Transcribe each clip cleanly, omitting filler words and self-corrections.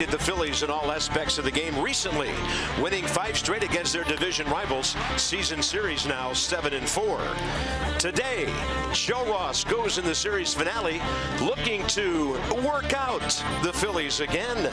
The Phillies in all aspects of the game recently, winning 5 straight against their division rivals. Season series now 7-4. Today, Joe Ross goes in the series finale looking to work out the Phillies again.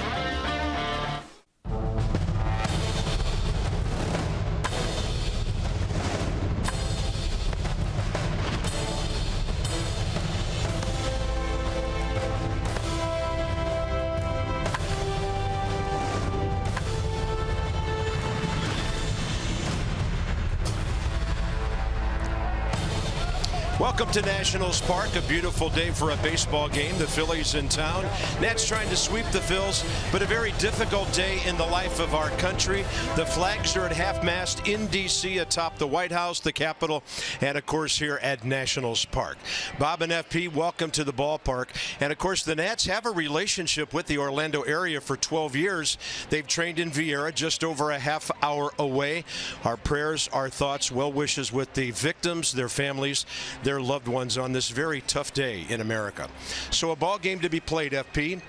Welcome to Nationals Park, a beautiful day for a baseball game. The Phillies in town. Nats trying to sweep the Phils, but a very difficult day in the life of our country. The flags are at half-mast in D.C. atop the White House, the Capitol, and of course here at Nationals Park. Bob and FP, welcome to the ballpark. And of course the Nats have a relationship with the Orlando area for 12 years. They've trained in Viera, just over a half hour away. Our prayers, our thoughts, well wishes with the victims, their families, their loved ones on this very tough day in America. So a ball game to be played, FP.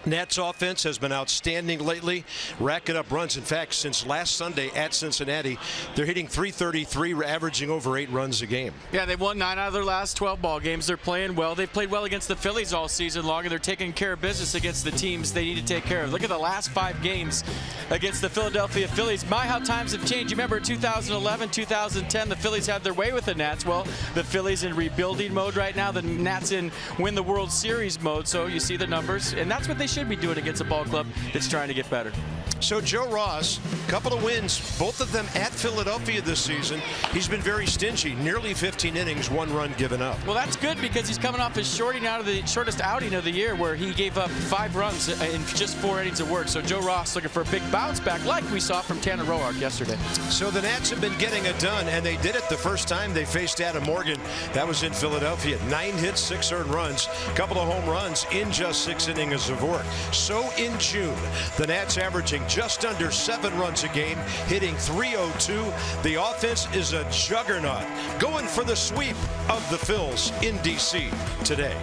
Nats offense has been outstanding lately, racking up runs. In fact, since last Sunday at Cincinnati, they're hitting .333, averaging over 8 runs a game. Yeah, they've won 9 out of their last 12 ball games. They're playing well. They've played well against the Phillies all season long, and they're taking care of business against the teams they need to take care of. Look at the last 5 games against the Philadelphia Phillies. My, how times have changed. You remember 2011, 2010, the Phillies had their way with the Nats. Well, the Phillies in rebuilding mode right now. The Nats in win the World Series mode. So you see the numbers, and that's what they should be doing against a ball club that's trying to get better. So Joe Ross, a couple of wins, both of them at Philadelphia this season. He's been very stingy, nearly 15 innings, 1 run given up. Well, that's good because he's coming off his shortest outing of the year, where he gave up 5 runs in just 4 innings of work. So Joe Ross looking for a big bounce back like we saw from Tanner Roark yesterday. So the Nats have been getting it done, and they did it the first time they faced Adam Morgan. That was in Philadelphia. 9 hits, 6 earned runs, a couple of home runs in just 6 innings of work. So in June, the Nats averaging just under 7 runs a game, hitting .302. The offense is a juggernaut, going for the sweep of the Phils in D.C. today.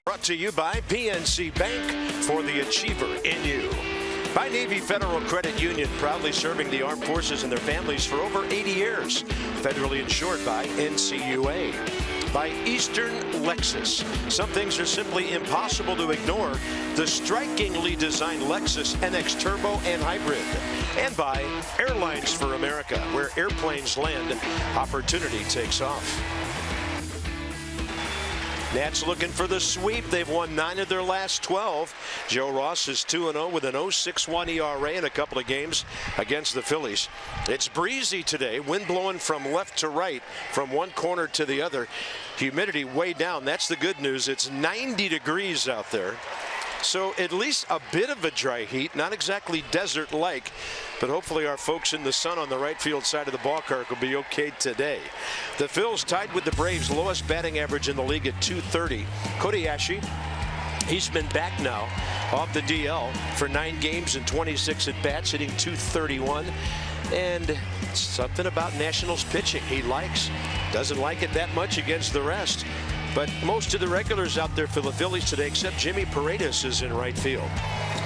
Brought to you by PNC Bank, for the achiever in you. By Navy Federal Credit Union, proudly serving the armed forces and their families for over 80 years. Federally insured by NCUA. By Eastern Lexus. Some things are simply impossible to ignore. The strikingly designed Lexus NX Turbo and Hybrid. And by Airlines for America, where airplanes land, opportunity takes off. Nats looking for the sweep. They've won 9 of their last 12. Joe Ross is 2-0 with an 0.61 ERA in a couple of games against the Phillies. It's breezy today. Wind blowing from left to right, from one corner to the other. Humidity way down. That's the good news. It's 90 degrees out there. So at least a bit of a dry heat, not exactly desert-like, but hopefully our folks in the sun on the right field side of the ballpark will be okay today. The Phils tied with the Braves, lowest batting average in the league at .230. Kobayashi, he's been back now off the DL for 9 games and 26 at-bats, hitting .231. And something about Nationals pitching he likes. Doesn't like it that much against the rest. But most of the regulars out there for the Phillies today, except Jimmy Paredes, is in right field.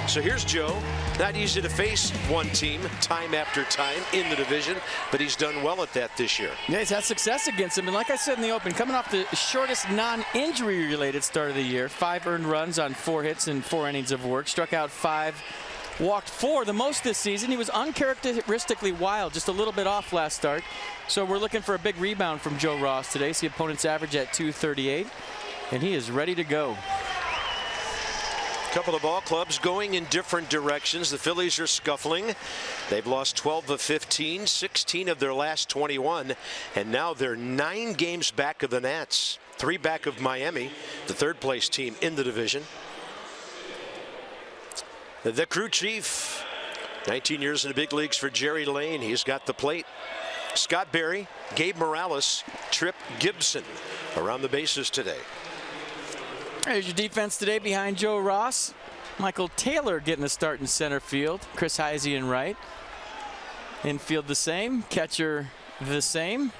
So here's Joe. Not easy to face one team time after time in the division, but he's done well at that this year. Yeah, he's had success against them. And like I said in the open, coming off the shortest non-injury related start of the year, 5 earned runs on 4 hits and 4 innings of work, struck out 5. Walked 4, the most this season. He was uncharacteristically wild, just a little bit off last start. So we're looking for a big rebound from Joe Ross today. See opponent's average at .238, and he is ready to go. A couple of ball clubs going in different directions. The Phillies are scuffling. They've lost 12 of 15, 16 of their last 21, and now they're 9 games back of the Nats, 3 back of Miami, the 3rd place team in the division. The crew chief, 19 years in the big leagues for Jerry Lane. He's got the plate. Scott Berry, Gabe Morales, Trip Gibson around the bases today. There's your defense today behind Joe Ross. Michael Taylor getting the start in center field. Chris Heisey in right. Infield the same. Catcher the same.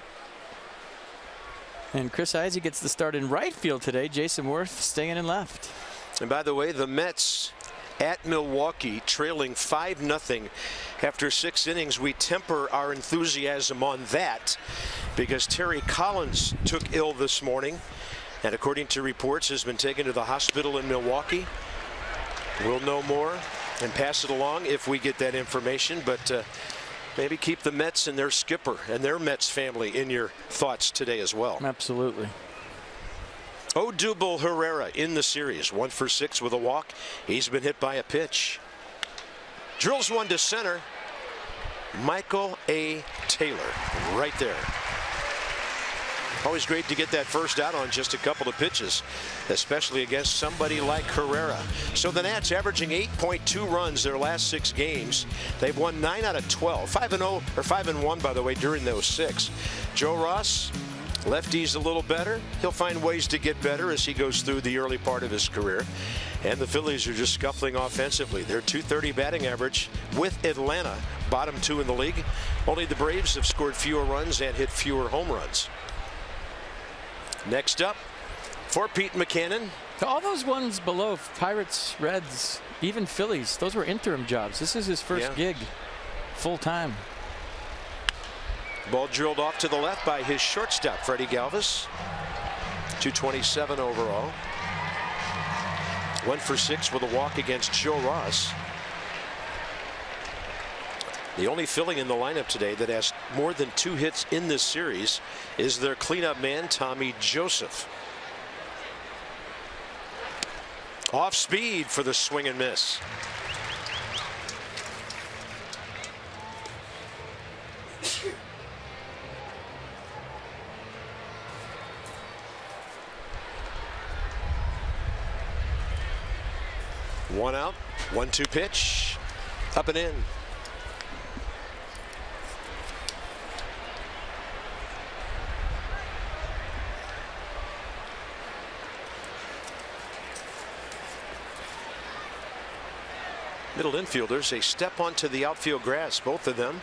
And Chris Heisey gets the start in right field today. Jason Worth staying in left. And by the way, the Mets at Milwaukee, trailing 5-0 after 6 innings. We temper our enthusiasm on that because Terry Collins took ill this morning, and according to reports has been taken to the hospital in Milwaukee. We'll know more and pass it along if we get that information, but maybe keep the Mets and their skipper and their Mets family in your thoughts today as well. Absolutely. Odubel Herrera in the series, 1 for 6 with a walk. He's been hit by a pitch. Drills one to center. Michael A. Taylor right there. Always great to get that first out on just a couple of pitches, especially against somebody like Herrera. So the Nats averaging 8.2 runs their last 6 games. They've won 9 out of 12. 5-0 or 5-1 by the way during those 6. Joe Ross, lefty's a little better. He'll find ways to get better as he goes through the early part of his career. And the Phillies are just scuffling offensively. They're .230 batting average with Atlanta, bottom 2 in the league. Only the Braves have scored fewer runs and hit fewer home runs. Next up for Pete Mackanin. All those ones below, Pirates, Reds, even Phillies, those were interim jobs. This is his first gig full time. Ball drilled off to the left by his shortstop, Freddie Galvis. 227 overall. 1 for 6 with a walk against Joe Ross. The only Philly in the lineup today that has more than 2 hits in this series is their cleanup man, Tommy Joseph. Off speed for the swing and miss. One out, 1-2 pitch, up and in. Middle infielders, they step onto the outfield grass, both of them.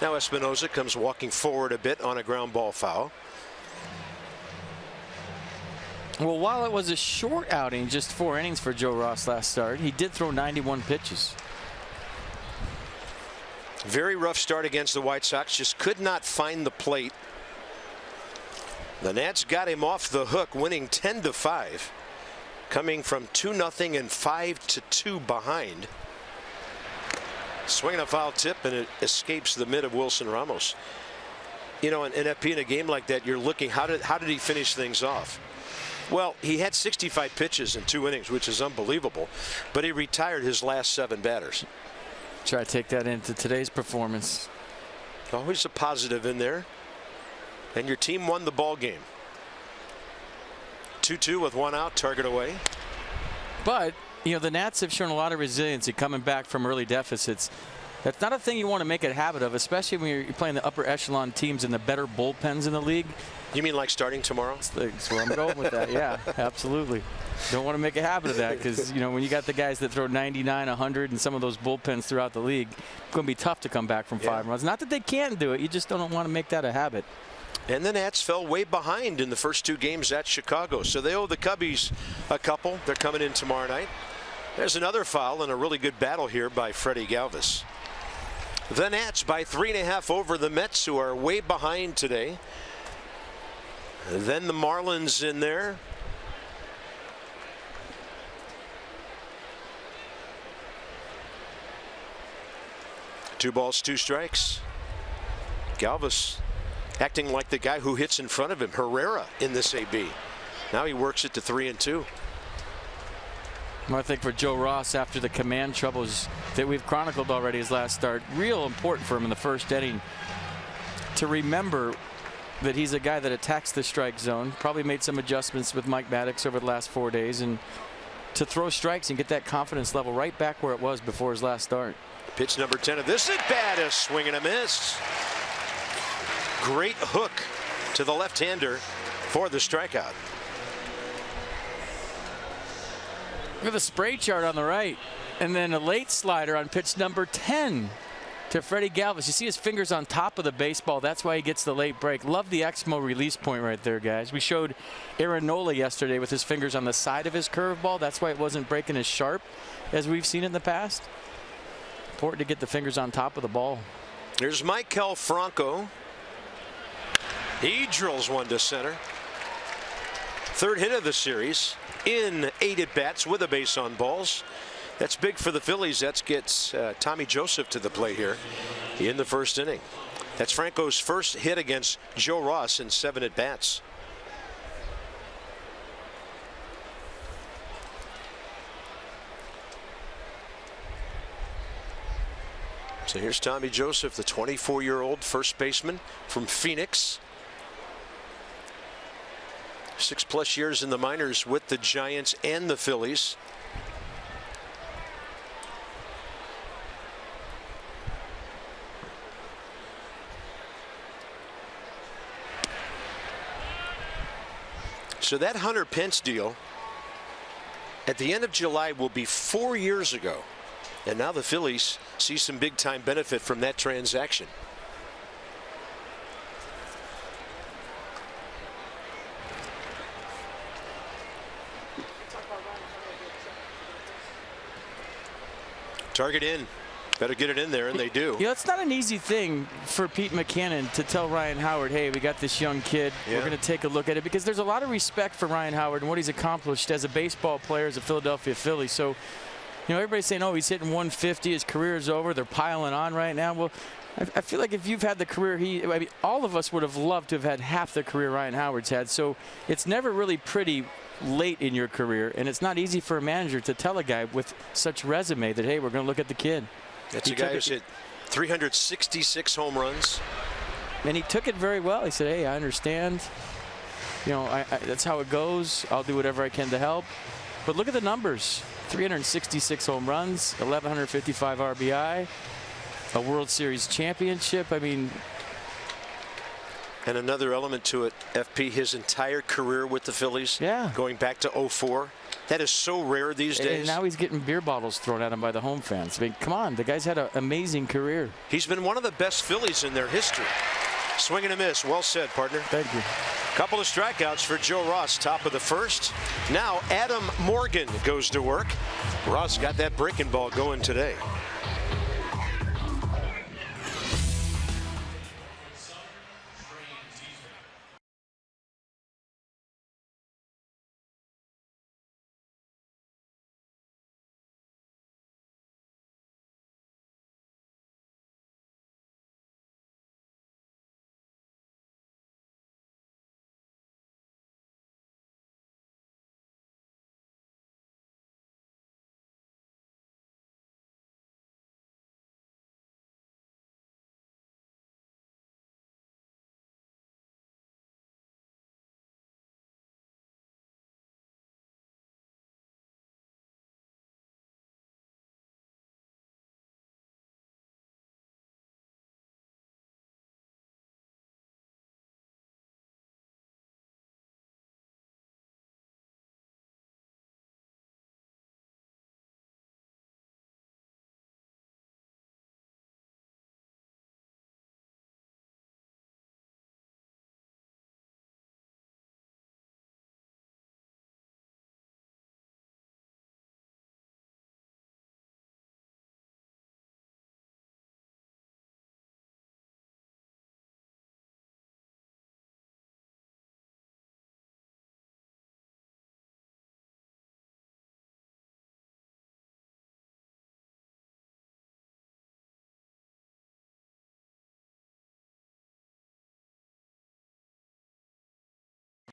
Now Espinosa comes walking forward a bit on a ground ball foul. Well, while it was a short outing, just 4 innings for Joe Ross last start, he did throw 91 pitches. Very rough start against the White Sox, just could not find the plate. The Nats got him off the hook, winning 10-5, coming from 2-0 and 5-2 behind. Swinging a foul tip, and it escapes the mid of Wilson Ramos. You know, in a game like that, you're looking, how did he finish things off? Well, he had 65 pitches in 2 innings, which is unbelievable, but he retired his last 7 batters. Try to take that into today's performance. Always a positive in there. And your team won the ball game. 2-2 with 1 out, target away. But, you know, the Nats have shown a lot of resiliency coming back from early deficits. That's not a thing you want to make a habit of, especially when you're playing the upper echelon teams and the better bullpens in the league. You mean like starting tomorrow? That's where I'm going with that. Yeah, absolutely. Don't want to make a habit of that because, you know, when you got the guys that throw 99, 100, and some of those bullpens throughout the league, it's going to be tough to come back from 5 runs. Not that they can't do it. You just don't want to make that a habit. And the Nats fell way behind in the first 2 games at Chicago, so they owe the Cubbies a couple. They're coming in tomorrow night. There's another foul and a really good battle here by Freddie Galvis. The Nats by 3.5 over the Mets, who are way behind today. And then the Marlins in there. Two balls, 2 strikes. Galvis acting like the guy who hits in front of him, Herrera, in this AB. Now he works it to 3-2. I think for Joe Ross, after the command troubles that we've chronicled already his last start, real important for him in the first inning to remember that he's a guy that attacks the strike zone. Probably made some adjustments with Mike Maddox over the last 4 days, and to throw strikes and get that confidence level right back where it was before his last start. Pitch number 10 of this at bat, a swing and a miss. Great hook to the left-hander for the strikeout. Look at the spray chart on the right, and then a late slider on pitch number 10 to Freddie Galvis. You see his fingers on top of the baseball. That's why he gets the late break. Love the Exmo release point right there, guys. We showed Aaron Nola yesterday with his fingers on the side of his curveball. That's why it wasn't breaking as sharp as we've seen it in the past. Important to get the fingers on top of the ball. Here's Maikel Franco. He drills one to center. 3rd hit of the series in 8 at-bats with a base on balls. That's big for the Phillies. That gets Tommy Joseph to the plate here in the first inning. That's Franco's first hit against Joe Ross in 7 at-bats. So here's Tommy Joseph, the 24-year-old first baseman from Phoenix. 6+ years in the minors with the Giants and the Phillies. So that Hunter Pence deal at the end of July will be 4 years ago. And now the Phillies see some big time benefit from that transaction. Target in. Better get it in there, and they do. You know, it's not an easy thing for Pete McCannon to tell Ryan Howard, hey, we got this young kid. We're going to take a look at it, because there's a lot of respect for Ryan Howard and what he's accomplished as a baseball player, as a Philadelphia Philly. So, you know, everybody's saying, oh, he's hitting 150, his career is over, they're piling on right now. Well, I feel like if you've had the career I mean, all of us would have loved to have had half the career Ryan Howard's had. So it's never really pretty late in your career, and it's not easy for a manager to tell a guy with such resume that, hey, we're going to look at the kid. That's a guy who's hit 366 home runs. And he took it very well. He said, hey, I understand. You know, that's how it goes. I'll do whatever I can to help. But look at the numbers. 366 home runs, 1,155 RBI, a World Series championship. I mean. And another element to it, FP, his entire career with the Phillies, going back to 2004. That is so rare these days. And now he's getting beer bottles thrown at him by the home fans. I mean, come on, the guy's had an amazing career. He's been one of the best Phillies in their history. Swing and a miss. Well said, partner. Thank you. Couple of strikeouts for Joe Ross, top of the first. Now Adam Morgan goes to work. Ross got that breaking ball going today.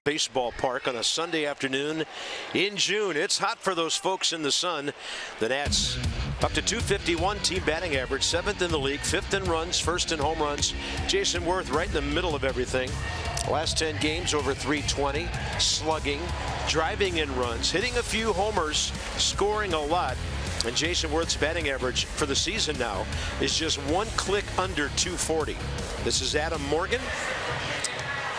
baseball park on a Sunday afternoon in June. It's hot for those folks in the sun. The Nats up to 251 team batting average, 7th in the league, 5th in runs, 1st in home runs. Jason Worth right in the middle of everything. Last 10 games over 320, slugging, driving in runs, hitting a few homers, scoring a lot. And Jason Worth's batting average for the season now is just 1 click under 240. This is Adam Morgan,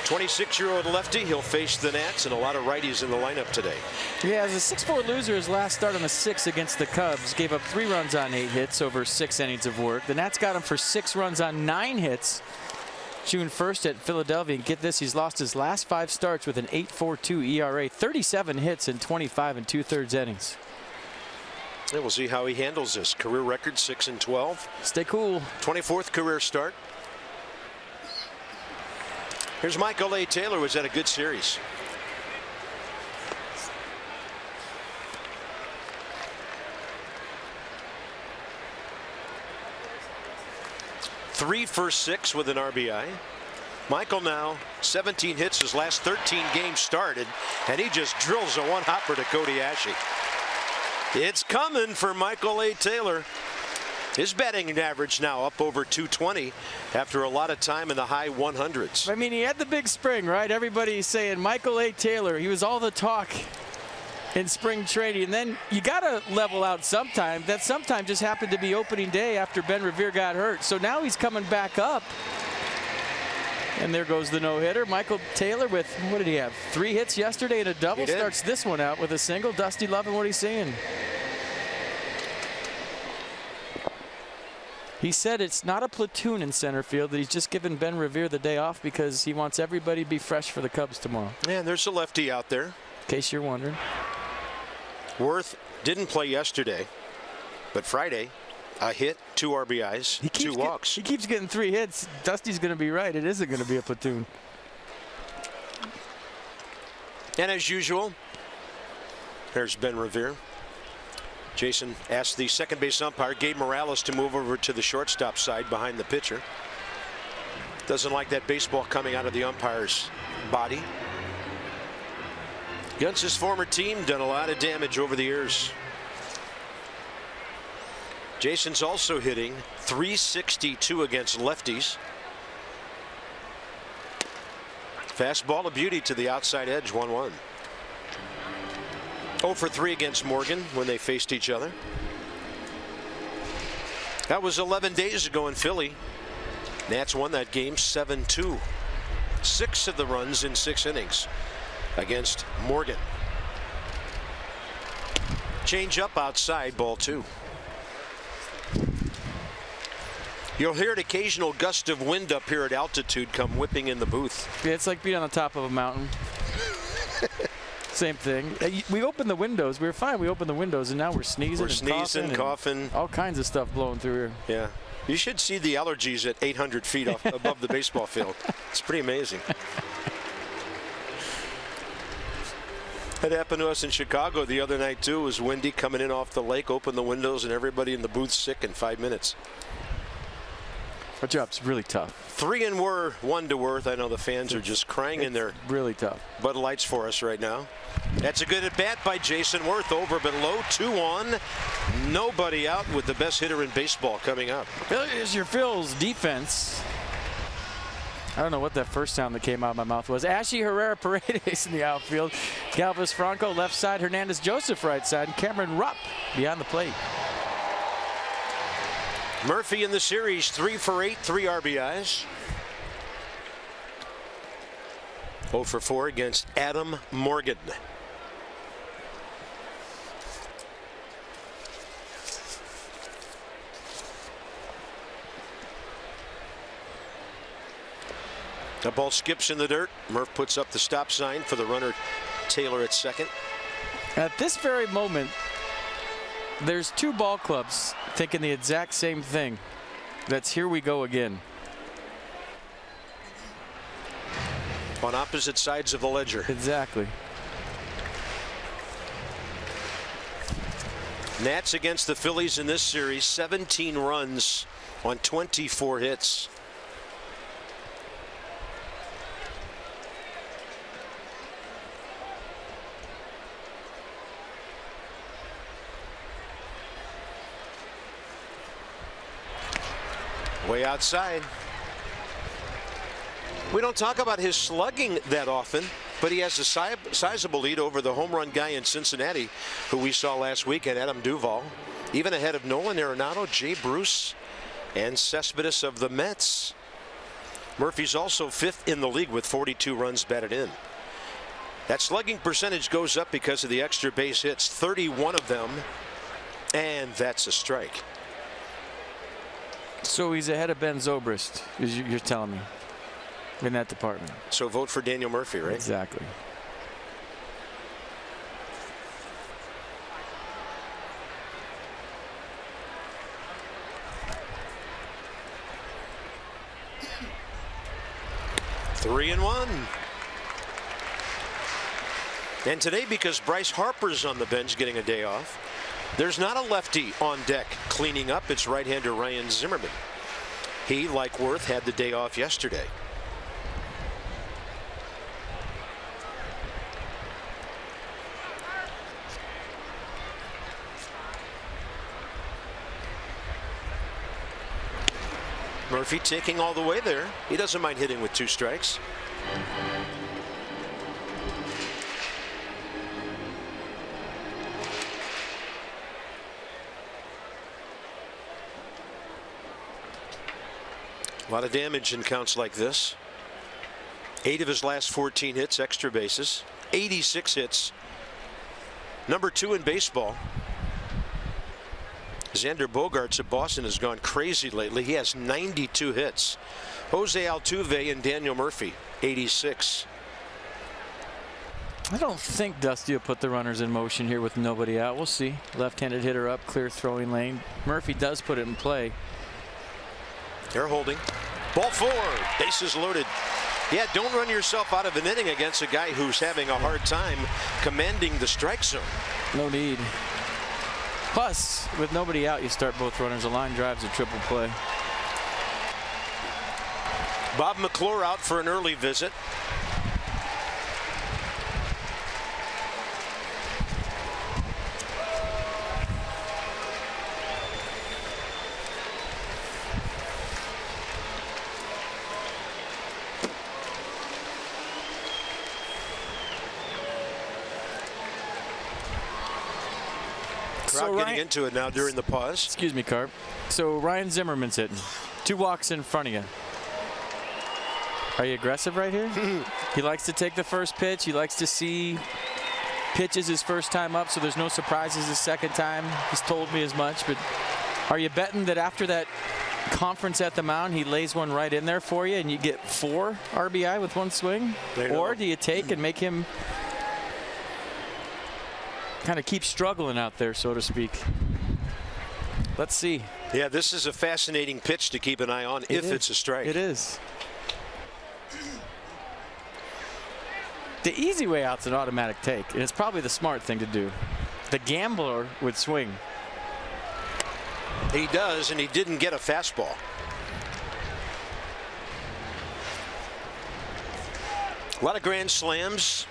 26-year-old lefty. He'll face the Nats, and a lot of righties in the lineup today. Yeah, as a 6-4 loser, his last start on the 6 against the Cubs, gave up 3 runs on 8 hits over 6 innings of work. The Nats got him for 6 runs on 9 hits June 1st at Philadelphia. And get this, he's lost his last 5 starts with an 8.42 ERA, 37 hits in 25 2/3 innings. And we'll see how he handles this. Career record 6-12. Stay cool. 24th career start. Here's Michael A. Taylor, who's had a good series. Three for 6 with an RBI. Michael now 17 hits his last 13 games started, and he just drills a one-hopper to Cody Ashe. It's coming for Michael A. Taylor. His batting average now up over 220 after a lot of time in the high 100s. I mean, he had the big spring, right? Everybody's saying Michael A. Taylor, he was all the talk in spring training. And then you got to level out sometime. That sometime just happened to be opening day after Ben Revere got hurt. So now he's coming back up. And there goes the no-hitter. Michael Taylor with, what did he have? 3 hits yesterday and a double. Starts this one out with a single. Dusty loving what he's seeing. He said it's not a platoon in center field, that he's just given Ben Revere the day off because he wants everybody to be fresh for the Cubs tomorrow. Yeah, there's a lefty out there. In case you're wondering. Worth didn't play yesterday, but Friday, a hit, 2 RBIs, 2 walks. He keeps getting 3 hits. Dusty's going to be right. It isn't going to be a platoon. And as usual, there's Ben Revere. Jason asked the second base umpire, Gabe Morales, to move over to the shortstop side behind the pitcher. Doesn't like that baseball coming out of the umpire's body. Against his former team, done a lot of damage over the years. Jason's also hitting .362 against lefties. Fastball, a beauty to the outside edge, 1-1. 0 for 3 against Morgan when they faced each other. That was 11 days ago in Philly. Nats won that game 7-2. 6 of the runs in 6 innings against Morgan. Change up outside, ball 2. You'll hear an occasional gust of wind up here at altitude come whipping in the booth. Yeah, it's like being on the top of a mountain. Same thing. We opened the windows. We were fine. We opened the windows, and now we're sneezing. We're sneezing, coughing. All kinds of stuff blowing through here. Yeah. You should see the allergies at 800 feet above the baseball field. It's pretty amazing. That happened to us in Chicago the other night, too. It was windy coming in off the lake. Opened the windows, and everybody in the booth sick in 5 minutes. Our job's really tough. 3 and 1 to Worth. I know the fans are just crying in their really tough Bud Lights for us right now. That's a good at bat by Jason Worth. Over but low, 2-on. Nobody out with the best hitter in baseball coming up. Here's your Phil's defense. I don't know what that first sound that came out of my mouth was. Ashe Herrera Paredes in the outfield. Galvis Franco left side. Hernandez Joseph right side. And Cameron Rupp behind the plate. Murphy in the series, 3 for 8, 3 RBIs. 0 for 4 against Adam Morgan. The ball skips in the dirt. Murph puts up the stop sign for the runner Taylor at second. At this very moment, there's 2 ball clubs thinking the exact same thing. That's here we go again. On opposite sides of the ledger. Exactly. Nats against the Phillies in this series, 17 runs on 24 hits. Way outside. We don't talk about his slugging that often, but he has a sizable lead over the home run guy in Cincinnati, who we saw last weekend, Adam Duvall. Even ahead of Nolan Arenado, Jay Bruce, and Cespedes of the Mets. Murphy's also 5th in the league with 42 runs batted in. That slugging percentage goes up because of the extra base hits, 31 of them, and that's a strike. So he's ahead of Ben Zobrist, you're telling me, in that department. So vote for Daniel Murphy, right? Exactly. Three and one. And today, because Bryce Harper's on the bench getting a day off, there's not a lefty on deck cleaning up. It's right-hander Ryan Zimmerman. He, like Worth, had the day off yesterday. Murphy taking all the way there. He doesn't mind hitting with 2 strikes. A lot of damage in counts like this. 8 of his last 14 hits, extra bases, 86 hits. Number 2 in baseball. Xander Bogaerts of Boston has gone crazy lately. He has 92 hits. Jose Altuve and Daniel Murphy, 86. I don't think Dusty will put the runners in motion here with nobody out. We'll see. Left-handed hitter up, clear throwing lane. Murphy does put it in play. They're holding. Ball 4. Bases loaded. Yeah, don't run yourself out of an inning against a guy who's having a hard time commanding the strike zone. No need. Plus, with nobody out, you start both runners. A line drive's a triple play. Bob McClure out for an early visit. Crowd getting into it now during the pause. Excuse me, Carp. So Ryan Zimmerman's hitting. 2 walks in front of you. Are you aggressive right here? He likes to take the first pitch. He likes to see pitches his first time up, so there's no surprises his second time. He's told me as much. But are you betting that after that conference at the mound, he lays one right in there for you and you get 4 RBI with 1 swing? Or do you take and make him kind of keep struggling out there, so to speak? Let's see. Yeah, this is a fascinating pitch to keep an eye on if it's a strike. It is. The easy way out's an automatic take, and it's probably the smart thing to do. The gambler would swing. He does, and he didn't get a fastball. A lot of grand slams.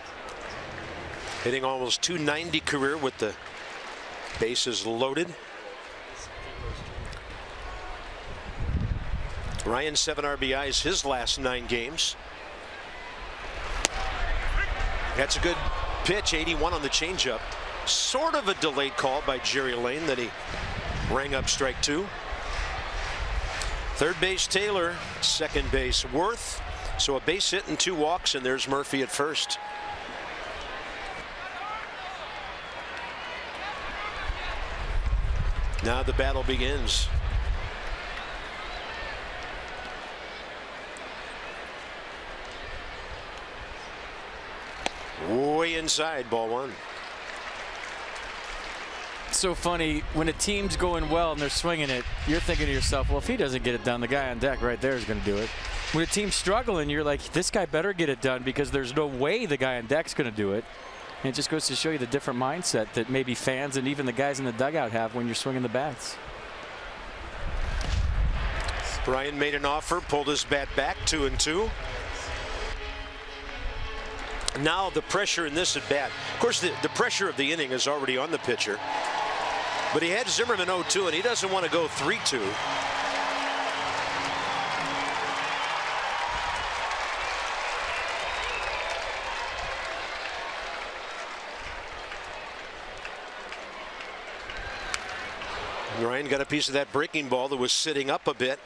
Hitting almost 290 career with the bases loaded. Ryan 7 RBIs his last 9 games. That's a good pitch, 81 on the changeup. Sort of a delayed call by Jerry Lane, that he rang up strike 2. Third base Taylor, second base Worth. So a base hit and 2 walks, and there's Murphy at first. Now the battle begins. Way inside, ball 1. So funny, when a team's going well and they're swinging it, you're thinking to yourself, well, if he doesn't get it done, the guy on deck right there is going to do it. When a team's struggling, you're like, this guy better get it done, because there's no way the guy on deck's going to do it. And it just goes to show you the different mindset that maybe fans and even the guys in the dugout have when you're swinging the bats. Brian made an offer, pulled his bat back, 2-2. Now the pressure in this at bat. Of course, the pressure of the inning is already on the pitcher. But he had Zimmerman 0-2, and he doesn't want to go 3-2. Ryan got a piece of that breaking ball that was sitting up a bit.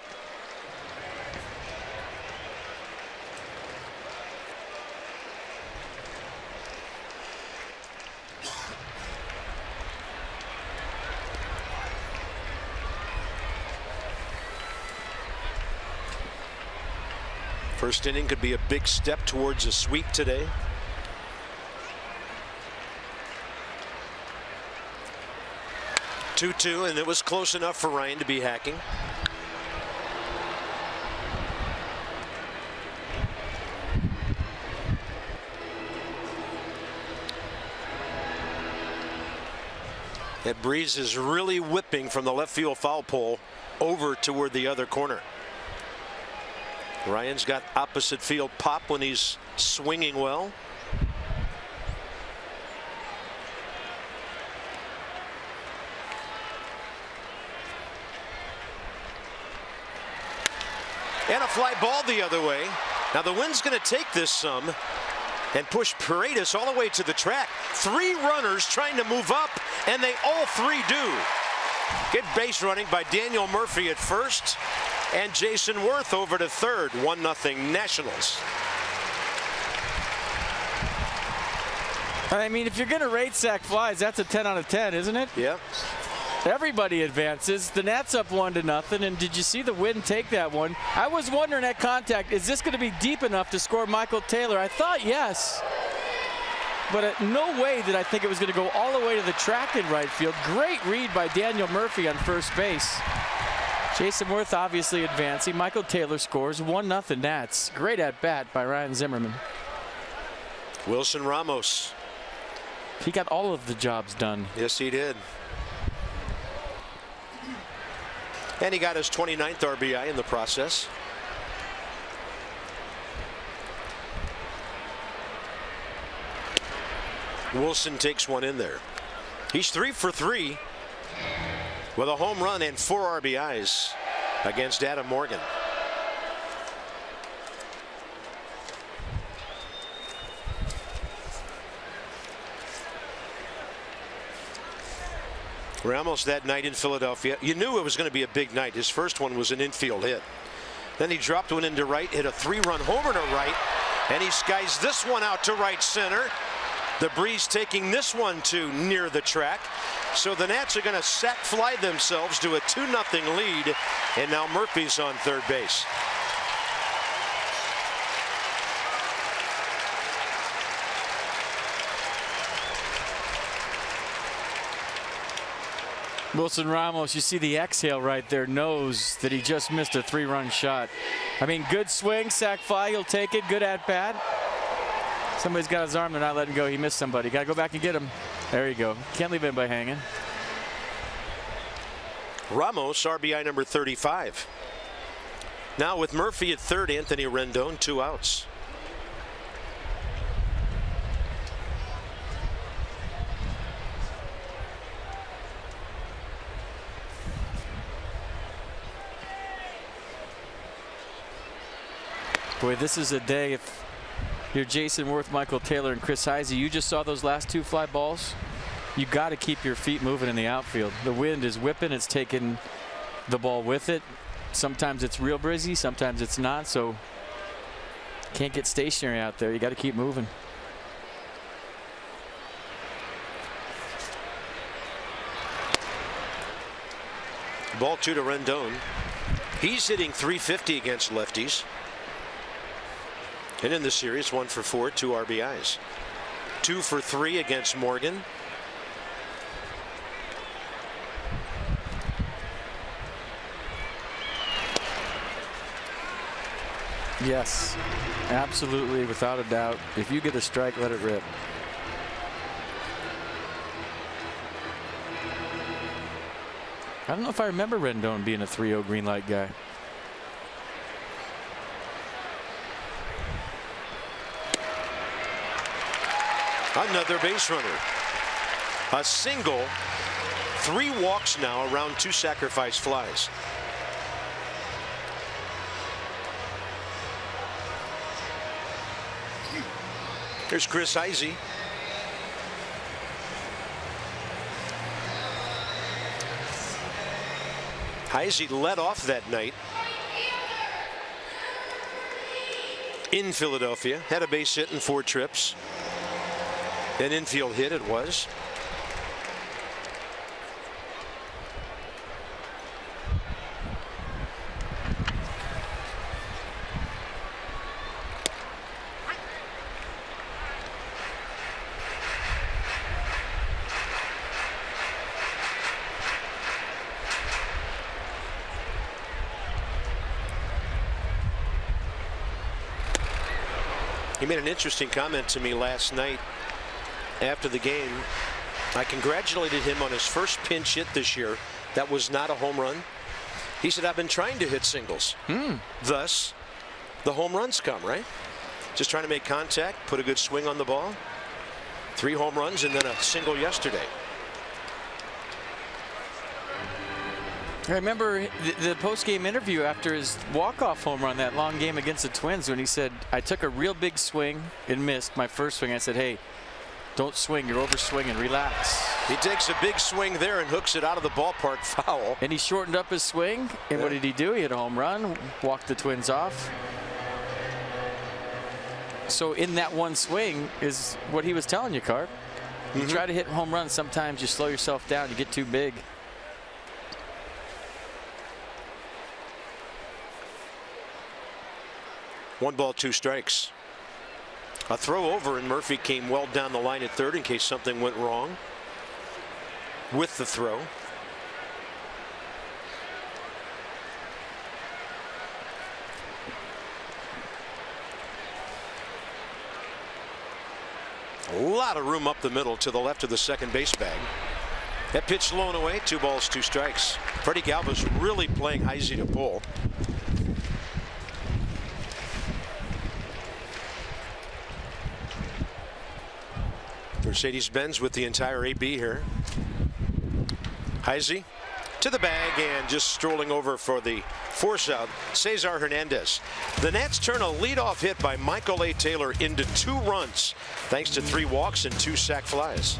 First inning could be a big step towards a sweep today. Two-two, and it was close enough for Ryan to be hacking. That breeze is really whipping from the left field foul pole over toward the other corner. Ryan's got opposite field pop when he's swinging well. And a fly ball the other way. Now the wind's going to take this some and push Paredes all the way to the track. 3 runners trying to move up, and they all 3 do. Good base running by Daniel Murphy at first, and Jason Worth over to third. 1-0 Nationals. I mean, if you're going to rate sac flies, that's a 10 out of 10, isn't it? Yeah. Everybody advances. The Nats up 1-0, and did you see the wind take that one? I was wondering at contact, is this going to be deep enough to score Michael Taylor? I thought yes, but no way did I think it was going to go all the way to the track in right field. Great read by Daniel Murphy on first base. Jason Worth obviously advancing. Michael Taylor scores. 1-0 Nats. Great at bat by Ryan Zimmerman. Wilson Ramos. He got all of the jobs done. Yes, he did. And he got his 29th RBI in the process. Wilson takes one in there. He's 3 for 3 with a home run and 4 RBIs against Adam Morgan. Ramos that night in Philadelphia, you knew it was going to be a big night. His first one was an infield hit. Then he dropped one into right, hit a 3-run homer to right, and he skies this one out to right center. The breeze taking this one to near the track. So the Nats are going to sac fly themselves to a 2-0 lead, and now Murphy's on third base. Wilson Ramos, you see the exhale right there, knows that he just missed a 3-run shot. I mean, good swing, sac fly, he'll take it, good at bat. Somebody's got his arm, they're not letting go. He missed somebody. Got to go back and get him. There you go. Can't leave anybody hanging. Ramos, RBI number 35. Now with Murphy at third, Anthony Rendon, 2 outs. Boy, this is a day if you're Jason Worth, Michael Taylor, and Chris Heisey. You just saw those last 2 fly balls. You got to keep your feet moving in the outfield. The wind is whipping. It's taking the ball with it. Sometimes it's real breezy. Sometimes it's not. So can't get stationary out there. You got to keep moving. Ball 2 to Rendon. He's hitting .350 against lefties. And in the series, 1 for 4, 2 RBIs. 2 for 3 against Morgan. Yes, absolutely, without a doubt. If you get a strike, let it rip. I don't know if I remember Rendon being a 3-0 green light guy. Another base runner. A single, 3 walks now around 2 sacrifice flies. Here's Chris Heisey. Heisey led off that night in Philadelphia. Had a base hit in 4 trips. An infield hit it was. He made an interesting comment to me last night after the game. I congratulated him on his first pinch hit this year. That was not a home run. He said, I've been trying to hit singles. Thus, the home runs come, right? Just trying to make contact, put a good swing on the ball. 3 home runs and then a single yesterday. I remember the post-game interview after his walk-off home run, that long game against the Twins, when he said, I took a real big swing and missed my first swing. I said, hey, don't swing. You're over-swinging. Relax. He takes a big swing there and hooks it out of the ballpark foul. And he shortened up his swing. And what did he do? He hit a home run, walked the Twins off. So in that one swing is what he was telling you, Carp. You try to hit home runs, sometimes you slow yourself down. You get too big. One ball, 2 strikes. A throw over, and Murphy came well down the line at third in case something went wrong with the throw. A lot of room up the middle to the left of the second base bag. That pitch blown away. 2 balls, 2 strikes. Freddie Galvis really playing Heisey to pull. Mercedes-Benz with the entire AB here. Heisey to the bag and just strolling over for the force out, Cesar Hernandez. The Nats turn a leadoff hit by Michael A. Taylor into 2 runs thanks to 3 walks and 2 sac flies.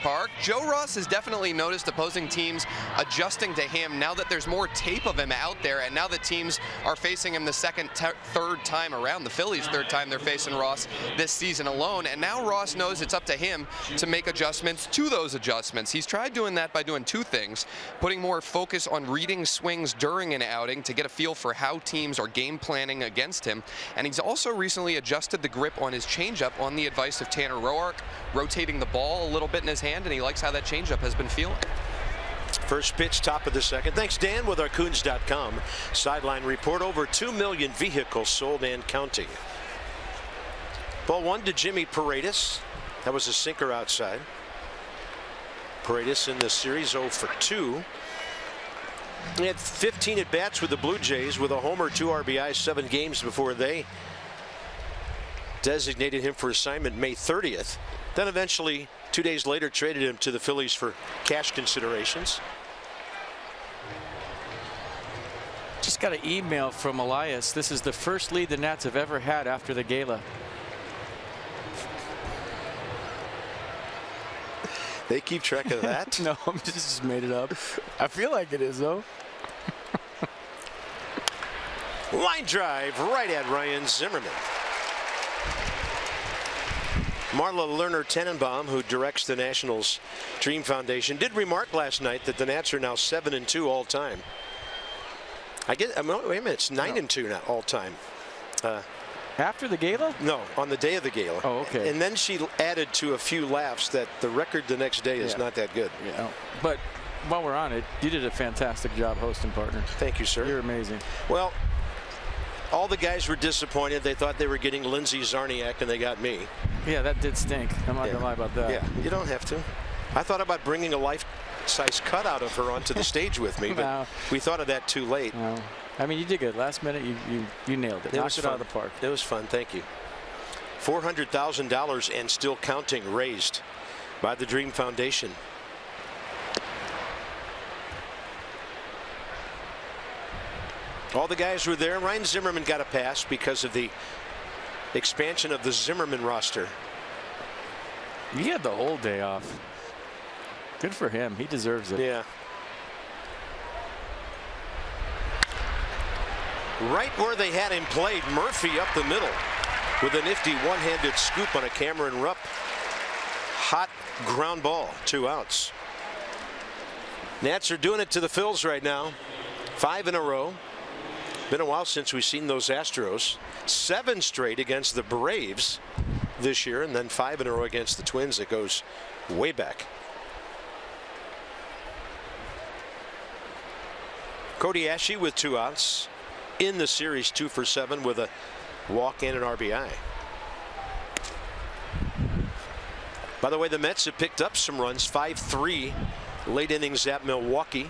Park. Joe Ross has definitely noticed opposing teams adjusting to him now that there's more tape of him out there, and now that teams are facing him the third time around. The Phillies' 3rd time they're facing Ross this season alone, and now Ross knows it's up to him to make adjustments to those adjustments. He's tried doing that by doing 2 things: putting more focus on reading swings during an outing to get a feel for how teams are game planning against him, and he's also recently adjusted the grip on his changeup on the advice of Tanner Roark, rotating the ball a little bit in his hand, and he likes how that changeup has been feeling. First pitch, top of the second. Thanks, Dan, with our Coons.com sideline report. Over 2 million vehicles sold and counting. Ball 1 to Jimmy Paredes. That was a sinker outside. Paredes in this series 0 for 2. He had 15 at bats with the Blue Jays with a homer, 2 RBIs, 7 games before they designated him for assignment May 30th. Then eventually, 2 days later, traded him to the Phillies for cash considerations. Just got an email from Elias. This is the first lead the Nats have ever had after the gala. They keep track of that? No, I just made it up. I feel like it is, though. Line drive right at Ryan Zimmerman. Marla Lerner Tenenbaum, who directs the Nationals Dream Foundation, did remark last night that the Nats are now 7-2 all time. Wait a minute, it's 9-2 now all time. After the gala? No, on the day of the gala. Oh, okay. And then she added to a few laughs that the record the next day is not that good. Yeah. But while we're on it, you did a fantastic job hosting, partner. Thank you, sir. You're amazing. Well, all the guys were disappointed. They thought they were getting Lindsey Zarniak, and they got me. Yeah, that did stink. I'm not gonna lie about that. Yeah, you don't have to. I thought about bringing a life-size cutout of her onto the stage with me, but No. we thought of that too late. No. I mean, you did good. Last minute, you nailed it. Knocked it out of the park. It was fun. Thank you. $400,000 and still counting raised by the Dream Foundation. All the guys were there. Ryan Zimmerman got a pass because of the expansion of the Zimmerman roster. He had the whole day off. Good for him. He deserves it. Yeah. Right where they had him played, Murphy up the middle with a nifty one-handed scoop on a Cameron Rupp. Hot ground ball, 2 outs. Nats are doing it to the Phils right now. 5 in a row. Been a while since we've seen those Astros. 7 straight against the Braves this year, and then 5 in a row against the Twins. It goes way back. Cody Ashe with 2 outs in the series, 2 for 7 with a walk and an RBI. By the way, the Mets have picked up some runs, 5-3 late innings at Milwaukee.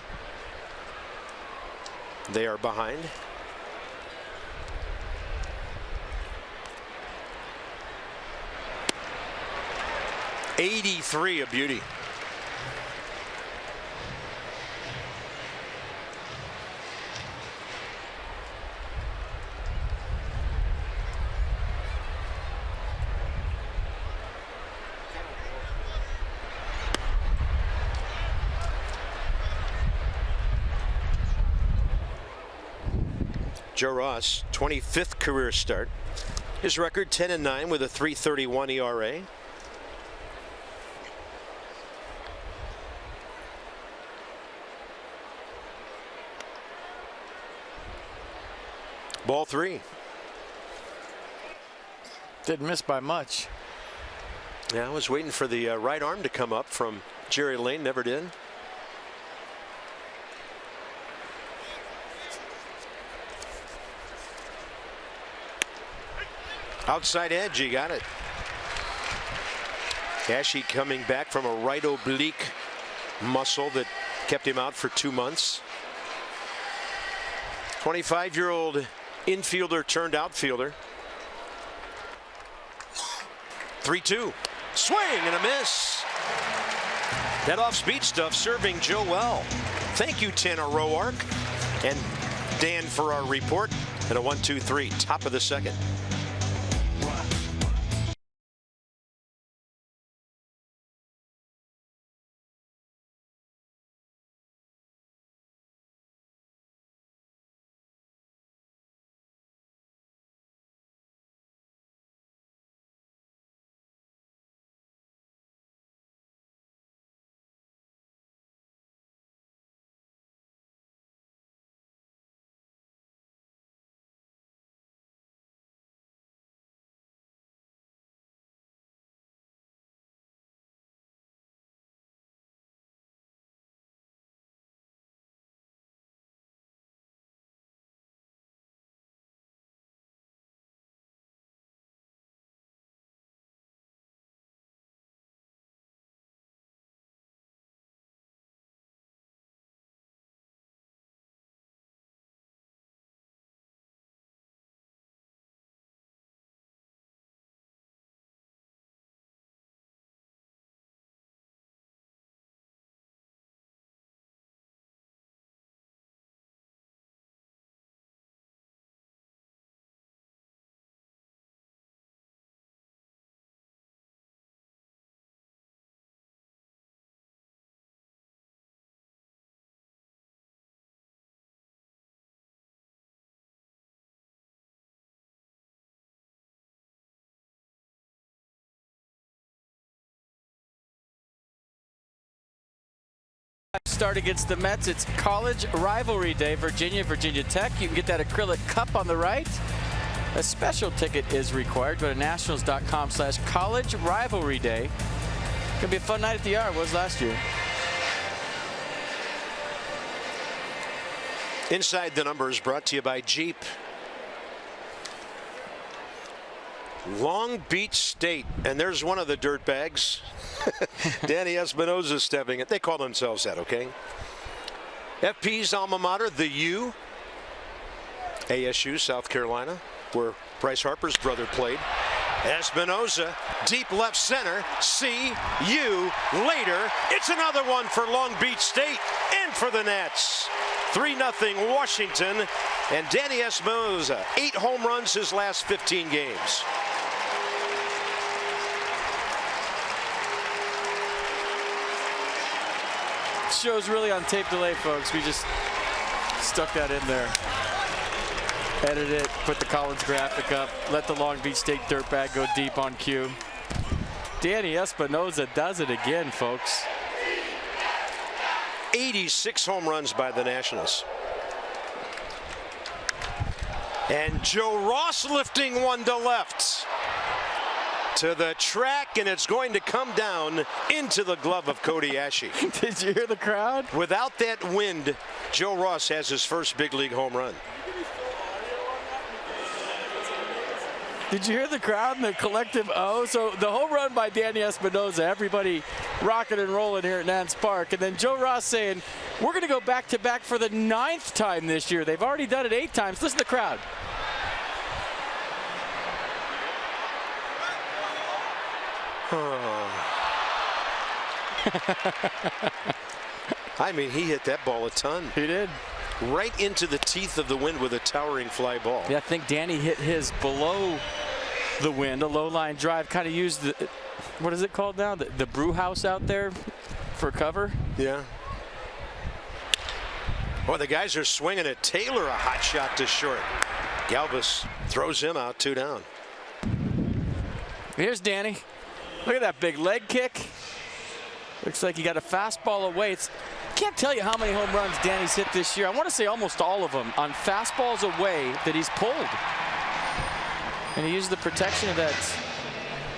They are behind. '83, a beauty. Joe Ross, 25th career start. His record 10-9 with a 3.31 ERA. Ball 3. Didn't miss by much. Yeah, I was waiting for the right arm to come up from Jerry Lane. Never did. Outside edge, he got it. Ashe coming back from a right oblique muscle that kept him out for 2 months. 25-year-old infielder turned outfielder. 3-2. Swing and a miss. That off-speed stuff serving Joe well. Thank you, Tanner Roark and Dan, for our report. And a 1-2-3, top of the second. Start against the Mets. It's college rivalry day. Virginia Tech. You can get that acrylic cup on the right. A special ticket is required. Go to nationals.com/college rivalry day. Gonna be a fun night at the R. Was last year. Inside the Numbers brought to you by Jeep. Long Beach State, and there's one of the dirtbags. Danny Espinosa stepping it. They call themselves that, okay? FP's alma mater, the U. ASU, South Carolina, where Bryce Harper's brother played. Espinosa, deep left center. See you later. It's another one for Long Beach State and for the Nats. 3-0 Washington. And Danny Espinosa, 8 home runs his last 15 games. Show's really on tape delay, folks. We just stuck that in there. Edit it, put the Collins graphic up, let the Long Beach State dirtbag go deep on cue. Danny Espinosa does it again, folks. 86 home runs by the Nationals. And Joe Ross lifting one to left. To the track, and it's going to come down into the glove of Cody Ashe. Did you hear the crowd? Without that wind, Joe Ross has his first big league home run. Did you hear the crowd and the collective O? So the home run by Danny Espinosa, everybody rocking and rolling here at Nance Park. And then Joe Ross saying, we're going to go back-to-back for the 9th time this year. They've already done it 8 times. Listen to the crowd. I mean, he hit that ball a ton. He did. Right into the teeth of the wind with a towering fly ball. Yeah, I think Danny hit his below the wind, a low line drive, kind of used the, what is it called now? The brew house out there for cover. Yeah. Well, the guys are swinging at Taylor, a hot shot to short. Galvis throws him out, 2 down. Here's Danny. Look at that big leg kick. Looks like he got a fastball away. Can't tell you how many home runs Danny's hit this year. I want to say almost all of them on fastballs away that he's pulled. And he used the protection of that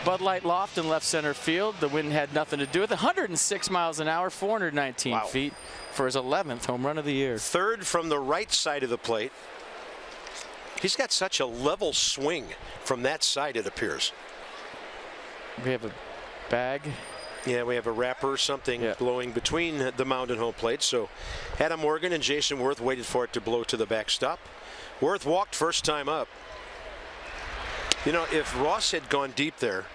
Bud Light loft in left center field. The wind had nothing to do with it. 106 miles an hour, 419 feet for his 11th home run of the year. Third from the right side of the plate. He's got such a level swing from that side, it appears. We have a bag. Yeah, we have a wrapper or something blowing between the mound and home plate. So Adam Morgan and Jason Worth waited for it to blow to the backstop. Worth walked first time up. You know, if Ross had gone deep there,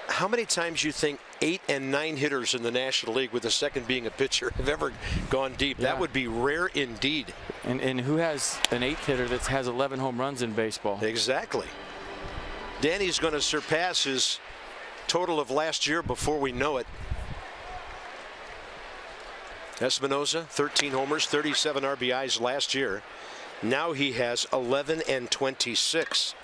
how many times you think 8 and 9 hitters in the National League, with the second being a pitcher, have ever gone deep? Yeah. That would be rare indeed. And who has an 8th hitter that has 11 home runs in baseball? Exactly. Danny's going to surpass his total of last year before we know it. Espinosa, 13 homers, 37 RBIs last year. Now he has 11 and 26.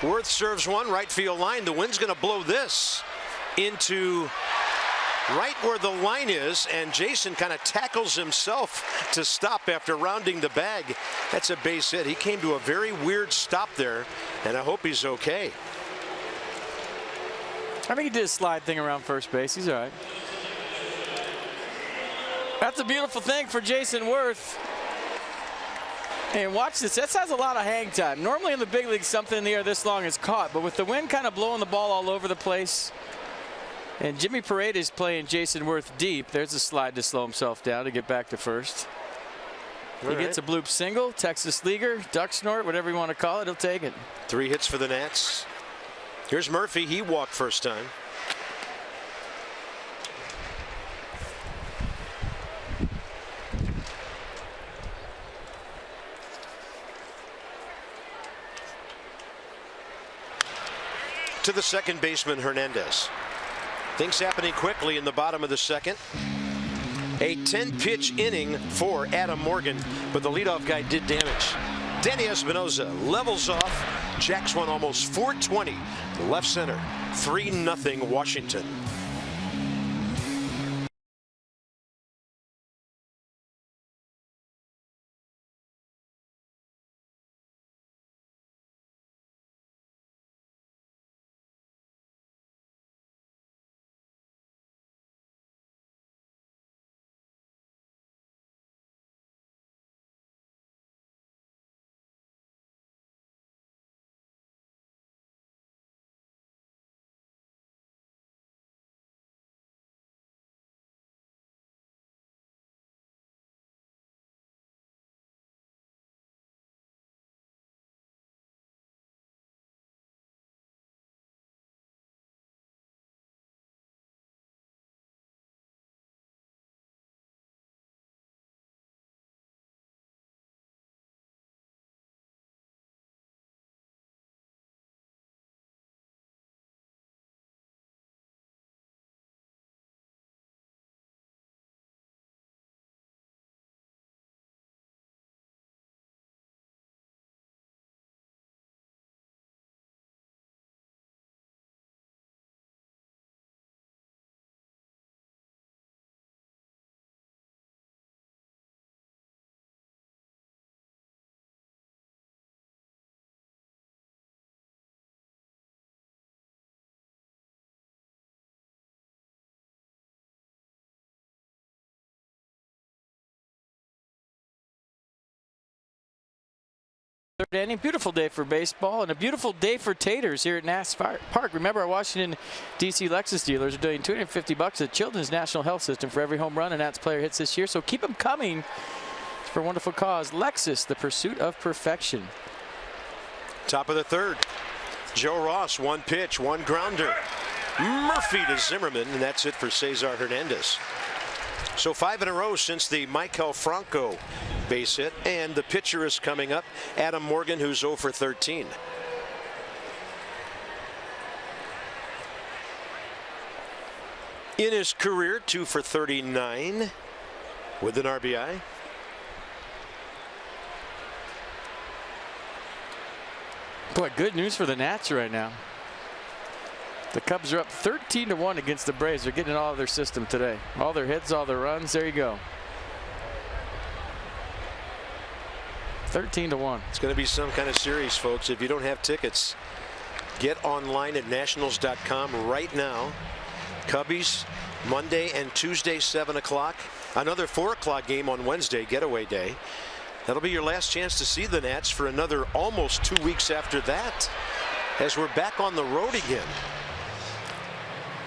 Worth serves one, right field line. The wind's going to blow this into right where the line is, and Jason kind of tackles himself to stop after rounding the bag. That's a base hit. He came to a very weird stop there, and I hope he's okay. I think he did a slide thing around first base. He's all right. That's a beautiful thing for Jason Worth. And watch this. This has a lot of hang time. Normally in the big leagues, something in the air this long is caught, but with the wind kind of blowing the ball all over the place, and Jimmy Paredes playing Jason Worth deep, there's a slide to slow himself down to get back to first. He gets a bloop single, Texas leaguer, duck snort, whatever you want to call it, he'll take it. 3 hits for the Nats. Here's Murphy. He walked first time. To the second baseman, Hernandez. Things happening quickly in the bottom of the second. A 10-pitch inning for Adam Morgan, but the leadoff guy did damage. Danny Espinosa levels off, Jacks won almost 420. Left center, 3-0 Washington. Third inning, beautiful day for baseball and a beautiful day for taters here at Nass Park. Remember, our Washington, D.C. Lexus dealers are doing $250 to Children's National Health System for every home run a Nats player hits this year. So keep them coming. It's for a wonderful cause. Lexus, the pursuit of perfection. Top of the third. Joe Ross, one pitch, one grounder. Murphy to Zimmerman, and that's it for Cesar Hernandez. So 5 in a row since the Michael Franco base hit, and the pitcher is coming up, Adam Morgan, who's 0 for 13. In his career, 2 for 39 with an RBI. Boy, good news for the Nats right now. The Cubs are up 13-1 against the Braves. They're getting it all of their system today. All their hits, all their runs. There you go. 13-1. It's going to be some kind of series, folks. If you don't have tickets, get online at nationals.com right now. Cubbies Monday and Tuesday 7 o'clock. Another 4 o'clock game on Wednesday, getaway day. That'll be your last chance to see the Nats for another almost 2 weeks after that, as we're back on the road again.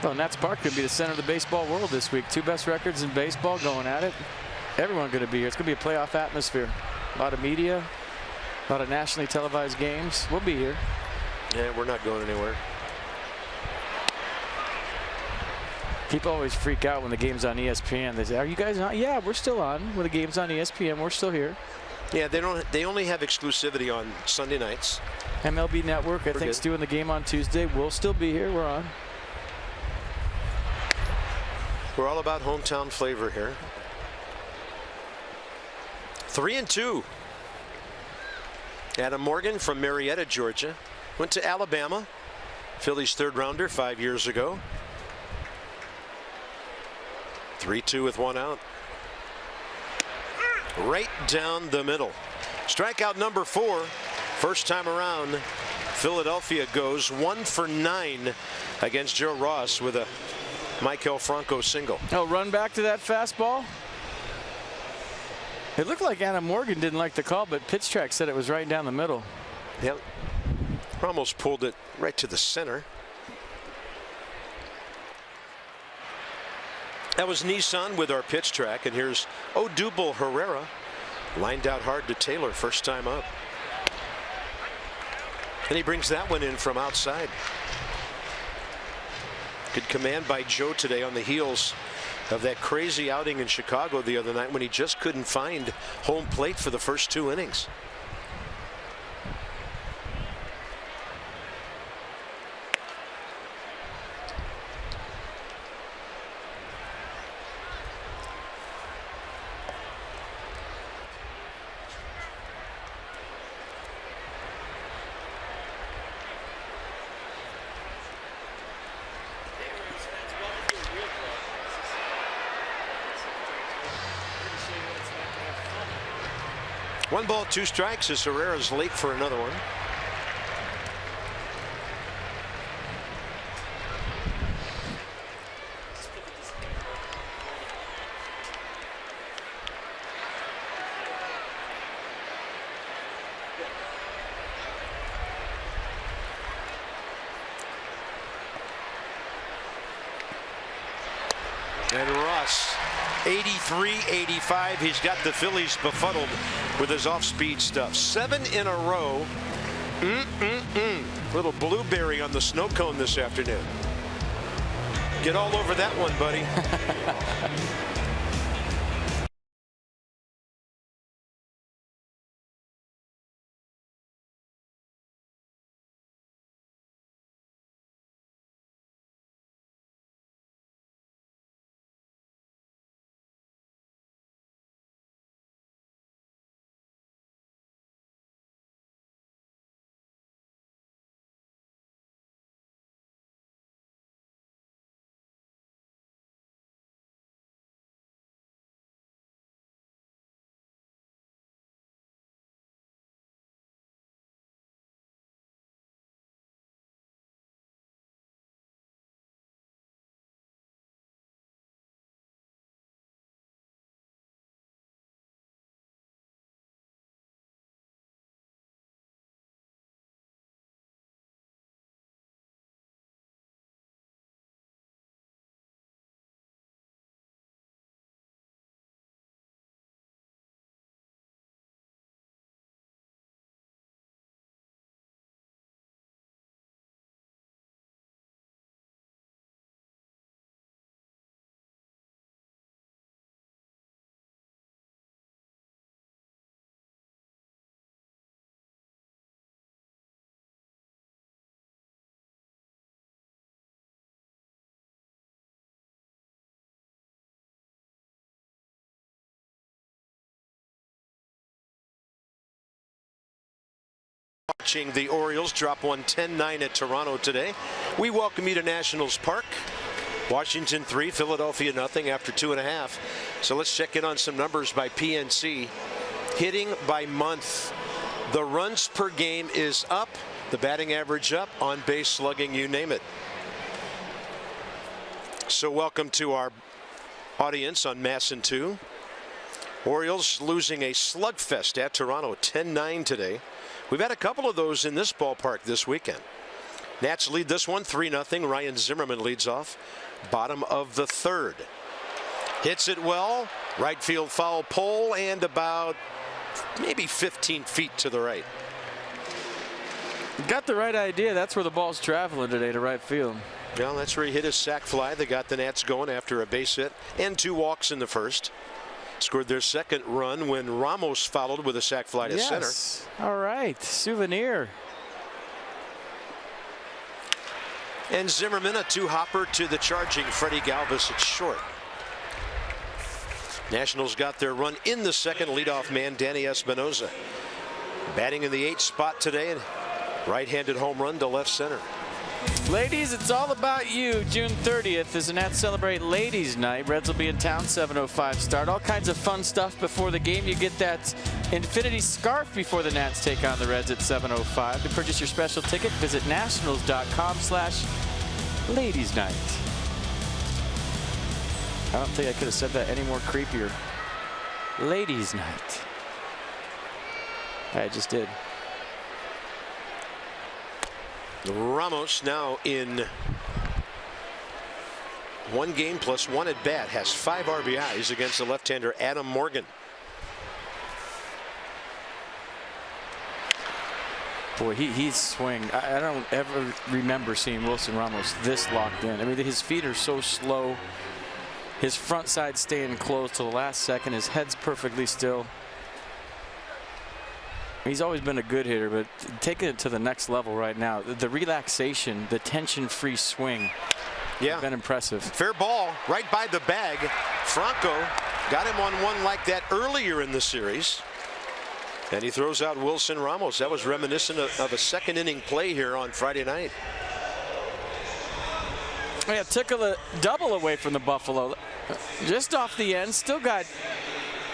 Well, Nats Park could be the center of the baseball world this week. 2 best records in baseball going at it. Everyone going to be here. It's going to be a playoff atmosphere. A lot of media, a lot of nationally televised games. We'll be here. Yeah, we're not going anywhere. People always freak out when the game's on ESPN. They say, "Are you guys on?" Yeah, we're still on. When the game's on ESPN, we're still here. Yeah, they only have exclusivity on Sunday nights. MLB Network, I think, is doing the game on Tuesday. We'll still be here. We're on. We're all about hometown flavor here. 3-2. Adam Morgan from Marietta, Georgia. Went to Alabama. Phillies third rounder 5 years ago. 3-2 with 1 out. Right down the middle. Strikeout number 4. First time around, Philadelphia goes 1 for 9 against Joe Ross with a Michael Franco single. Oh, run back to that fastball. It looked like Adam Morgan didn't like the call, but Pitch Track said it was right down the middle. Yep. Almost pulled it right to the center. That was Nissan with our Pitch Track, and here's Odubel Herrera. Lined out hard to Taylor, first time up. And he brings that one in from outside. Good command by Joe today on the heels of that crazy outing in Chicago the other night when he just couldn't find home plate for the first 2 innings. 1 ball, 2 strikes as Herrera's late for another one. And Ross, 83-85. He's got the Phillies befuddled with his off-speed stuff. 7 in a row. Little blueberry on the snow cone this afternoon. Get all over that one, buddy. Watching the Orioles drop one 10-9 at Toronto today. We welcome you to Nationals Park. Washington 3, Philadelphia nothing after 2.5. So let's check in on some numbers by PNC. Hitting by month. The runs per game is up. The batting average up. On base slugging, you name it. So welcome to our audience on Masson 2. Orioles losing a slugfest at Toronto 10-9 today. We've had a couple of those in this ballpark this weekend. Nats lead this one 3-0. Ryan Zimmerman leads off. Bottom of the 3rd. Hits it well. Right field foul pole and about maybe 15 feet to the right. Got the right idea. That's where the ball's traveling today, to right field. Well, that's where he hit his sac fly that got the Nats going after a base hit and 2 walks in the first. Scored their second run when Ramos followed with a sac fly to center. All right, souvenir. And Zimmerman a 2-hopper to the charging Freddie Galvis at short. Nationals got their run in the second. Leadoff man Danny Espinosa batting in the 8th spot today, and right-handed home run to left center. Ladies, it's all about you. June 30th is the Nats celebrate Ladies Night. Reds will be in town, 7:05 start. All kinds of fun stuff before the game. You get that infinity scarf before the Nats take on the Reds at 7:05. To purchase your special ticket, visit nationals.com/Ladies Night. I don't think I could have said that any more creepier. Ladies Night. I just did. Ramos now in 1 game plus 1 at bat, has 5 RBIs against the left-hander Adam Morgan. Boy, he's swing. I don't ever remember seeing Wilson Ramos this locked in. I mean, his feet are so slow. His front side staying close to the last second. His head's perfectly still. He's always been a good hitter, but taking it to the next level right now. The relaxation, the tension-free swing. Yeah, been impressive. Fair ball right by the bag. Franco got him on one like that earlier in the series. And he throws out Wilson Ramos. That was reminiscent of a second inning play here on Friday night. Yeah, took a double away from the Buffalo. Just off the end. Still got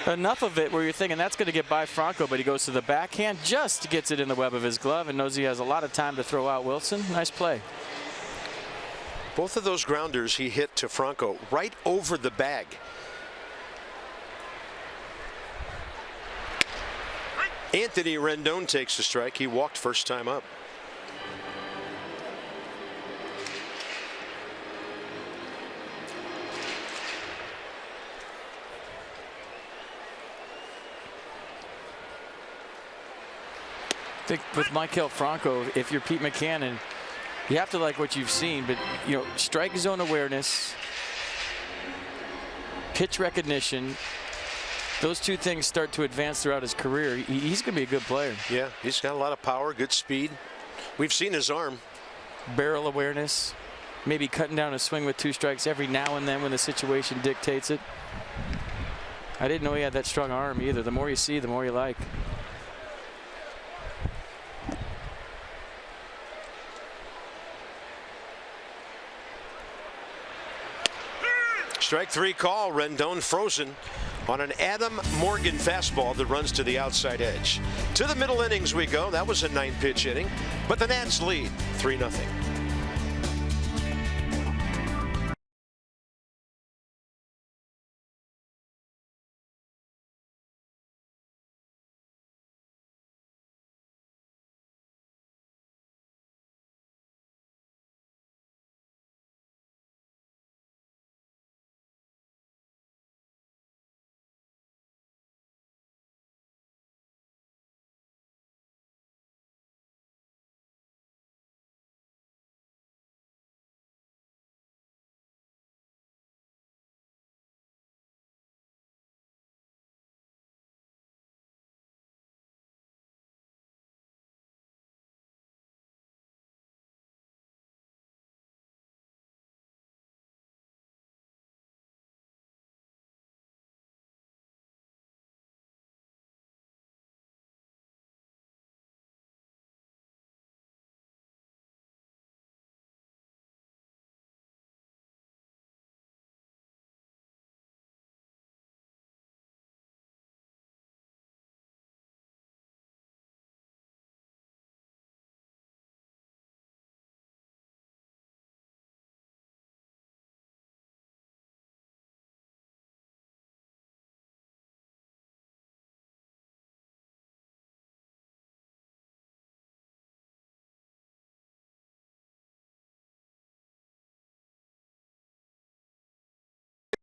enough of it where you're thinking that's going to get by Franco, but he goes to the backhand, just gets it in the web of his glove, and knows he has a lot of time to throw out Wilson. Nice play. Both of those grounders he hit to Franco right over the bag. Anthony Rendon takes the strike. He walked first time up. I think with Maikel Franco, if you're Pete Mackanin, you have to like what you've seen, but you know, strike zone awareness, pitch recognition, those two things start to advance throughout his career. He's going to be a good player. Yeah, he's got a lot of power, good speed. We've seen his arm. Barrel awareness, maybe cutting down a swing with 2 strikes every now and then when the situation dictates it. I didn't know he had that strong arm either. The more you see, the more you like. Strike 3 call. Rendon frozen on an Adam Morgan fastball that runs to the outside edge. To the middle innings we go. That was a 9-pitch inning, but the Nats lead 3-0.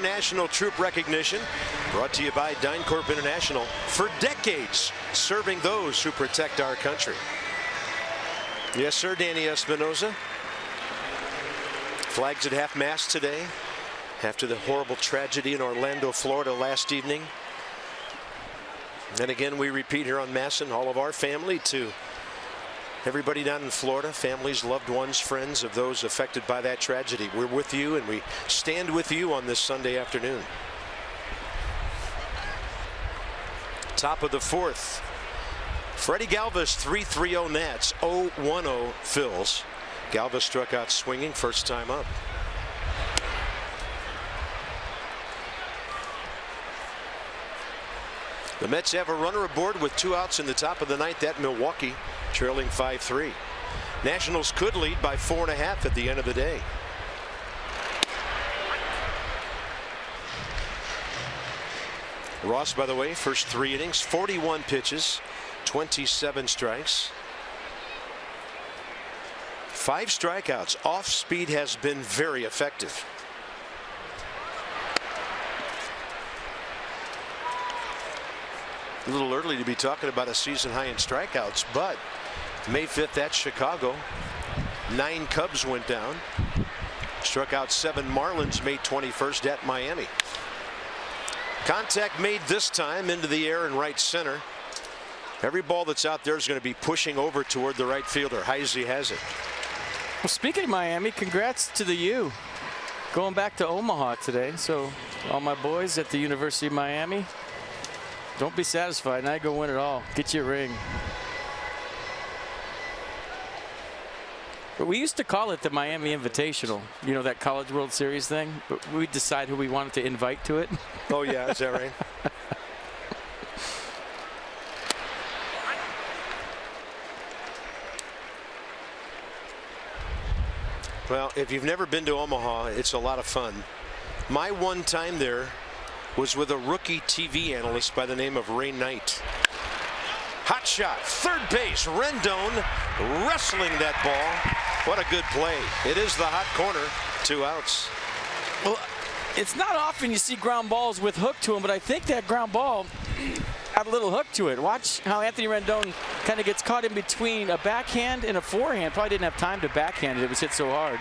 National Troop recognition brought to you by DynCorp International, for decades serving those who protect our country. Yes, sir, Danny Espinoza. Flags at half-mast today after the horrible tragedy in Orlando, Florida last evening. And again, we repeat here on Masson, all of our family to everybody down in Florida, families, loved ones, friends of those affected by that tragedy. We're with you, and we stand with you on this Sunday afternoon. Top of the 4th. Freddie Galvis, 3-3-0 Nats, 0-1-0 Phils. Galvis struck out swinging first time up. The Mets have a runner aboard with 2 outs in the top of the 9th at Milwaukee, trailing 5-3. Nationals could lead by 4.5 at the end of the day. Ross, by the way, first 3 innings, 41 pitches, 27 strikes. 5 strikeouts. Off speed has been very effective. A little early to be talking about a season high in strikeouts, but May 5th at Chicago, 9 Cubs went down. Struck out 7 Marlins May 21st at Miami. Contact made this time into the air in right center. Every ball that's out there is going to be pushing over toward the right fielder. Heisey has it. Well, speaking of Miami, congrats to the U. Going back to Omaha today. So all my boys at the University of Miami, don't be satisfied. Now you go win it all. Get you a ring. But we used to call it the Miami Invitational. You know, that College World Series thing. But we decide who we wanted to invite to it. Oh, yeah. Is that right? Well, if you've never been to Omaha, it's a lot of fun. My one time there was with a rookie TV analyst by the name of Ray Knight. Hot shot, third base, Rendon wrestling that ball. What a good play. It is the hot corner, 2 outs. Well, it's not often you see ground balls with hook to them, but I think that ground ball had a little hook to it. Watch how Anthony Rendon kind of gets caught in between a backhand and a forehand. Probably didn't have time to backhand it. It was hit so hard.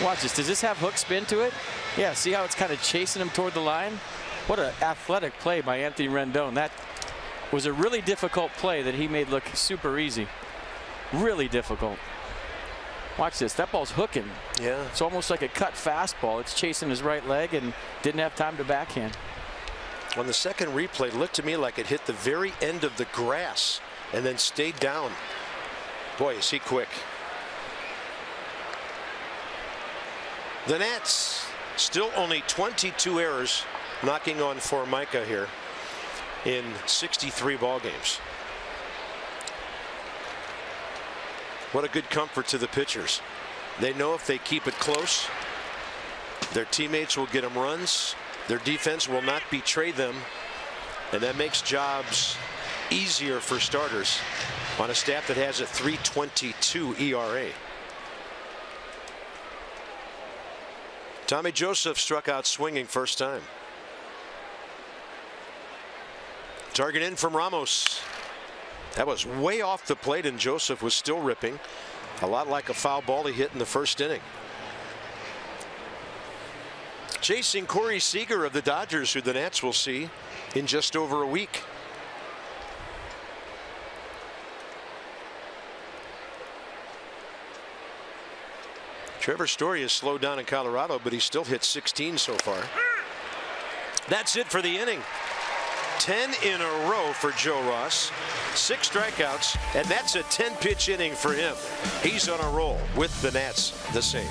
Watch this. Does this have hook spin to it? Yeah, see how it's kind of chasing him toward the line? What an athletic play by Anthony Rendon. That was a really difficult play that he made look super easy. Really difficult. Watch this. That ball's hooking. Yeah. It's almost like a cut fastball. It's chasing his right leg and didn't have time to backhand. On the second replay, it looked to me like it hit the very end of the grass and then stayed down. Boy, is he quick. The Nats still only 22 errors, knocking on Formica here in 63 ball games. What a good comfort to the pitchers. They know if they keep it close, their teammates will get them runs. Their defense will not betray them, and that makes jobs easier for starters on a staff that has a 3.22 ERA. Tommy Joseph struck out swinging first time. Target in from Ramos. That was way off the plate, and Joseph was still ripping. A lot like a foul ball he hit in the first inning. Chasing Corey Seager of the Dodgers, who the Nats will see in just over a week. Trevor Story has slowed down in Colorado, but he's still hit 16 so far. That's it for the inning. 10 in a row for Joe Ross. 6 strikeouts, and that's a 10-pitch inning for him. He's on a roll with the Nats the same.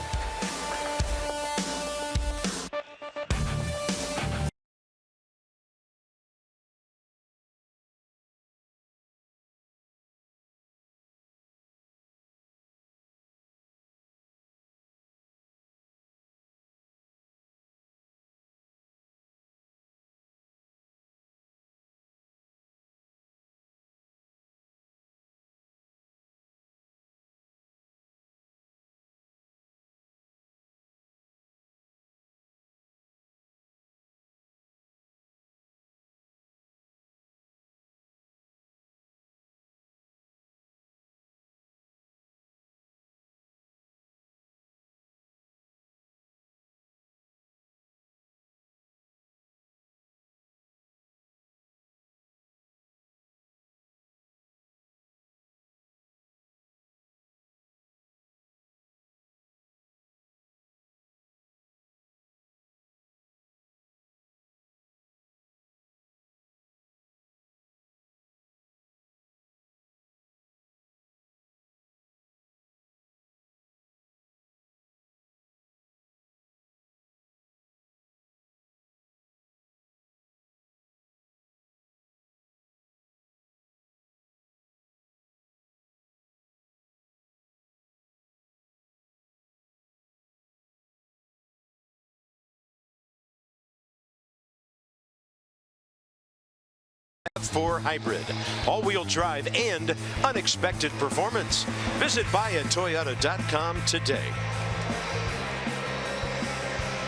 For hybrid, all-wheel drive, and unexpected performance. Visit buyatoyota.com today.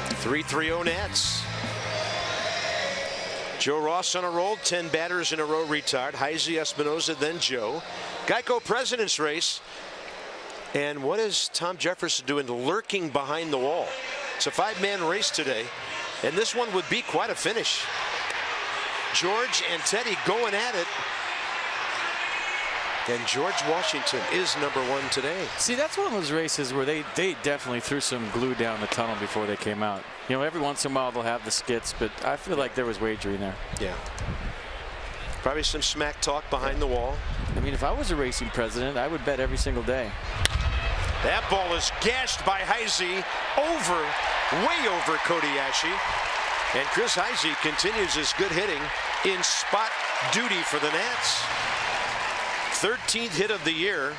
3-3-0 Nats. Joe Ross on a roll, 10 batters in a row retired. Heisey, Espinosa, then Joe. Geico President's Race. And what is Tom Jefferson doing lurking behind the wall? It's a 5-man race today, and this one would be quite a finish. George and Teddy going at it. And George Washington is #1 today. See, that's one of those races where they definitely threw some glue down the tunnel before they came out. You know, every once in a while they'll have the skits, but I feel like there was wagering there. Yeah. Probably some smack talk behind the wall. I mean, if I was a racing president, I would bet every single day. That ball is gashed by Heisey way over Kodiashi. And Chris Heisey continues his good hitting in spot duty for the Nats. 13th hit of the year.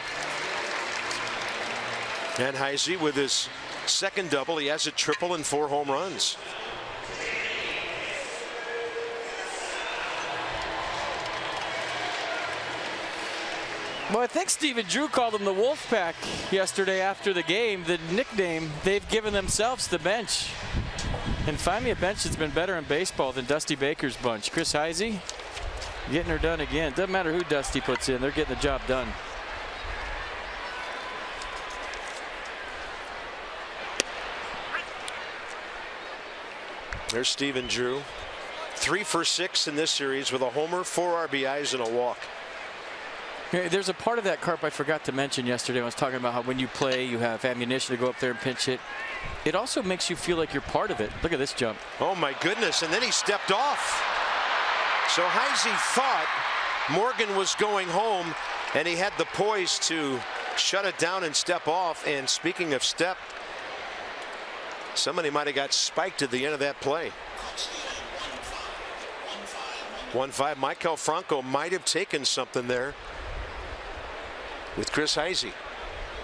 And Heisey with his second double. He has a triple and 4 home runs. Well, I think Stephen Drew called them the Wolfpack yesterday after the game. The nickname they've given themselves, the bench. And find me a bench that's been better in baseball than Dusty Baker's bunch. Chris Heisey getting her done again. Doesn't matter who Dusty puts in, they're getting the job done. There's Stephen Drew. 3 for 6 in this series with a homer, 4 RBIs, and a walk. There's a part of that, Carp, I forgot to mention yesterday. I was talking about how when you play, you have ammunition to go up there and pinch hit. It also makes you feel like you're part of it. Look at this jump. Oh, my goodness. And then he stepped off. So Heisey thought Morgan was going home, and he had the poise to shut it down and step off. And speaking of step, somebody might have got spiked at the end of that play. 1-5. Michael Franco might have taken something there with Chris Heisey.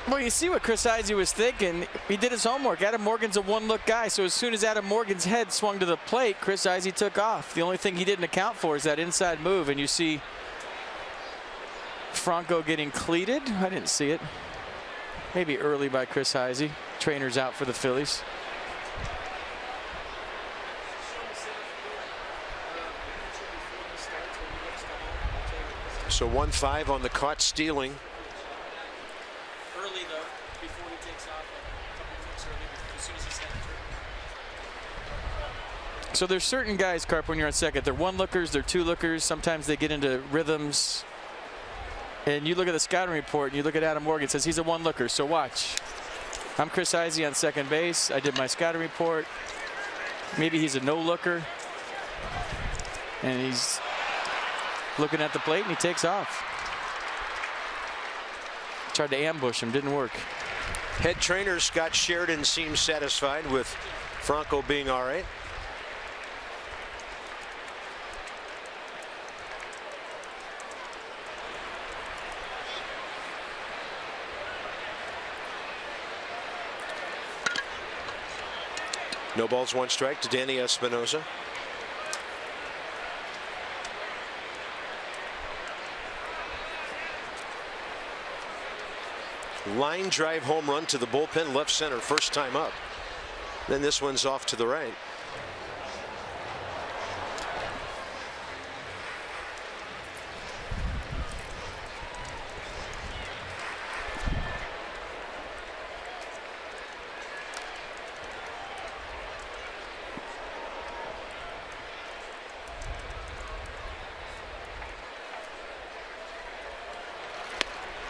Well, you see what Chris Heisey was thinking. He did his homework. Adam Morgan's a one-look guy, so as soon as Adam Morgan's head swung to the plate, Chris Heisey took off. The only thing he didn't account for is that inside move, and you see Franco getting cleated. I didn't see it. Maybe early by Chris Heisey. Trainer's out for the Phillies. So 1-5 on the caught stealing. Early though, before he takes off, a couple kicks early, as soon as he's heading through. So there's certain guys, Carp, when you're on second, they're one-lookers, they're two-lookers. Sometimes they get into rhythms. And you look at the scouting report, and you look at Adam Morgan, it says he's a one-looker. So watch. I'm Chris Heisey on second base. I did my scouting report. Maybe he's a no-looker. And he's looking at the plate, and he takes off. Tried to ambush him, didn't work. Head trainer Scott Sheridan seems satisfied with Franco being all right. No balls, 1 strike to Danny Espinosa. Line drive home run to the bullpen, left center, first time up. Then this one's off to the right.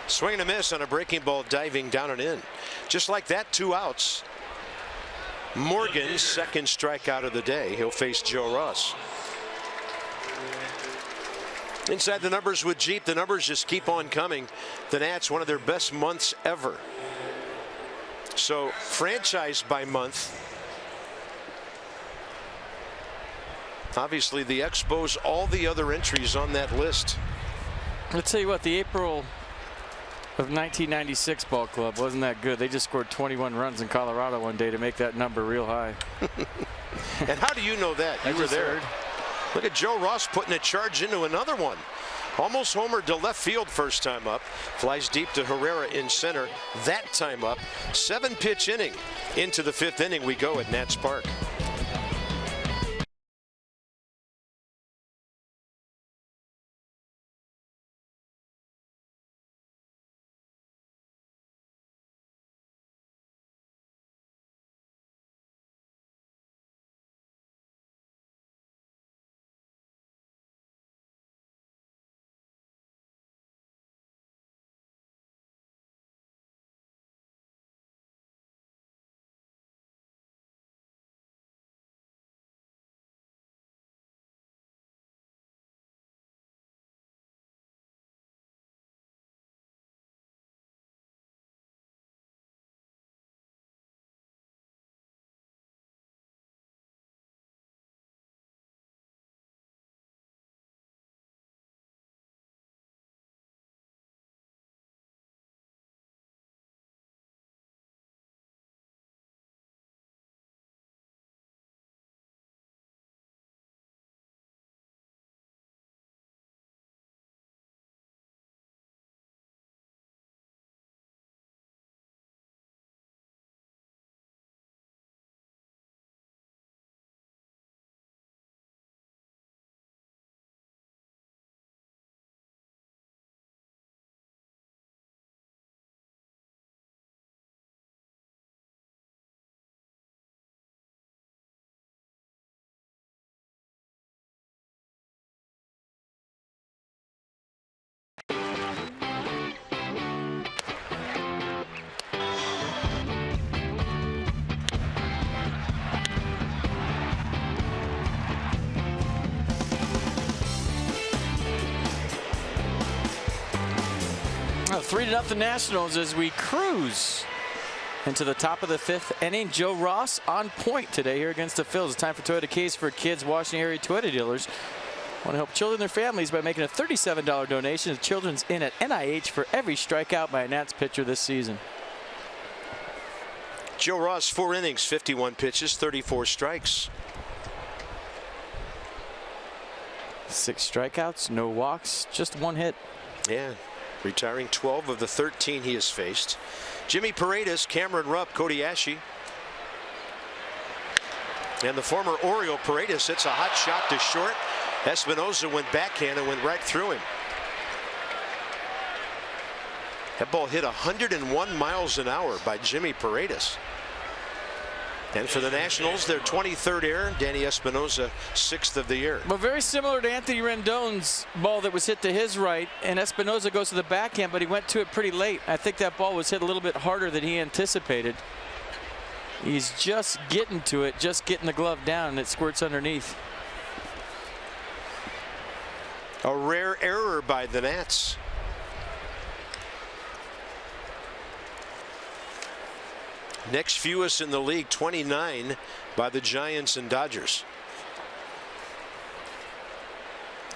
Swing and a miss on a breaking ball, diving down and in. Just like that, 2 outs. Morgan's second strikeout of the day. He'll face Joe Ross. Inside the numbers with Jeep, the numbers just keep on coming. The Nats, one of their best months ever. So franchise by month. Obviously the Expos, all the other entries on that list. I'll tell you what, the April of 1996 ball club wasn't that good. They just scored 21 runs in Colorado one day to make that number real high. And how do you know that? You were there. Look at Joe Ross putting a charge into another one. Almost homered to left field first time up. Flies deep to Herrera in center. That time up. 7-pitch inning. Into the 5th inning we go at Nats Park. 3-0 Nationals as we cruise into the top of the 5th inning. Joe Ross on point today here against the Phillies. It's time for Toyota Case for Kids, Washington area Toyota dealers. Want to help children and their families by making a $37 donation to Children's Inn at NIH for every strikeout by a Nats pitcher this season. Joe Ross, 4 innings, 51 pitches, 34 strikes. 6 strikeouts, no walks, just 1 hit. Yeah, retiring 12 of the 13 he has faced. Jimmy Paredes, Cameron Rupp, Kobayashi. And the former Oriole Paredes hits a hot shot to short. Espinosa went backhand and went right through him. That ball hit 101 miles an hour by Jimmy Paredes. And for the Nationals, their 23rd error. Danny Espinosa, 6th of the year. Well, very similar to Anthony Rendon's ball that was hit to his right, and Espinosa goes to the backhand, but he went to it pretty late. I think that ball was hit a little bit harder than he anticipated. He's just getting to it, just getting the glove down, and it squirts underneath. A rare error by the Nats. Next fewest in the league, 29 by the Giants and Dodgers.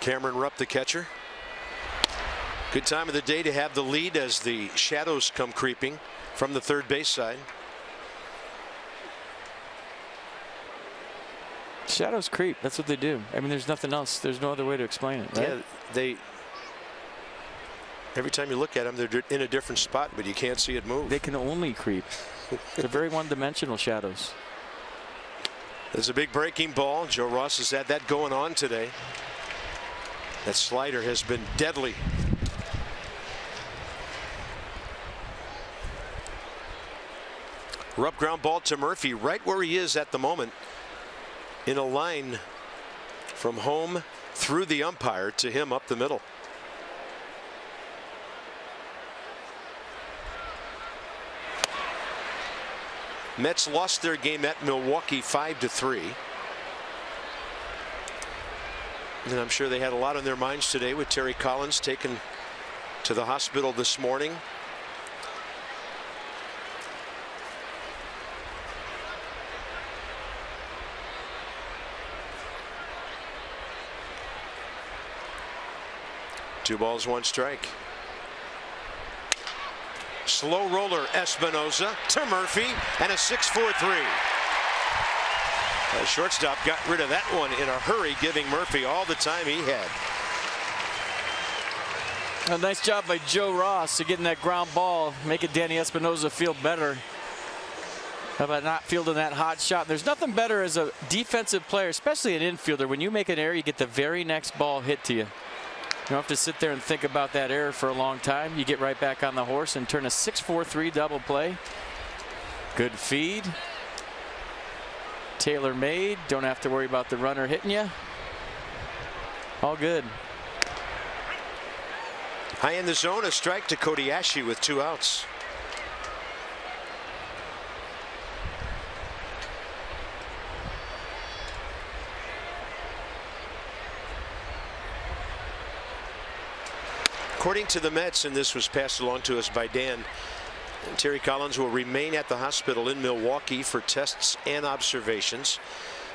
Cameron Rupp, the catcher. Good time of the day to have the lead as the shadows come creeping from the third base side. Shadows creep. That's what they do. I mean, there's nothing else. There's no other way to explain it, right? Yeah, every time you look at them, they're in a different spot, but you can't see it move. They can only creep. They're very one-dimensional shadows. There's a big breaking ball. Joe Ross has had that going on today. That slider has been deadly. Rupp ground ball to Murphy right where he is at the moment, in a line from home through the umpire to him up the middle. Mets lost their game at Milwaukee 5-3. And I'm sure they had a lot on their minds today with Terry Collins taken to the hospital this morning. Two balls, one strike. Slow roller Espinosa to Murphy, and a 6-4-3. The shortstop got rid of that one in a hurry, giving Murphy all the time he had. A nice job by Joe Ross to getting that ground ball, making Danny Espinosa feel better. How about not fielding that hot shot? There's nothing better as a defensive player, especially an infielder. When you make an error, you get the very next ball hit to you. You don't have to sit there and think about that error for a long time. You get right back on the horse and turn a 6-4-3 double play. Good feed. Tailor-made. Don't have to worry about the runner hitting you. All good. High in the zone, a strike to Kobayashi with 2 outs. According to the Mets, and this was passed along to us by Dan, Terry Collins will remain at the hospital in Milwaukee for tests and observations.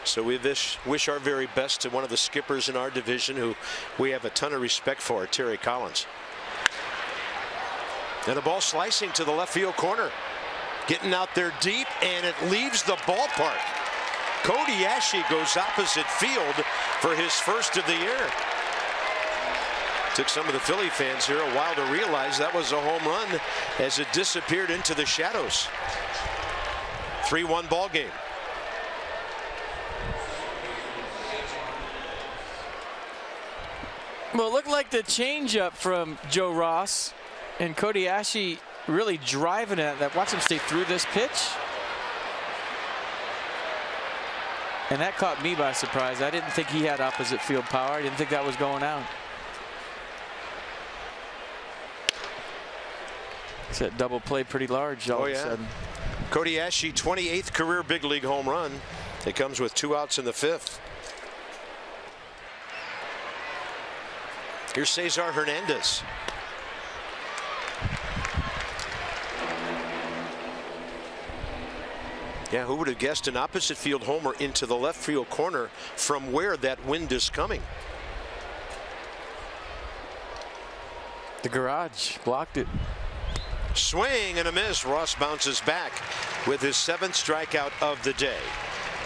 So we wish our very best to one of the skippers in our division who we have a ton of respect for, Terry Collins. And a ball slicing to the left field corner. Getting out there deep, and it leaves the ballpark. Kobayashi goes opposite field for his first of the year. Took some of the Philly fans here a while to realize that was a home run as it disappeared into the shadows. 3-1 ball game. Well, it looked like the changeup from Joe Ross, and Kobayashi really driving at that. Watch him stay through this pitch. And that caught me by surprise. I didn't think he had opposite field power. I didn't think that was going out. That double play pretty large all of a sudden. Kobayashi, 28th career big league home run. It comes with 2 outs in the 5th. Here's Cesar Hernandez. Yeah, who would have guessed an opposite field homer into the left field corner from where that wind is coming? The garage blocked it. Swing and a miss. Ross bounces back with his 7th strikeout of the day.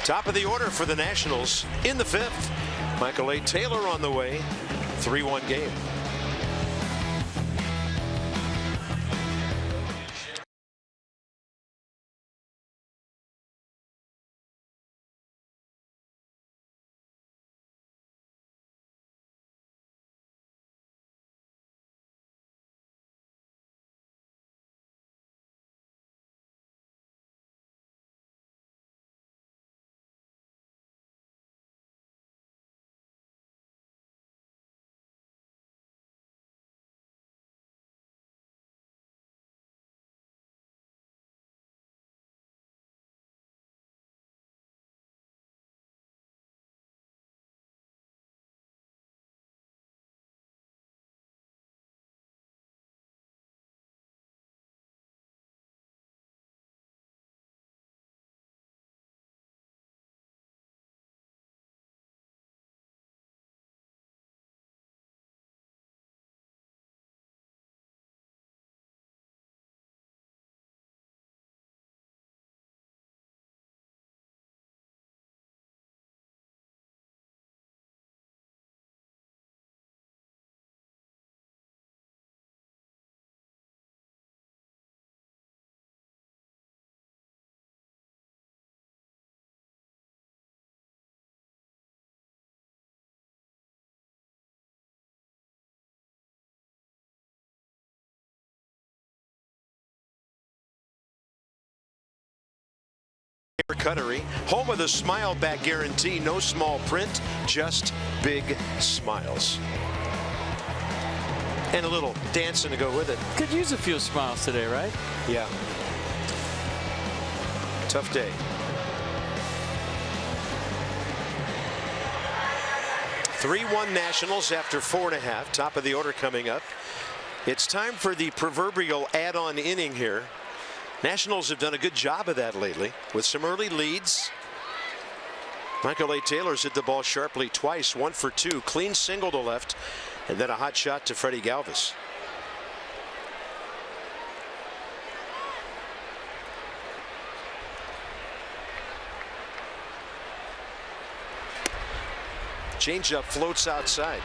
Top of the order for the Nationals in the 5th. Michael A. Taylor on the way. 3-1 game. Cuttery, home of the smile back guarantee. No small print, just big smiles. And a little dancing to go with it. Could use a few smiles today, right? Yeah. Tough day. (3-1) Nationals after 4.5. Top of the order coming up. It's time for the proverbial add-on inning here. Nationals have done a good job of that lately with some early leads. Michael A. Taylor's hit the ball sharply twice, 1 for 2, clean single to left, and then a hot shot to Freddie Galvis. Changeup floats outside.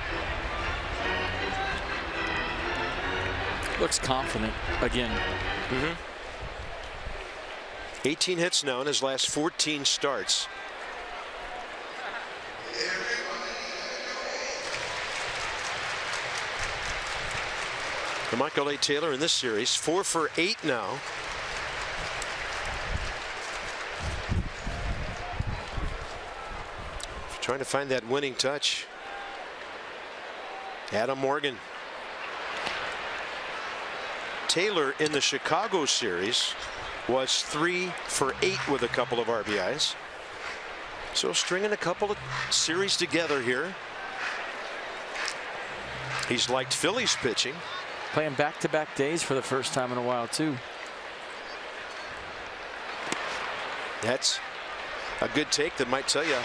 Looks confident again. 18 hits now in his last 14 starts. For Michael A. Taylor in this series, 4 for 8 now. Trying to find that winning touch. Adam Morgan. Taylor in the Chicago series was 3 for 8 with a couple of RBIs. So stringing a couple of series together here. He's liked Phillies pitching. Playing back-to-back days for the first time in a while, too. That's a good take that might tell you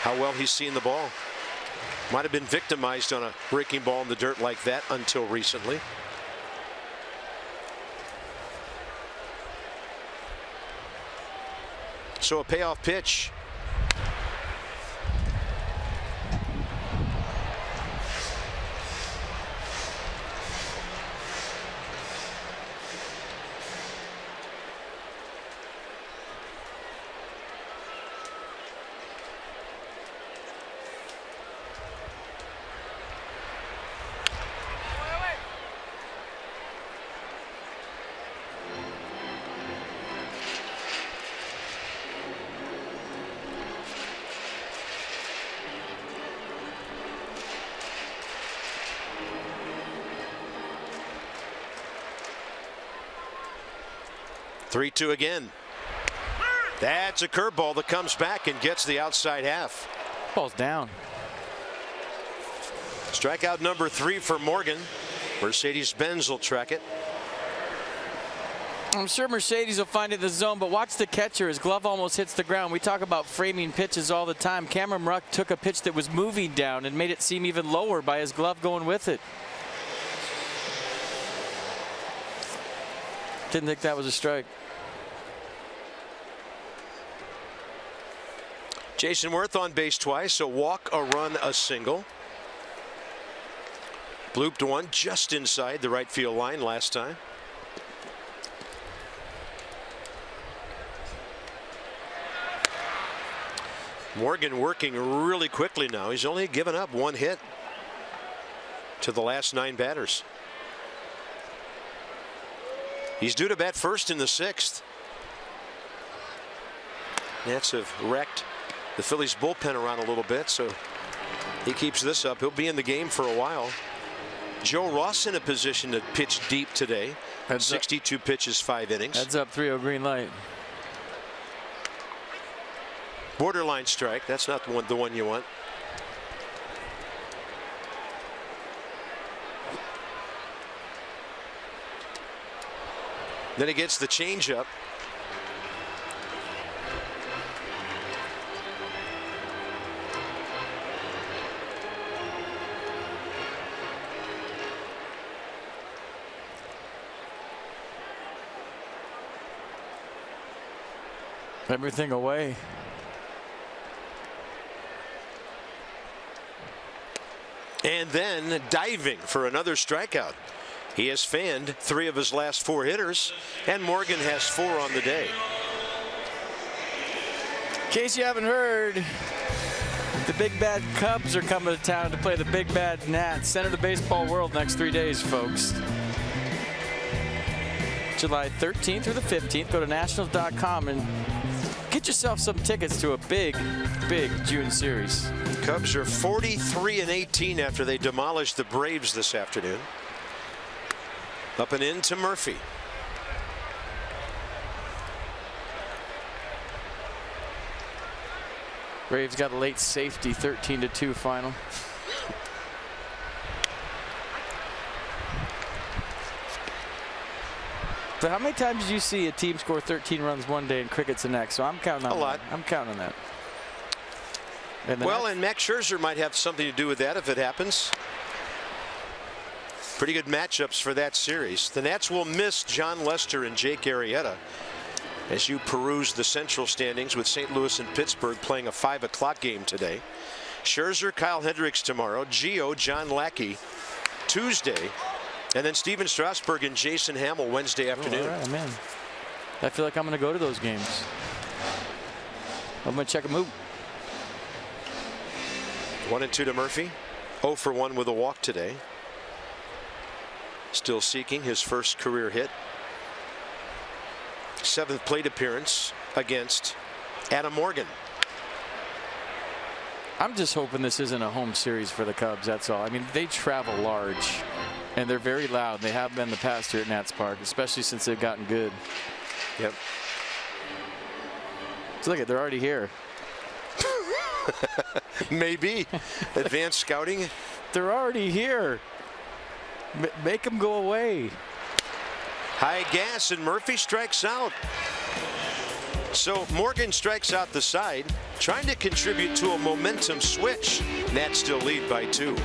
how well he's seen the ball. Might have been victimized on a breaking ball in the dirt like that until recently. So a payoff pitch. (3-2) again. That's a curveball that comes back and gets the outside half. Ball's down. Strikeout number 3 for Morgan. Mercedes-Benz will track it. I'm sure Mercedes will find it in the zone, but watch the catcher. His glove almost hits the ground. We talk about framing pitches all the time. Cameron Ruck took a pitch that was moving down and made it seem even lower by his glove going with it. Didn't think that was a strike. Jason Worth on base twice, a walk, a run, a single. Blooped one just inside the right field line last time. Morgan working really quickly now. He's only given up one hit to the last 9 batters. He's due to bat first in the 6th. Nats have wrecked the Phillies bullpen around a little bit, so he keeps this up. He'll be in the game for a while. Joe Ross in a position to pitch deep today. 62 pitches, 5 innings. Heads up 3-0 green light. Borderline strike. That's not the one you want. Then he gets the changeup. Everything away. And then diving for another strikeout. He has fanned 3 of his last 4 hitters, and Morgan has 4 on the day. In case you haven't heard, the big bad Cubs are coming to town to play the big bad Nats. Center of the baseball world next 3 days, folks. July 13th through the 15th. Go to nationals.com and get yourself some tickets to a big, big June series. Cubs are 43-18 after they demolished the Braves this afternoon. Up and in to Murphy. Braves got a late safety, 13-2 final. But how many times did you see a team score 13 runs one day and crickets the next? So I'm counting on a lot. I'm counting on that. Well, and Max Scherzer might have something to do with that if it happens. Pretty good matchups for that series. The Nats will miss John Lester and Jake Arrieta as you peruse the central standings with St. Louis and Pittsburgh playing a 5 o'clock game today. Scherzer, Kyle Hendricks tomorrow. Gio, John Lackey Tuesday. And then Steven Strasburg and Jason Hamill Wednesday afternoon. All right, I'm in. I feel like I'm going to go to those games. I'm going to check them out. 1-2 to Murphy. 0 for 1 with a walk today. Still seeking his first career hit. 7th plate appearance against Adam Morgan. I'm just hoping this isn't a home series for the Cubs. That's all. I mean, they travel large, and they're very loud. They have been the past here at Nats Park, especially since they've gotten good. Yep. So look at, they're already here. Maybe. Advanced scouting. They're already here. Make them go away. High gas, and Murphy strikes out. So Morgan strikes out the side, trying to contribute to a momentum switch. Nats still lead by 2.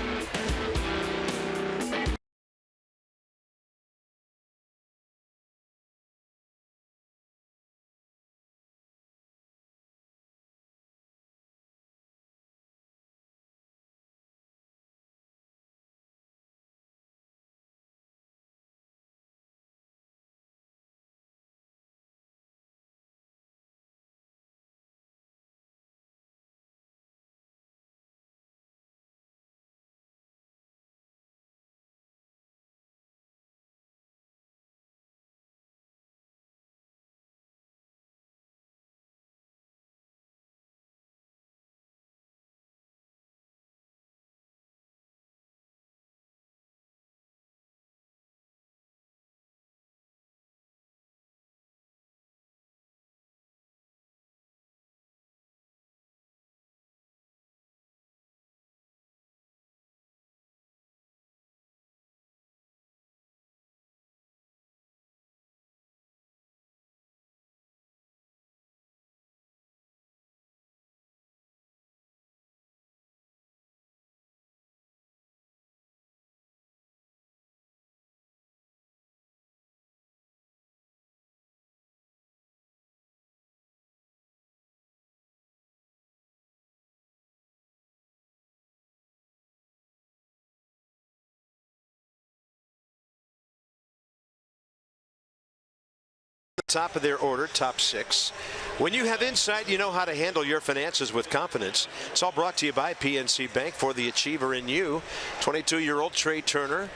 top of their order, top 6. When you have insight, you know how to handle your finances with confidence. It's all brought to you by PNC Bank. For the achiever in you, 22-year-old Trey Turner,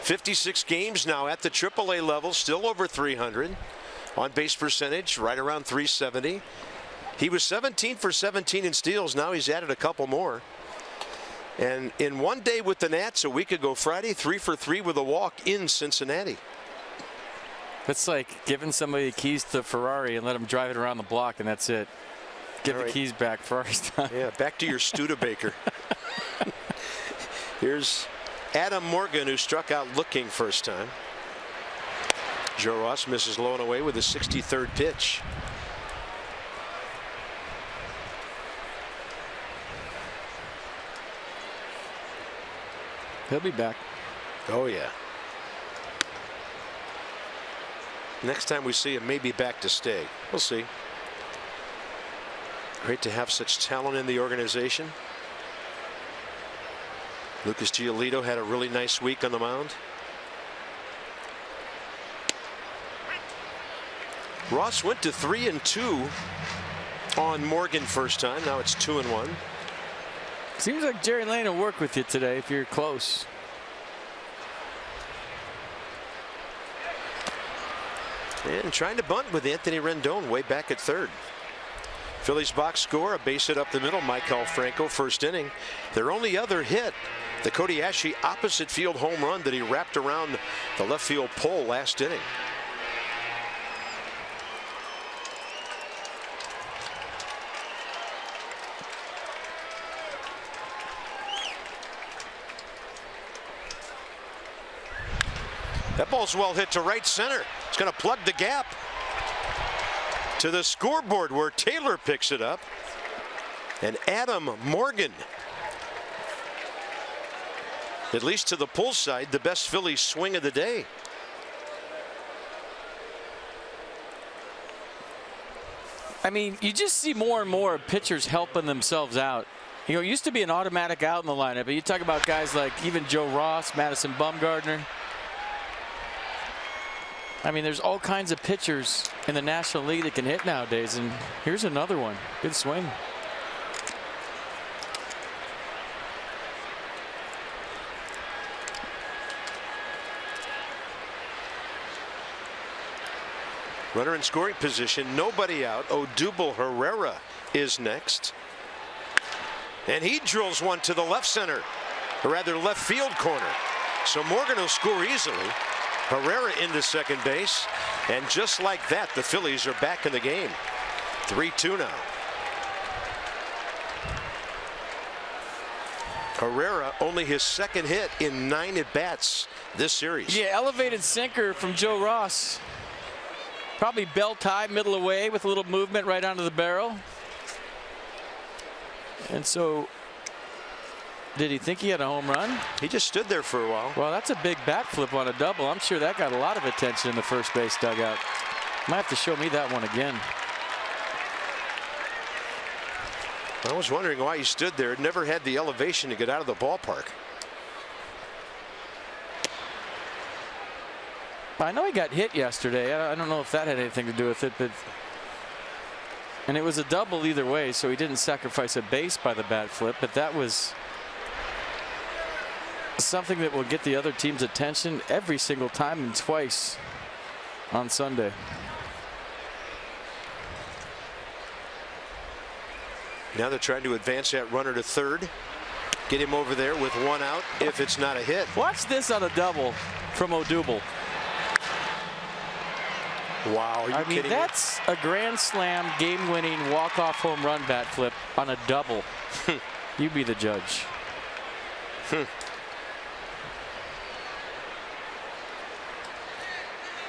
56 games now at the AAA level, still over 300. On base percentage, right around 370. He was 17 for 17 in steals. Now he's added a couple more. And in one day with the Nats, a week ago Friday, 3 for 3 with a walk in Cincinnati. It's like giving somebody the keys to Ferrari and let them drive it around the block, and that's it. Give the keys back. Ferrari's done. Yeah, back to your Studebaker. Here's Adam Morgan, who struck out looking first time. Joe Ross misses low and away with his 63rd pitch. He'll be back. Oh, yeah. Next time we see him, maybe back to stay. We'll see. Great to have such talent in the organization. Lucas Giolito had a really nice week on the mound. Ross went to 3-2 on Morgan first time. Now it's 2-1. Seems like Jerry Lane will work with you today if you're close. And trying to bunt with Anthony Rendon way back at third. Phillies box score, a base hit up the middle. Michael Franco, first inning. Their only other hit, the Kodiashi opposite field home run that he wrapped around the left field pole last inning. That ball's well hit to right center. It's going to plug the gap to the scoreboard where Taylor picks it up. And Adam Morgan, at least to the pull side, the best Phillies swing of the day. I mean, you just see more and more pitchers helping themselves out. You know, it used to be an automatic out in the lineup, but you talk about guys like even Joe Ross, Madison Bumgarner. I mean, there's all kinds of pitchers in the National League that can hit nowadays, and here's another one. Good swing. Runner in scoring position, nobody out. Odubel Herrera is next. And he drills one to the left center, or rather left field corner. So Morgan will score easily. Herrera into second base, and just like that, the Phillies are back in the game. 3-2 now. Herrera only his second hit in 9 at-bats this series. Yeah, elevated sinker from Joe Ross. Probably belt high, middle away with a little movement right onto the barrel. And so, did he think he had a home run? He just stood there for a while. Well, that's a big bat flip on a double. I'm sure that got a lot of attention in the first base dugout. Might have to show me that one again. I was wondering why he stood there. Never had the elevation to get out of the ballpark. I know he got hit yesterday. I don't know if that had anything to do with it, but and it was a double either way, so he didn't sacrifice a base by the bat flip, but that was something that will get the other team's attention every single time and twice on Sunday. Now they're trying to advance that runner to third. Get him over there with one out if it's not a hit. Watch this on a double from Odubel. Wow, I mean, that's a grand slam, game-winning, walk-off home run bat flip on a double. You be the judge.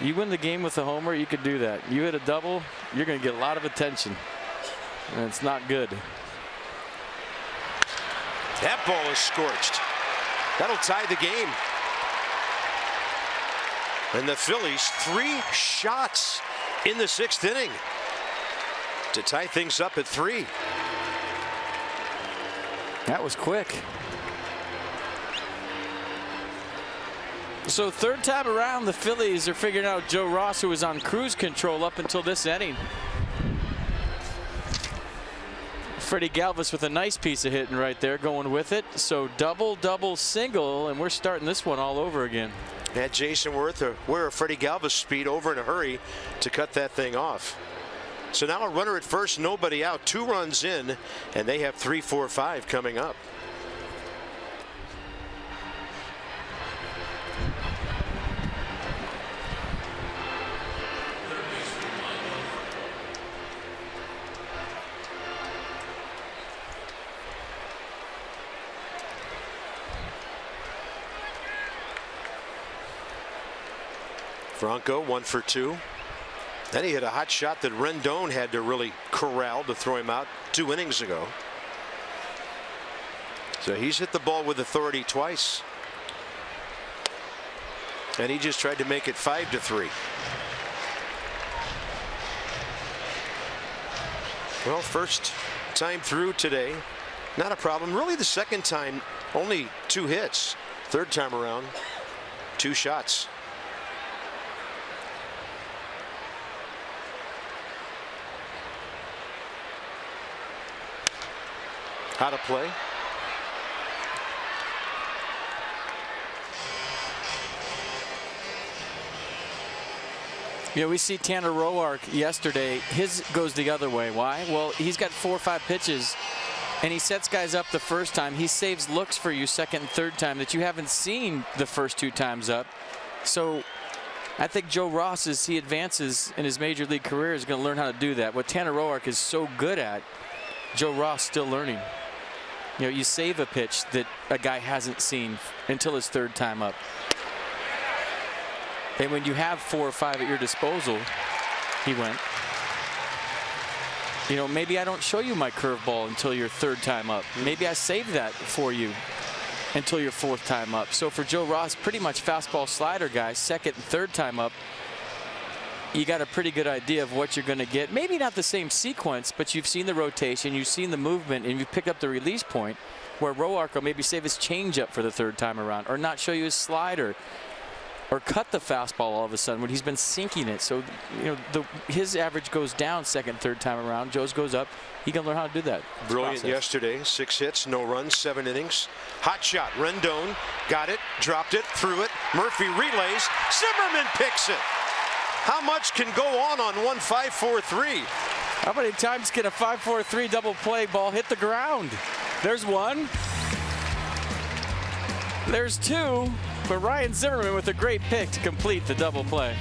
You win the game with a homer, you could do that. You hit a double, you're going to get a lot of attention, and it's not good. That ball is scorched. That'll tie the game. And the Phillies 3 shots in the 6th inning to tie things up at 3. That was quick. So third time around, the Phillies are figuring out Joe Ross, who was on cruise control up until this inning. Freddie Galvis with a nice piece of hitting right there, going with it. So double, double, single, and we're starting this one all over again. Had Jason Worth or Freddie Galvis speed over in a hurry to cut that thing off. So now a runner at first, nobody out, 2 runs in, and they have 3, 4, 5 coming up. Franco 1 for 2. Then he hit a hot shot that Rendon had to really corral to throw him out 2 innings ago. So he's hit the ball with authority twice. And he just tried to make it 5-3. Well, first time through today, not a problem. Really the second time, only 2 hits. Third time around, 2 shots. How to play. You know, we see Tanner Roark yesterday. His goes the other way. Why? Well, he's got 4 or 5 pitches, and he sets guys up the first time. He saves looks for you second and third time that you haven't seen the first 2 times up. So I think Joe Ross, as he advances in his major league career, is going to learn how to do that. What Tanner Roark is so good at, Joe Ross still learning. You know, you save a pitch that a guy hasn't seen until his 3rd time up. And when you have 4 or 5 at your disposal, he went, you know, maybe I don't show you my curveball until your 3rd time up. Maybe I save that for you until your 4th time up. So for Joe Ross, pretty much fastball slider guy, 2nd and 3rd time up, you got a pretty good idea of what you're going to get. Maybe not the same sequence, but you've seen the rotation, you've seen the movement, and you've picked up the release point where Roark will maybe save his changeup for the 3rd time around, or not show you his slider, or cut the fastball all of a sudden when he's been sinking it. So, you know, his average goes down 2nd, 3rd time around. Joe's goes up. He can learn how to do that. Brilliant yesterday. 6 hits, no runs, 7 innings. Hot shot. Rendon got it, dropped it, threw it. Murphy relays. Zimmerman picks it. How much can go on one 5-4-3? How many times can a 5-4-3 double play ball hit the ground? There's 1. There's 2. But Ryan Zimmerman with a great pick to complete the double play.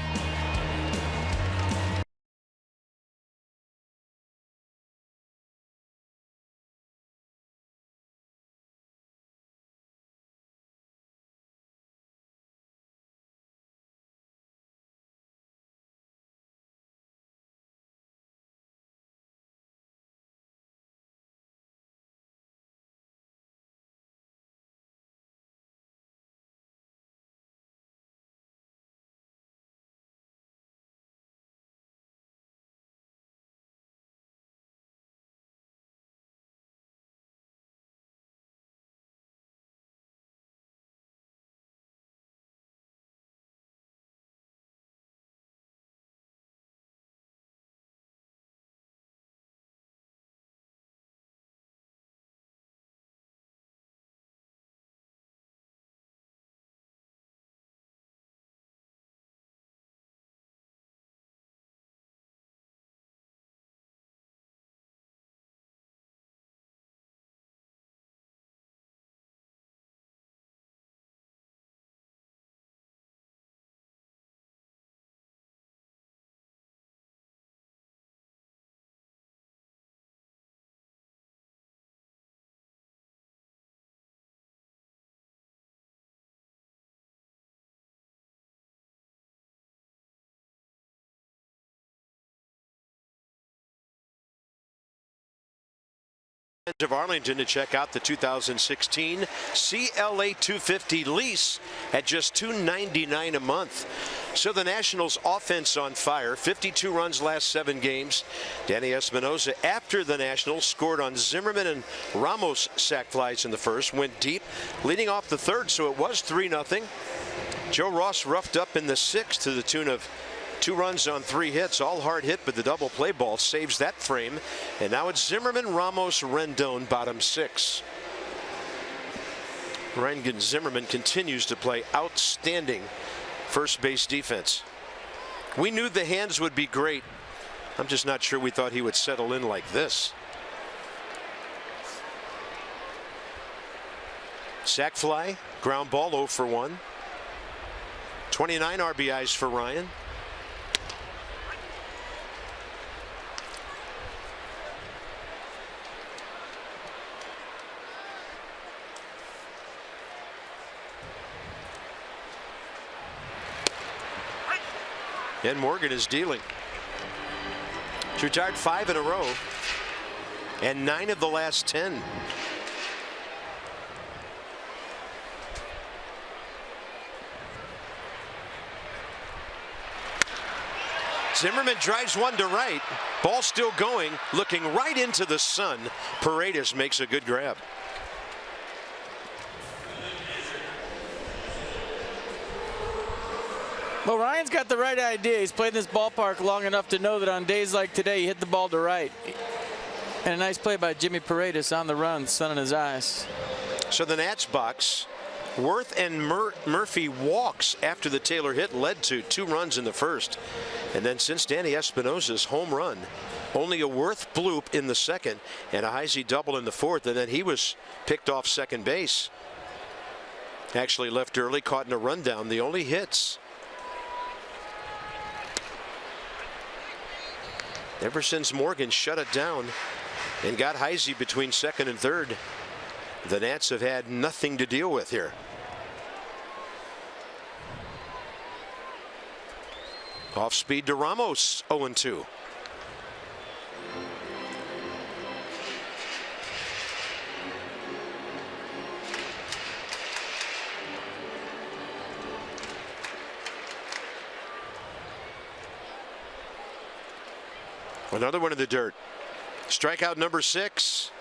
Of Arlington to check out the 2016 CLA 250 lease at just $299 a month. So the Nationals offense on fire, 52 runs last 7 games. Danny Espinosa, after the Nationals, scored on Zimmerman and Ramos sac flies in the first, went deep, leading off the 3rd, so it was 3-0. Joe Ross roughed up in the 6th to the tune of 2 runs on 3 hits, all hard hit, but the double play ball saves that frame. And now it's Zimmerman, Ramos, Rendon, bottom 6. Ryan Zimmerman continues to play outstanding first base defense. We knew the hands would be great. I'm just not sure we thought he would settle in like this. Sac fly, ground ball, 0 for 1. 29 RBIs for Ryan. And Morgan is dealing. He's retired 5 in a row and 9 of the last 10. Zimmerman drives one to right. Ball still going, looking right into the sun. Paredes makes a good grab. Well, Ryan's got the right idea. He's played in this ballpark long enough to know that on days like today, you hit the ball to right. And a nice play by Jimmy Paredes on the run, sun in his eyes. So the Nats box, Worth and Murphy walks after the Taylor hit led to 2 runs in the first. And then since Danny Espinosa's home run, only a Worth bloop in the second and a Heisey double in the fourth, and then he was picked off second base. Actually left early, caught in a rundown. The only hits ever since Morgan shut it down and got Heisey between second and third, the Nats have had nothing to deal with here. Off speed to Ramos, 0-2. Another one in the dirt. Strikeout number 6.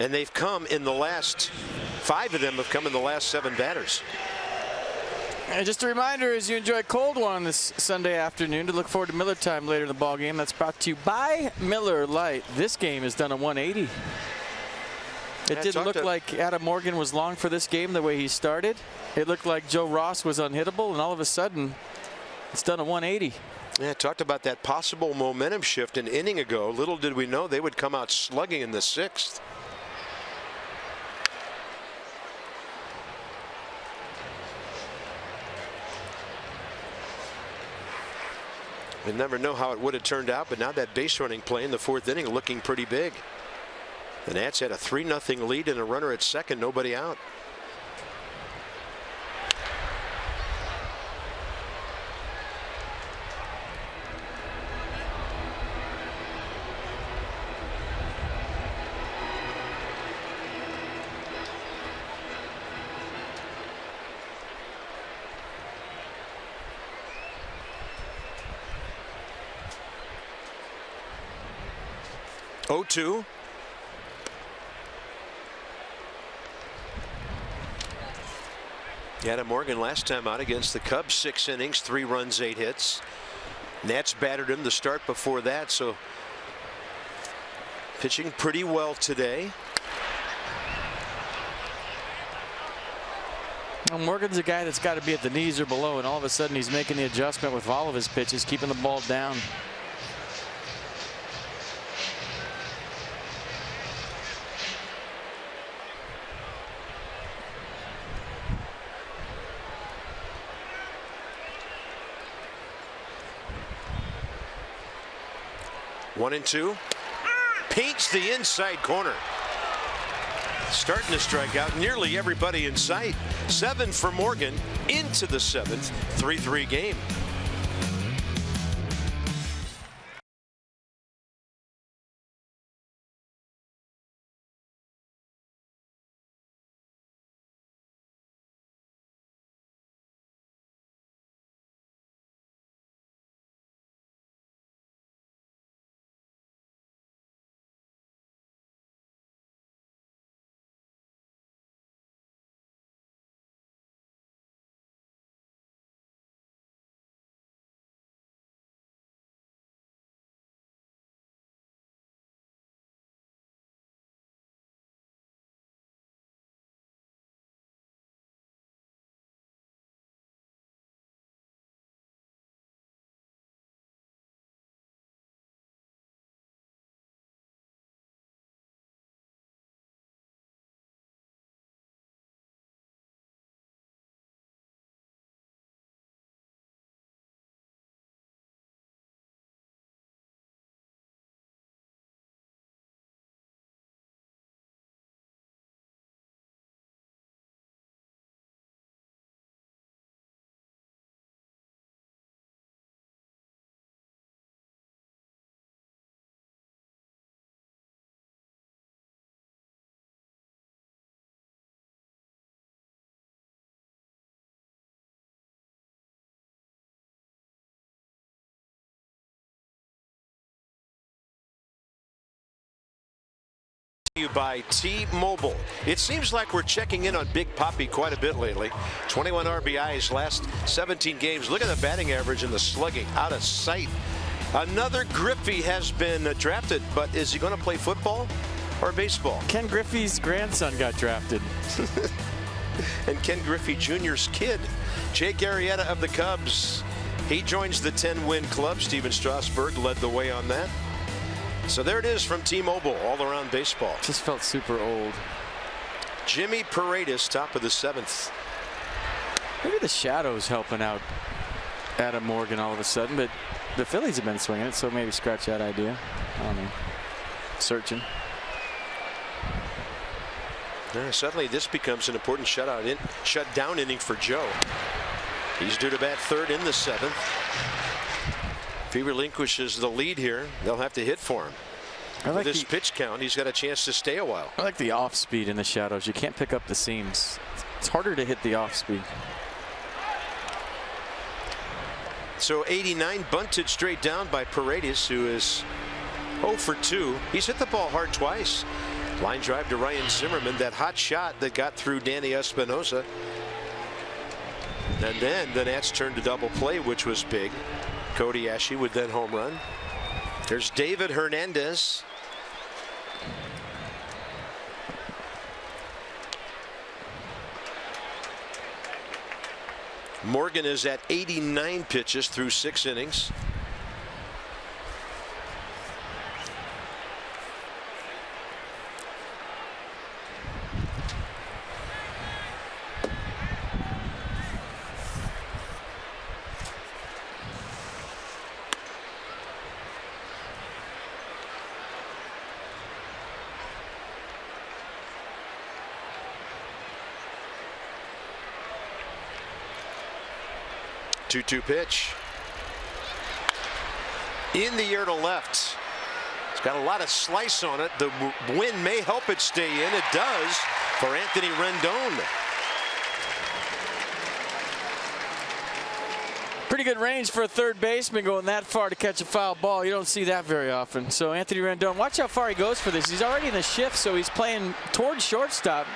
And they've come in the last 5 of them have come in the last 7 batters. And just a reminder, as you enjoy cold one this Sunday afternoon, to look forward to Miller time later in the ball game. That's brought to you by Miller Lite. This game is done a 180. It didn't look like Adam Morgan was long for this game the way he started. It looked like Joe Ross was unhittable, and all of a sudden, it's done a 180. Yeah, talked about that possible momentum shift an inning ago. Little did we know they would come out slugging in the 6th. We never know how it would have turned out, but now that base running play in the 4th inning looking pretty big. The Nats had a 3-0 lead and a runner at second, nobody out. Oh, 2. Adam Morgan last time out against the Cubs, 6 innings, 3 runs, 8 hits. Nats battered him the start before that, so pitching pretty well today. Well, Morgan's a guy that's got to be at the knees or below, and all of a sudden he's making the adjustment with all of his pitches, keeping the ball down. One and 2. Paints the inside corner. Starting to strike out nearly everybody in sight. 7 for Morgan into the 7th. 3-3 game. By T-Mobile. It seems like we're checking in on Big Poppy quite a bit lately. 21 RBIs last 17 games. Look at the batting average and the slugging. Out of sight. Another Griffey has been drafted, but is he going to play football or baseball? Ken Griffey's grandson got drafted. And Ken Griffey Jr.'s kid, Jake Arrieta of the Cubs. He joins the 10-win club. Steven Strasburg led the way on that. So there it is from T-Mobile, all around baseball. Just felt super old. Jimmy Paredes, top of the 7th. Maybe the shadow's helping out Adam Morgan all of a sudden, but the Phillies have been swinging it, so maybe scratch that idea. I don't know. Searching. Yeah, suddenly this becomes an important shutdown inning for Joe. He's due to bat third in the 7th. If he relinquishes the lead here, they'll have to hit for him. With this pitch count, he's got a chance to stay a while. I like the off speed in the shadows. You can't pick up the seams. It's harder to hit the off speed. So 89 bunted straight down by Paredes, who is 0 for 2. He's hit the ball hard twice. Line drive to Ryan Zimmerman, that hot shot that got through Danny Espinosa. And then the Nats turned to double play, which was big. Cody Ashe would then home run. There's David Hernandez. Morgan is at 89 pitches through 6 innings. Two-two pitch. In the air to left. It's got a lot of slice on it. The wind may help it stay in. It does for Anthony Rendon. Pretty good range for a third baseman going that far to catch a foul ball. You don't see that very often. So Anthony Rendon, watch how far he goes for this. He's already in the shift, so he's playing towards shortstop.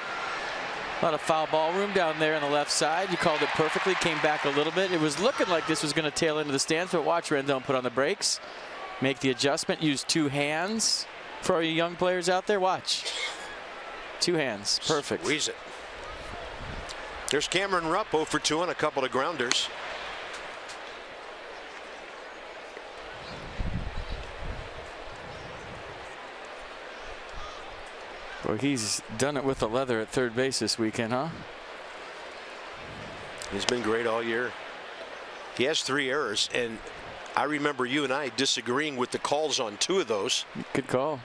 A lot of foul ball room down there on the left side. You called it perfectly. Came back a little bit. It was looking like this was going to tail into the stands, but watch Rendon put on the brakes, make the adjustment, use 2 hands for all you young players out there. Watch. 2 hands. Perfect. Squeeze it. There's Cameron Rupp, 0 for 2 on a couple of grounders. Well, he's done it with the leather at third base this weekend, huh? He's been great all year. He has 3 errors, and I remember you and I disagreeing with the calls on 2 of those. Good call.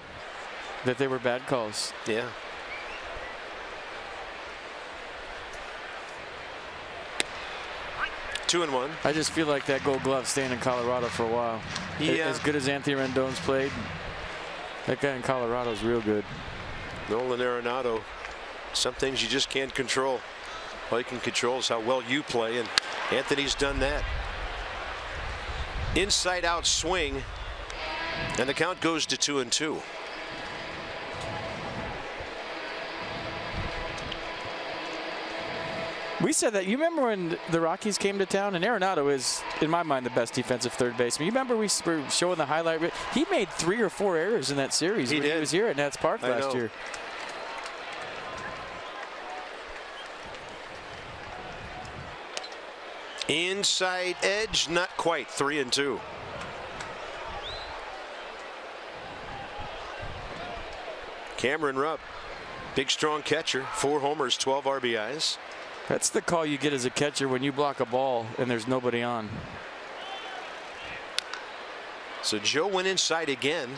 That they were bad calls. Yeah. Two and one. I just feel like that Gold Glove staying in Colorado for a while. Yeah. As good as Anthony Rendon's played, that guy in Colorado's real good. Nolan Arenado. Some things you just can't control. All you can control is how well you play, and Anthony's done that. Inside out swing, and the count goes to 2-2. We said that. You remember when the Rockies came to town, and Arenado is, in my mind, the best defensive third baseman. You remember we were showing the highlight. He made 3 or 4 errors in that series when he was here at Nats Park last year. Inside edge, not quite. 3-2. Cameron Rupp, big strong catcher, 4 homers, 12 RBIs. That's the call you get as a catcher when you block a ball and there's nobody on. So Joe went inside again.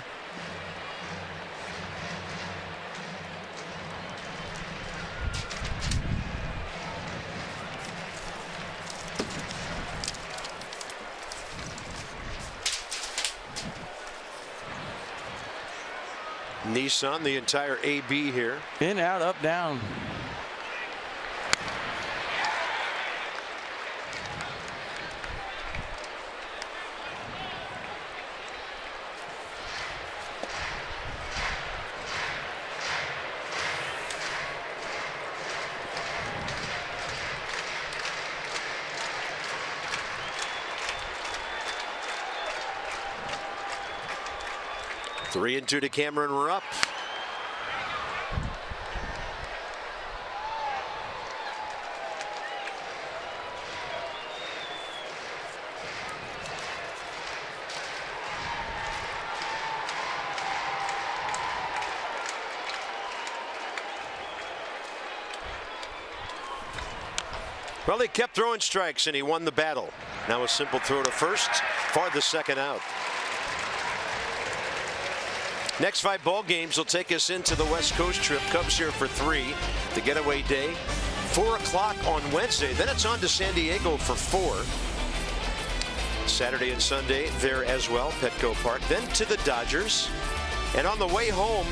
Nissan, the entire AB here. In, out, up, down. 3-2 to Cameron Rupp. Well, he kept throwing strikes and he won the battle. Now a simple throw to first for the second out. Next 5 ball games will take us into the West Coast trip. Cubs here for 3. The getaway day. 4 o'clock on Wednesday. Then it's on to San Diego for 4. Saturday and Sunday there as well, Petco Park. Then to the Dodgers. And on the way home,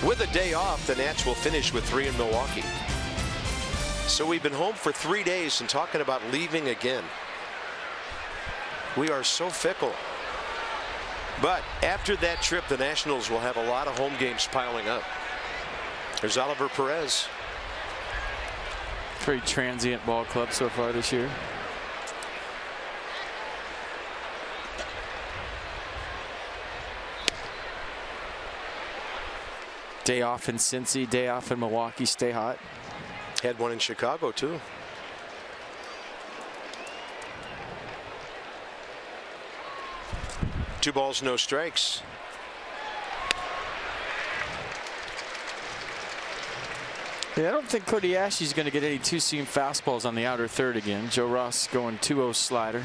with a day off, the Nats will finish with 3 in Milwaukee. So we've been home for 3 days and talking about leaving again. We are so fickle. But after that trip, the Nationals will have a lot of home games piling up. There's Oliver Perez. Pretty transient ball club so far this year. Day off in Cincy, day off in Milwaukee, stay hot. Had one in Chicago too. Two balls, no strikes. Yeah, I don't think Cody Ashley's going to get any two-seam fastballs on the outer third again. Joe Ross going 2-0 slider.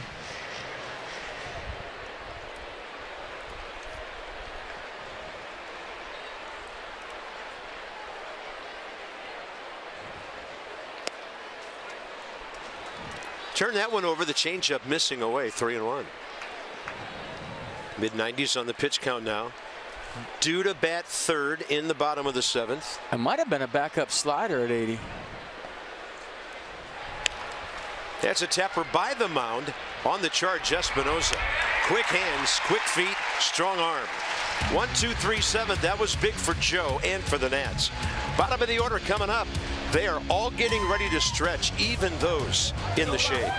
Turn that one over. The changeup missing away. 3-1. Mid-90s on the pitch count now. Due to bat third in the bottom of the 7th. It might have been a backup slider at 80. That's a tapper by the mound on the charge. Espinosa. Quick hands, quick feet, strong arm. 1, 2, 3, 7. That was big for Joe and for the Nats. Bottom of the order coming up. They are all getting ready to stretch, even those in the shade.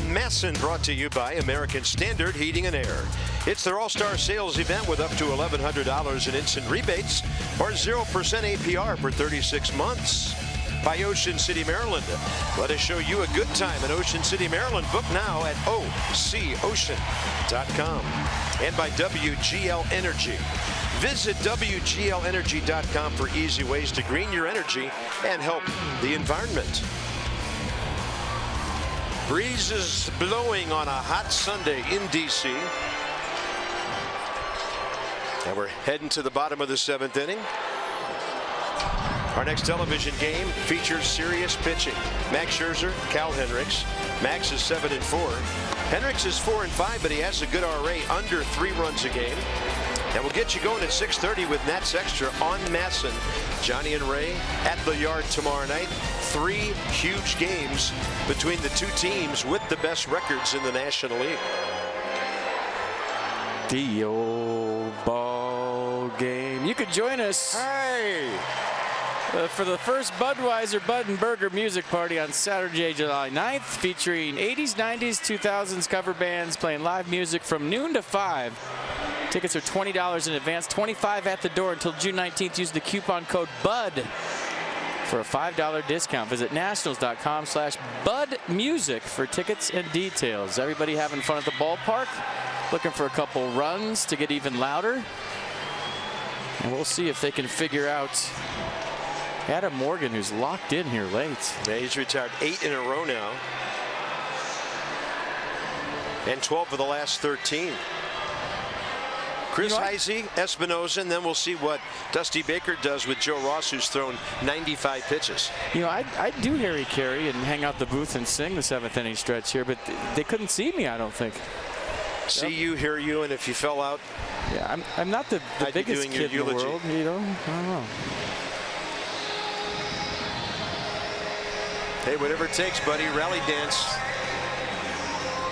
Masson brought to you by American Standard Heating and Air. It's their all-star sales event with up to $1,100 in instant rebates or 0% APR for 36 months. By Ocean City, Maryland. Let us show you a good time in Ocean City, Maryland. Book now at OCOcean.com. And by WGL Energy. Visit WGLenergy.com for easy ways to green your energy and help the environment. Breezes blowing on a hot Sunday in D.C. And we're heading to the bottom of the 7th inning. Our next television game features serious pitching. Max Scherzer, Cal Hendricks. Max is 7-4. Hendricks is 4-5, but he has a good RA under 3 runs a game. That will get you going at 6:30 with Nats Extra on Masson. Johnny and Ray at the Yard tomorrow night. 3 huge games between the two teams with the best records in the National League. The old ball game. You could join us. Hey! For the first Budweiser Bud and Burger music party on Saturday, July 9th, featuring 80s, 90s, 2000s cover bands playing live music from noon to 5. Tickets are $20 in advance, $25 at the door until June 19th. Use the coupon code BUD for a $5 discount. Visit nationals.com/BudMusic for tickets and details. Everybody having fun at the ballpark, looking for a couple runs to get even louder. And we'll see if they can figure out Adam Morgan, who's locked in here late. Yeah, he's retired 8 in a row now. And 12 of the last 13. Chris Heisey, Espinosa, and then we'll see what Dusty Baker does with Joe Ross, who's thrown 95 pitches. You know, I'd do Harry Carey and hang out the booth and sing the 7th inning stretch here, but they couldn't see me, I don't think. See you, hear you, and if you fell out. Yeah, I'm not the biggest kid in the world, you know. I don't know. Hey, whatever it takes, buddy. Rally dance.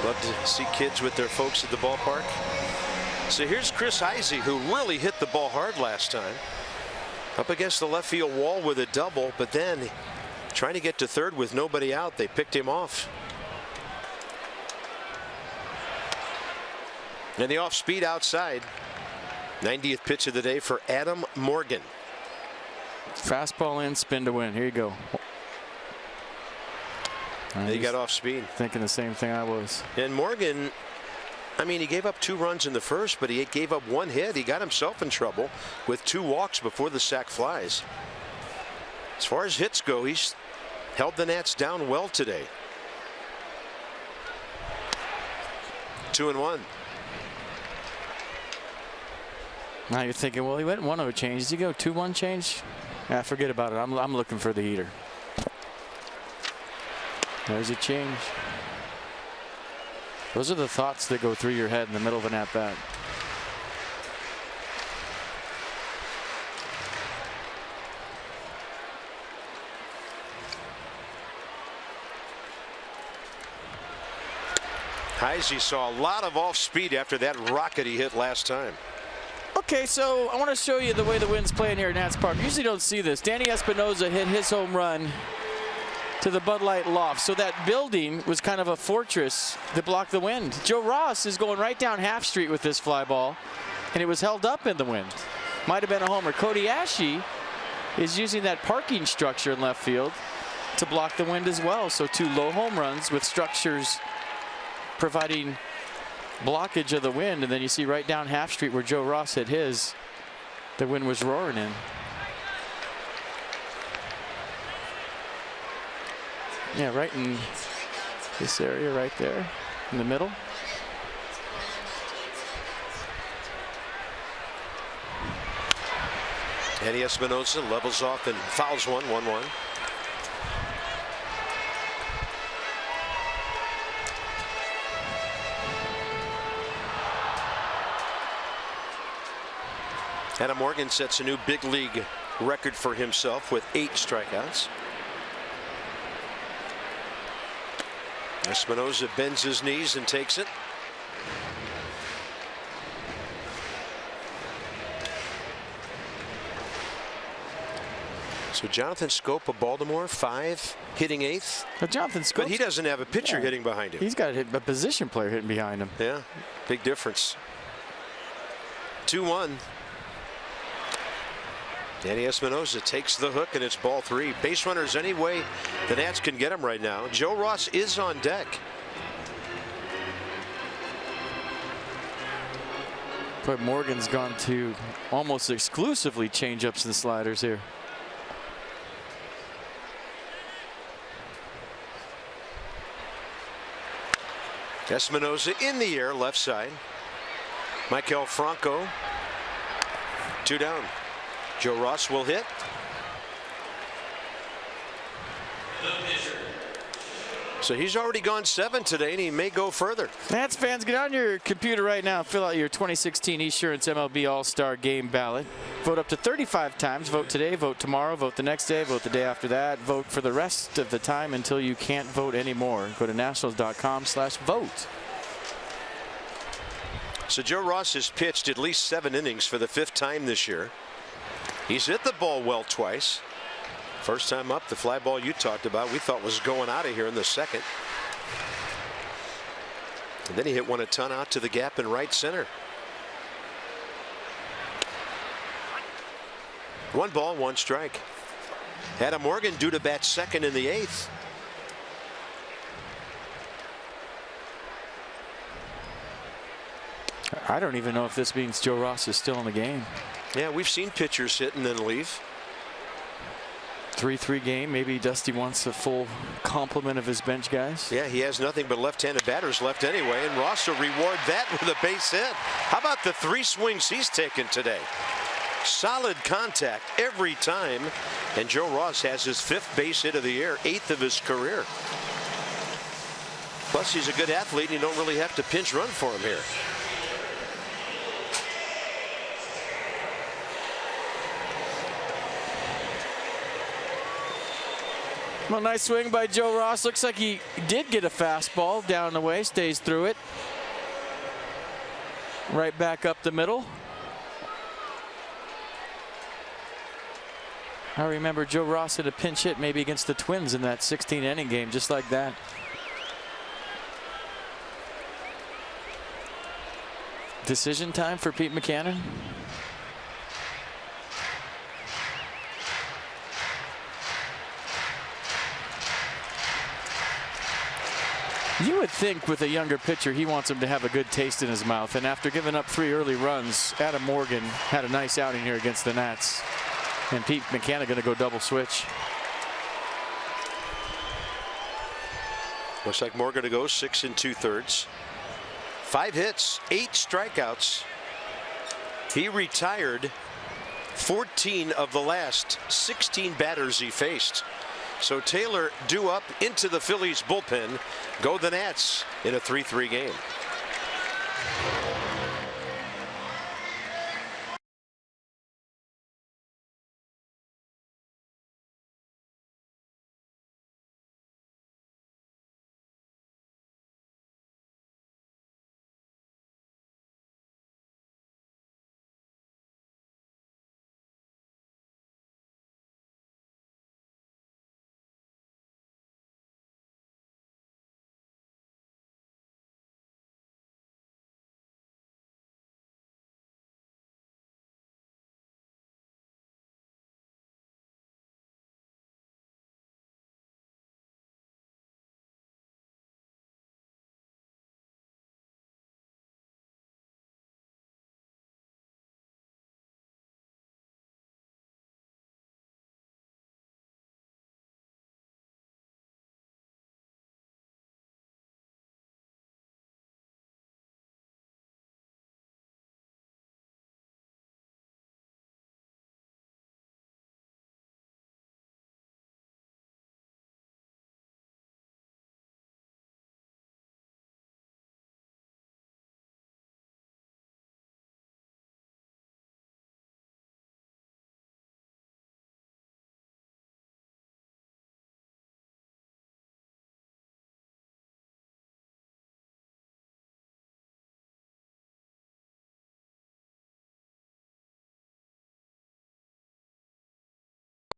Love to see kids with their folks at the ballpark. So here's Chris Heisey, who really hit the ball hard last time. Up against the left field wall with a double, but then trying to get to third with nobody out. They picked him off. And the off speed outside. 90th pitch of the day for Adam Morgan. Fastball in, spin to win. Here you go. They got off speed. Thinking the same thing I was. And Morgan, I mean, he gave up 2 runs in the first, but he gave up 1 hit. He got himself in trouble with 2 walks before the sac flies. As far as hits go, he's held the Nats down well today. 2-1. Now you're thinking, well, he went 1-0 change. Does he go 2-1 change? Ah, forget about it. I'm looking for the heater. There's a change. Those are the thoughts that go through your head in the middle of an at-bat. Heisey saw a lot of off speed after that rocket he hit last time. Okay, so I want to show you the way the wind's playing here at Nats Park. Usually don't see this. Danny Espinosa hit his home run to the Bud Light loft. So that building was kind of a fortress that blocked the wind. Joe Ross is going right down Half Street with this fly ball, and it was held up in the wind. Might have been a homer. Cody Ashe is using that parking structure in left field to block the wind as well. So 2 low home runs with structures providing blockage of the wind. And then you see right down Half Street where Joe Ross hit his, the wind was roaring in. Yeah, right in this area right there in the middle. Danny Espinosa levels off and fouls 1-1. Adam Morgan sets a new big league record for himself with 8 strikeouts. Espinosa bends his knees and takes it. So Jonathan Scope of Baltimore, 5, hitting 8th. But Jonathan Scope, but he doesn't have a pitcher hitting behind him. He's got a position player hitting behind him. Yeah, big difference. 2-1. Danny Espinosa takes the hook, and it's ball 3. Base runners any way the Nats can get him right now. Joe Ross is on deck. But Morgan's gone to almost exclusively changeups and sliders here. Espinosa in the air, left side. Michael Franco, 2 down. Joe Ross will hit. So he's already gone 7 today, and he may go further. Nats fans, get on your computer right now. Fill out your 2016 Esurance MLB All-Star Game ballot. Vote up to 35 times. Vote today, vote tomorrow, vote the next day, vote the day after that. Vote for the rest of the time until you can't vote anymore. Go to nationals.com/vote. So Joe Ross has pitched at least 7 innings for the 5th time this year. He's hit the ball well twice. First time up, the fly ball you talked about, we thought was going out of here in the 2nd. And then he hit one a ton out to the gap in right center. 1 ball, 1 strike. Adam Morgan due to bat 2nd in the 8th. I don't even know if this means Joe Ross is still in the game. Yeah, we've seen pitchers hit and then leave. 3-3 game. Maybe Dusty wants a full complement of his bench guys. Yeah, he has nothing but left-handed batters left anyway, and Ross will reward that with a base hit. How about the 3 swings he's taken today? Solid contact every time, and Joe Ross has his 5th base hit of the year, 8th of his career. Plus, he's a good athlete, and you don't really have to pinch run for him here. Well, nice swing by Joe Ross. Looks like he did get a fastball down the way, stays through it. Right back up the middle. I remember Joe Ross hit a pinch hit maybe against the Twins in that 16-inning game, just like that. Decision time for Pete Mackanin. You would think with a younger pitcher, he wants him to have a good taste in his mouth. And after giving up 3 early runs, Adam Morgan had a nice outing here against the Nats. And Pete Mackanin going to go double switch. Looks like Morgan to go 6 2/3. 5 hits, 8 strikeouts. He retired 14 of the last 16 batters he faced. So Taylor due up into the Phillies bullpen. Go the Nats in a 3-3 game.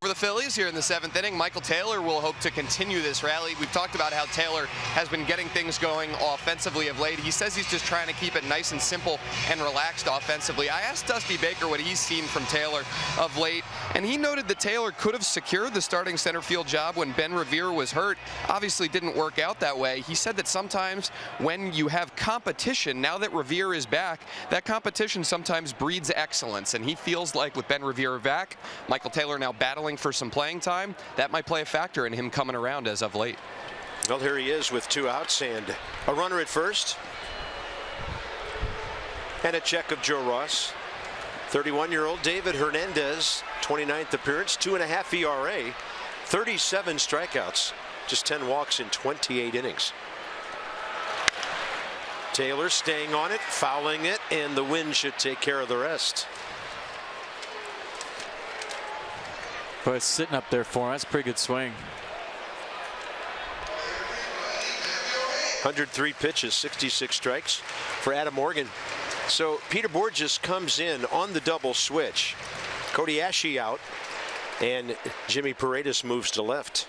For the Phillies here in the 7th inning, Michael Taylor will hope to continue this rally. We've talked about how Taylor has been getting things going offensively of late. He says he's just trying to keep it nice and simple and relaxed offensively. I asked Dusty Baker what he's seen from Taylor of late, and he noted that Taylor could have secured the starting center field job when Ben Revere was hurt. Obviously didn't work out that way. He said that sometimes when you have competition, now that Revere is back, that competition sometimes breeds excellence, and he feels like with Ben Revere back, Michael Taylor now battling for some playing time, that might play a factor in him coming around as of late. Well, here he is with 2 outs and a runner at first. And a check of Joe Ross. 31-year-old David Hernandez, 29th appearance, 2.5 ERA, 37 strikeouts. Just 10 walks in 28 innings. Taylor staying on it, fouling it, and the wind should take care of the rest. But it's sitting up there for him. That's a pretty good swing. 103 pitches, 66 strikes for Adam Morgan. So Peter Bourjos comes in on the double switch. Cody Ashe out, and Jimmy Paredes moves to left.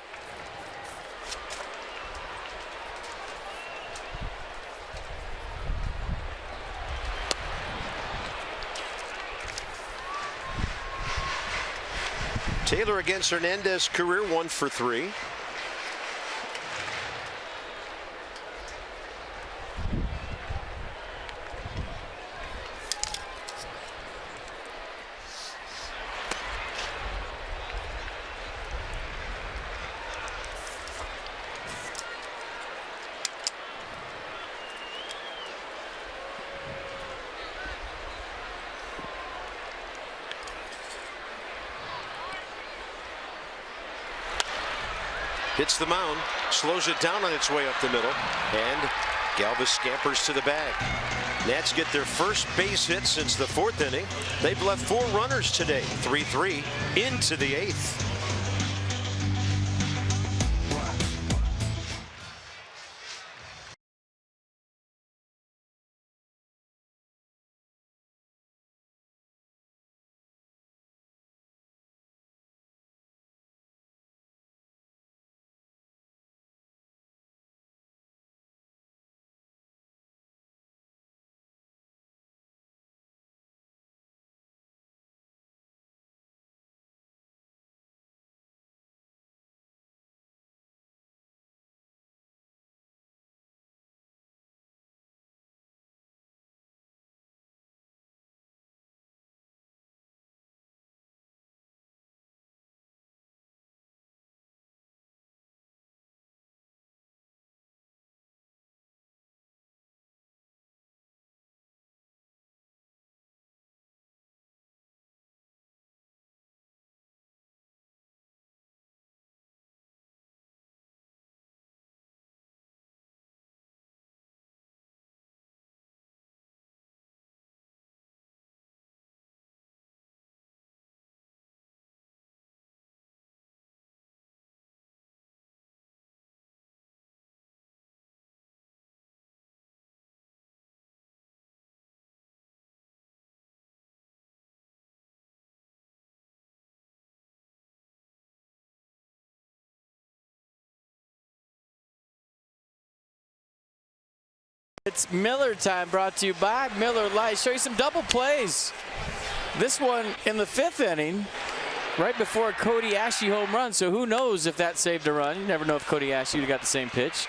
Taylor against Hernandez, career 1 for 3. Hits the mound, slows it down on its way up the middle, and Galvis scampers to the bag. Nats get their first base hit since the 4th inning. They've left 4 runners today, 3-3 into the 8th. It's Miller time, brought to you by Miller Lite. Show you some double plays. This one in the 5th inning, right before a Cody Ashe home run. So who knows if that saved a run. You never know if Cody Ashe would have got the same pitch.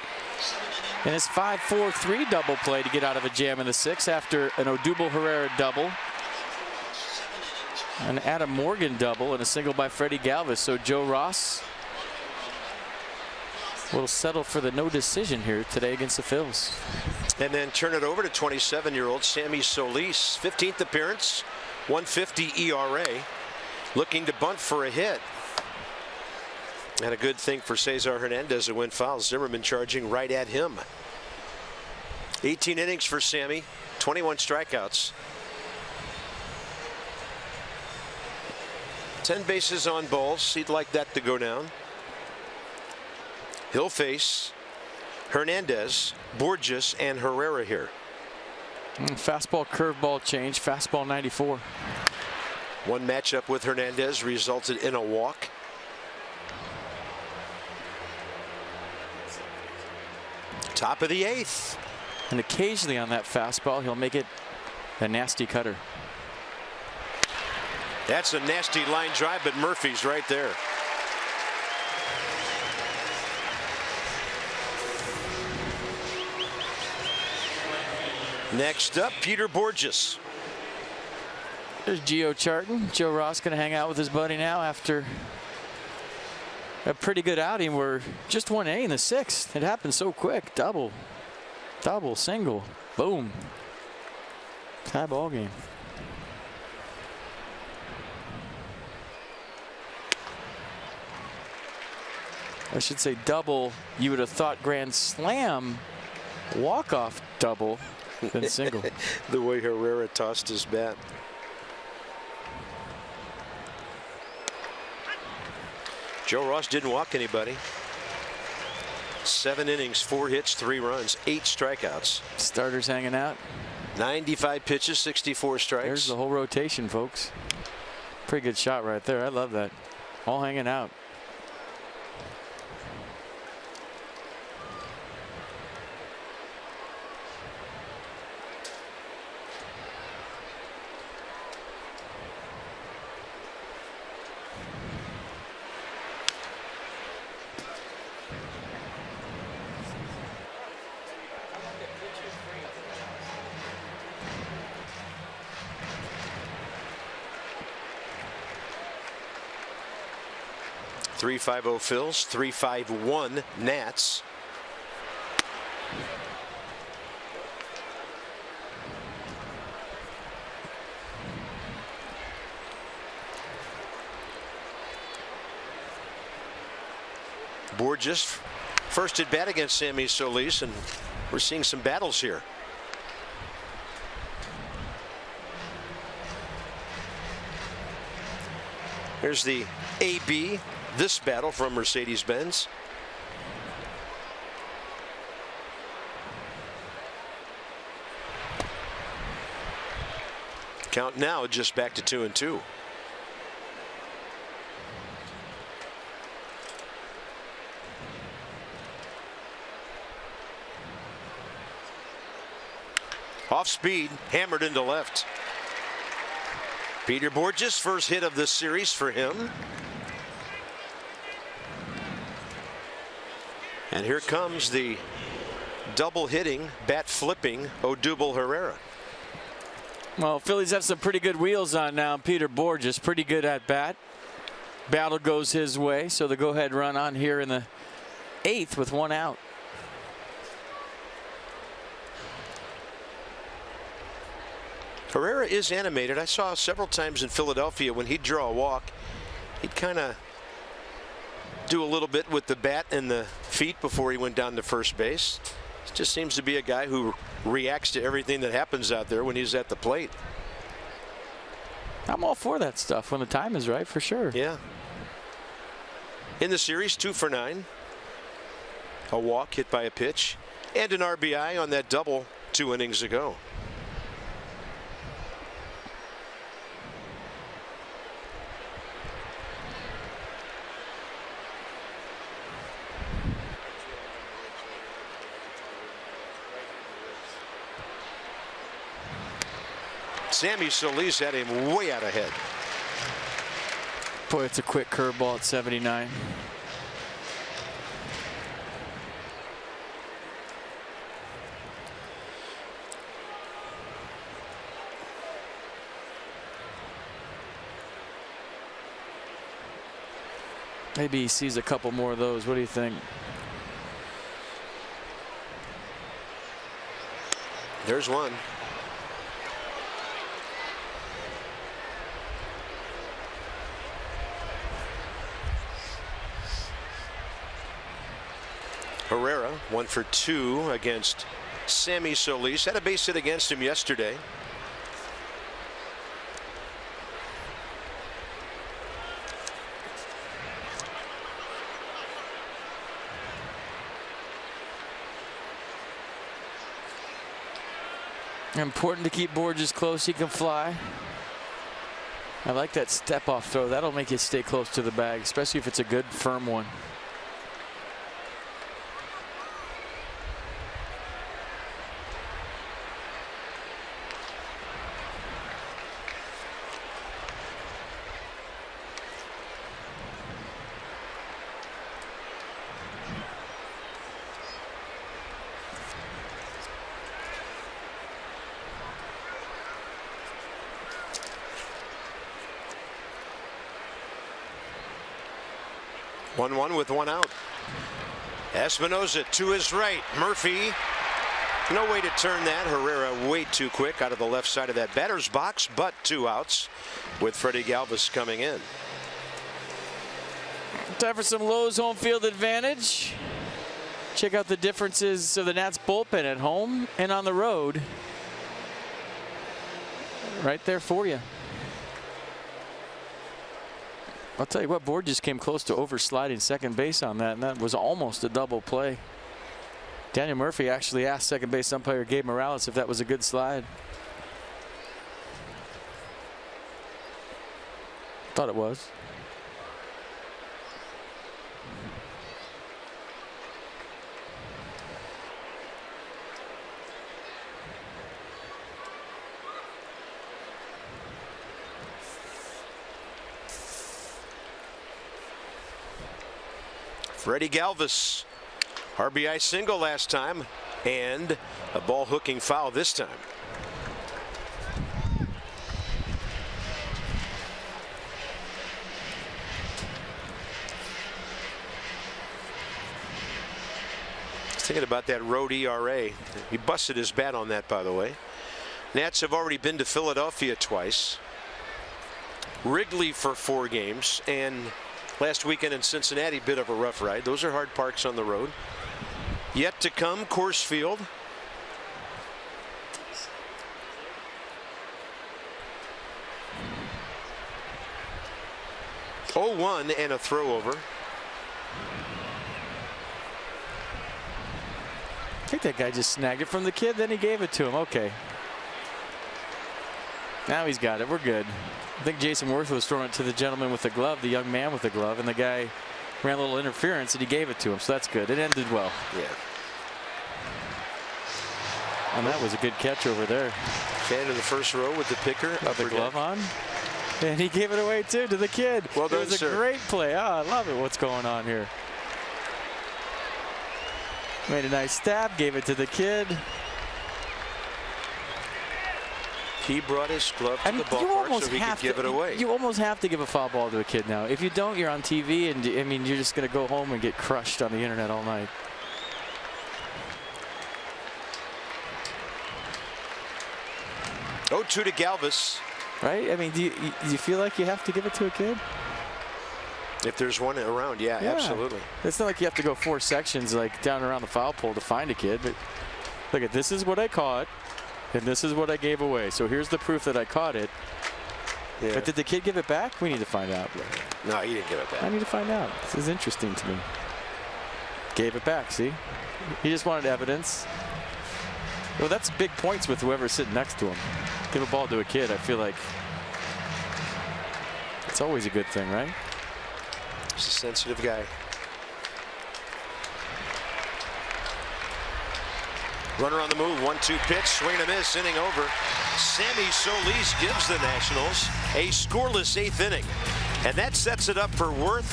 And it's 5-4-3 double play to get out of a jam in the 6th after an Odubel Herrera double, an Adam Morgan double, and a single by Freddie Galvis. So Joe Ross will settle for the no decision here today against the Phils. And then turn it over to 27-year-old Sammy Solis, 15th appearance, 150 ERA, looking to bunt for a hit. And a good thing for Cesar Hernandez to win fouls. Zimmerman charging right at him. 18 innings for Sammy, 21 strikeouts. 10 bases on balls. He'd like that to go down. He'll face Hernandez, Bourjos, and Herrera here. Fastball, curveball change, fastball 94. One matchup with Hernandez resulted in a walk. Top of the 8th. And occasionally on that fastball, he'll make it a nasty cutter. That's a nasty line drive, but Murphy's right there. Next up, Peter Bourjos. There's Gio charting. Joe Ross going to hang out with his buddy now after a pretty good outing. We're just 1A in the 6th. It happened so quick. Double, single, boom. Tie ball game. I should say double. You would have thought grand slam, walk-off double, than single. The way Herrera tossed his bat. Joe Ross didn't walk anybody. 7 innings, 4 hits, 3 runs, 8 strikeouts. Starters hanging out. 95 pitches, 64 strikes. There's the whole rotation, folks. Pretty good shot right there. I love that. All hanging out. .350 Phils, .351 Nats. Borges first at bat against Sammy Solis, and we're seeing some battles here. Here's the AB, this battle from Mercedes-Benz. Count now just back to 2-2. Off speed, hammered into left. Peter Borges, first hit of this series for him. And here comes the double hitting, bat flipping Odubel Herrera. Well, Phillies have some pretty good wheels on now. Peter Borges, pretty good at bat. Battle goes his way, so the go-ahead run on here in the 8th with 1 out. Herrera is animated. I saw several times in Philadelphia when he'd draw a walk, he'd kind of do a little bit with the bat and the feet before he went down to first base. He just seems to be a guy who reacts to everything that happens out there when he's at the plate. I'm all for that stuff when the time is right, for sure. Yeah. In the series, 2 for 9. A walk hit by a pitch and an RBI on that double 2 innings ago. Sammy Solis had him way out ahead. Boy, it's a quick curveball at 79. Maybe he sees a couple more of those. What do you think? There's one. Herrera 1 for 2 against Sammy Solis. Had a base hit against him yesterday. Important to keep Borges close. He can fly. I like that step off throw. That'll make you stay close to the bag, especially if it's a good firm one. One with 1 out. Espinosa to his right. Murphy. No way to turn that. Herrera way too quick out of the left side of that batter's box, but 2 outs with Freddie Galvis coming in. Time for some Lowe's home field advantage. Check out the differences of the Nats bullpen at home and on the road. Right there for you. I'll tell you what, Board just came close to oversliding second base on that, and that was almost a double play. Daniel Murphy actually asked second base umpire Gabe Morales if that was a good slide. Thought it was. Freddie Galvis, RBI single last time, and a ball hooking foul this time. Thinking about that road ERA. He busted his bat on that, by the way. Nats have already been to Philadelphia twice, Wrigley for 4 games, and last weekend in Cincinnati, bit of a rough ride. Those are hard parks on the road. Yet to come, Coors Field. Oh, 1 and a throw over. I think that guy just snagged it from the kid, then he gave it to him. Okay. Now he's got it. We're good. I think Jason Worth was throwing it to the gentleman with the glove, the young man with the glove, and the guy ran a little interference and he gave it to him. So that's good. It ended well. Yeah. And that was a good catch over there. Fan in the first row with the picker. Got the glove on. And he gave it away too to the kid. Well done, it was a sir. great play. Oh, I love it. What's going on here? Made a nice stab, gave it to the kid. He brought his glove to the ballpark so he could give it away. You almost have to give a foul ball to a kid now. If you don't, you're on TV, and I mean, you're just going to go home and get crushed on the internet all night. Oh, 2 to Galvis. Right? I mean, do you feel like you have to give it to a kid? If there's one around, yeah, absolutely. It's not like you have to go 4 sections like down around the foul pole to find a kid. But look at this is what I caught, and this is what I gave away. So here's the proof that I caught it. Yeah. But did the kid give it back? We need to find out. No, he didn't give it back. I need to find out. This is interesting to me. Gave it back. See, he just wanted evidence. Well, that's big points with whoever's sitting next to him. Give a ball to a kid. I feel like it's always a good thing, right? He's a sensitive guy. Runner on the move, 1-2 pitch, swing and a miss, inning over. Sammy Solis gives the Nationals a scoreless 8th inning. And that sets it up for Worth,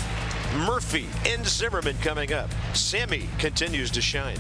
Murphy, and Zimmerman coming up. Sammy continues to shine.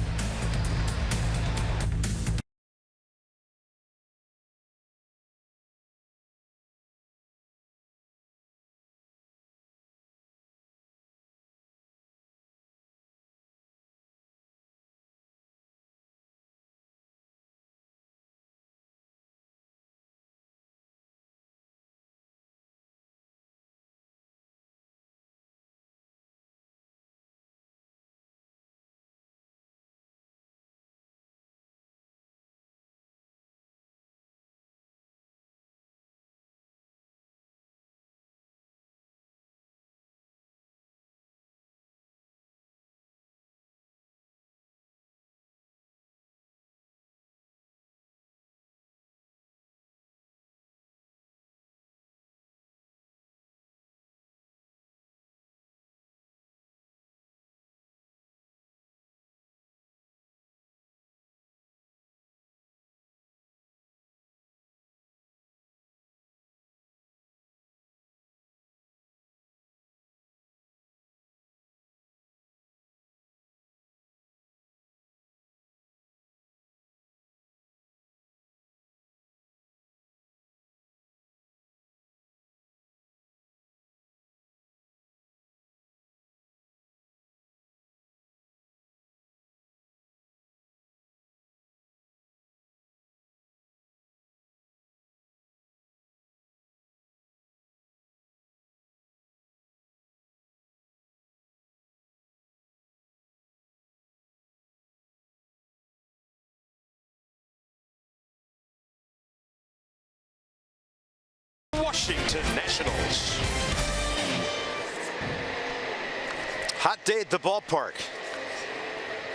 Hot day at the ballpark.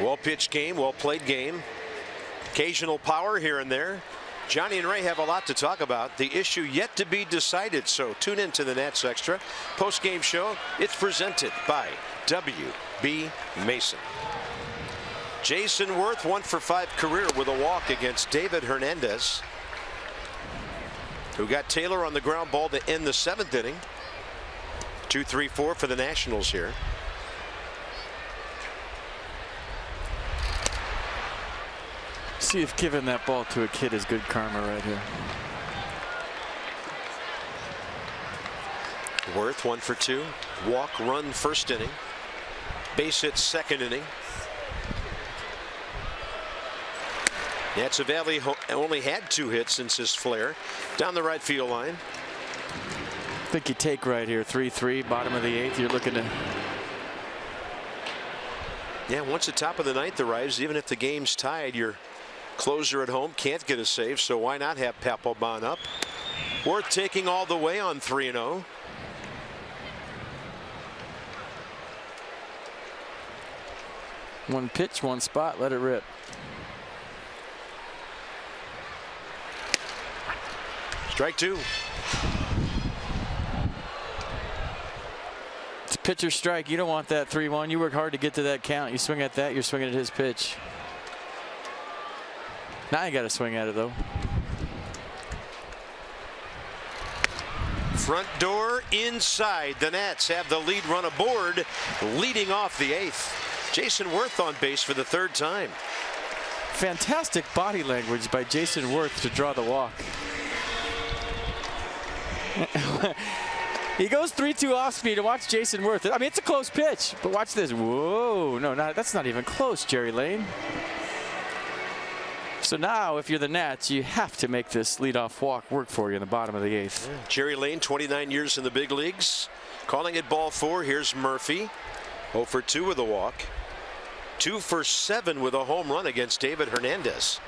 Well-pitched game, well-played game. Occasional power here and there. Johnny and Ray have a lot to talk about. The issue yet to be decided, so tune in to the Nats Extra post-game show. It's presented by W.B. Mason. Jason Worth, 1 for 5 career with a walk against David Hernandez, who got Taylor on the ground ball to end the 7th inning. 2-3-4 for the Nationals here. See if giving that ball to a kid is good karma right here. Worth 1 for 2. Walk, run 1st inning. Base hit 2nd inning. Valley only had 2 hits since his flare down the right field line. I think you take right here. 3-3, bottom of the 8th. You're looking to. Yeah, once the top of the 9th arrives, even if the game's tied, your closer at home can't get a save, so why not have Papelbon up? Worth taking all the way on 3-0. One pitch, one spot, let it rip. Strike 2. It's a pitcher strike. You don't want that 3-1. You work hard to get to that count. You swing at that, you're swinging at his pitch. Now you got to swing at it, though. Front door inside. The Nats have the lead run aboard, leading off the 8th. Jason Worth on base for the 3rd time. Fantastic body language by Jason Worth to draw the walk. He goes 3-2 off speed to watch Jason Worth. I mean, it's a close pitch, but watch this. Whoa, no, that's not even close, Jerry Lane. So now, if you're the Nats, you have to make this leadoff walk work for you in the bottom of the 8th. Yeah. Jerry Lane, 29 years in the big leagues. Calling it ball 4. Here's Murphy. 0 for 2 with a walk. 2 for 7 with a home run against David Hernandez.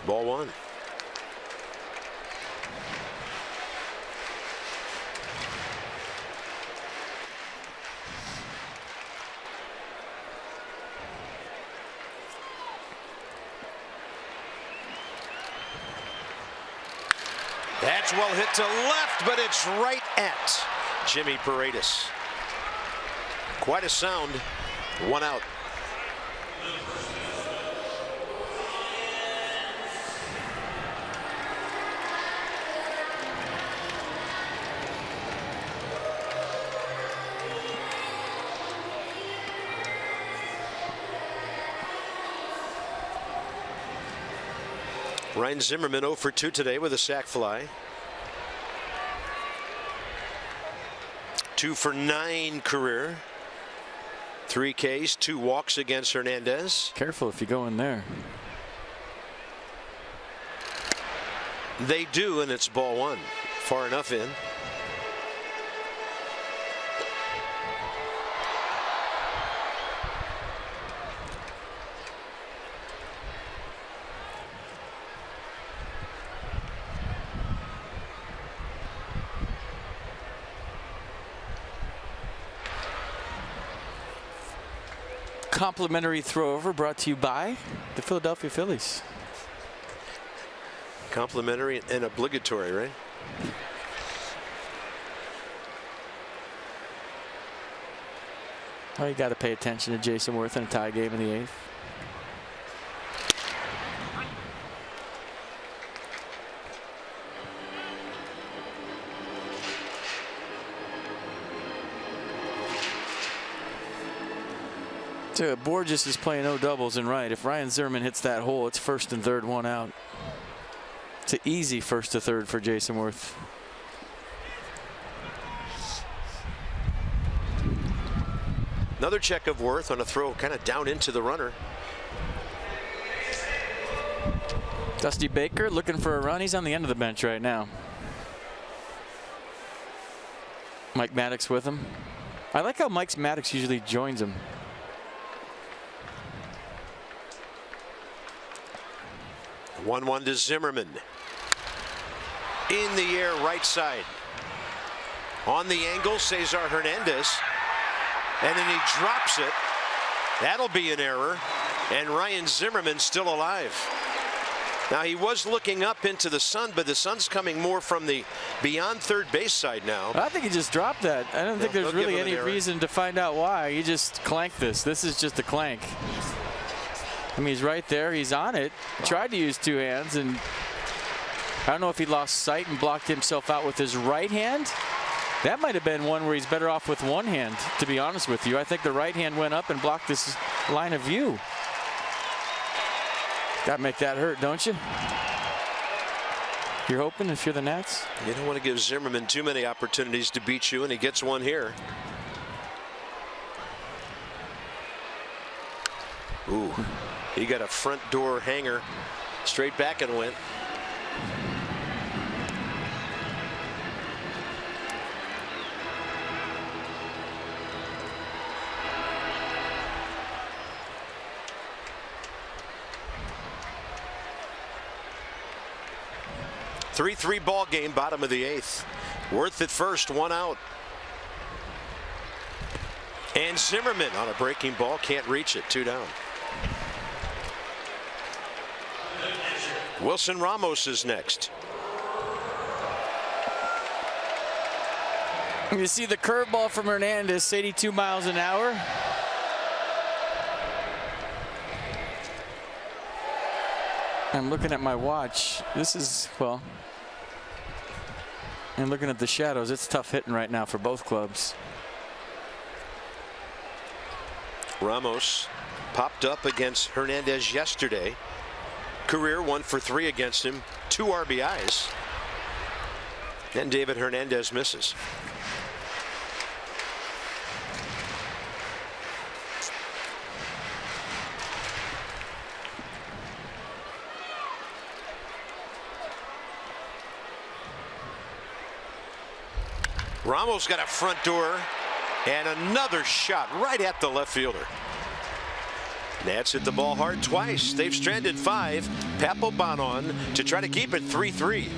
Ball 1. That's well hit to left, but it's right at Jimmy Paredes. Quite a sound. 1 out. Ryan Zimmerman 0 for 2 today with a sac fly. 2 for 9 career. 3 Ks, 2 walks against Hernandez. Careful if you go in there. They do, and it's ball 1. Far enough in. Complimentary throw over brought to you by the Philadelphia Phillies. Complimentary and obligatory, right? Oh, you got to pay attention to Jason Worth in a tie game in the 8th. Borges is playing no doubles and right. If Ryan Zimmerman hits that hole, it's 1st and 3rd, 1 out. It's an easy 1st to 3rd for Jason Worth. Another check of Worth on a throw kind of down into the runner. Dusty Baker looking for a run. He's on the end of the bench right now. Mike Maddox with him. I like how Mike Maddox usually joins him. 1-1 to Zimmerman. In the air, right side. On the angle, Cesar Hernandez. and then he drops it. That'll be an error, and Ryan Zimmerman still alive. Now, he was looking up into the sun, but the sun's coming more from the beyond third base side now. I think he just dropped that. I don't think there's really any reason to find out why. He just clanked this. This is just a clank. I mean, he's right there. He's on it. Tried to use two hands, and I don't know if he lost sight and blocked himself out with his right hand. That might have been one where he's better off with one hand, to be honest with you. I think the right hand went up and blocked this line of view. Got to make that hurt, don't you? You're hoping if you're the Nats? You don't want to give Zimmerman too many opportunities to beat you, and he gets one here. Ooh, he got a front door hanger straight back and went. Three ball game, bottom of the eighth. Worth at first, one out. And Zimmerman on a breaking ball, can't reach it, two down. Wilson Ramos is next. You see the curveball from Hernandez, 82 miles an hour. I'm looking at my watch. This is, well, and looking at the shadows, it's tough hitting right now for both clubs. Ramos popped up against Hernandez yesterday. Career 1 for 3 against him, 2 RBIs. And David Hernandez misses. Ramos got a front door and another shot right at the left fielder. Nats hit the ball hard twice. They've stranded 5. Papelbon on to try to keep it 3-3.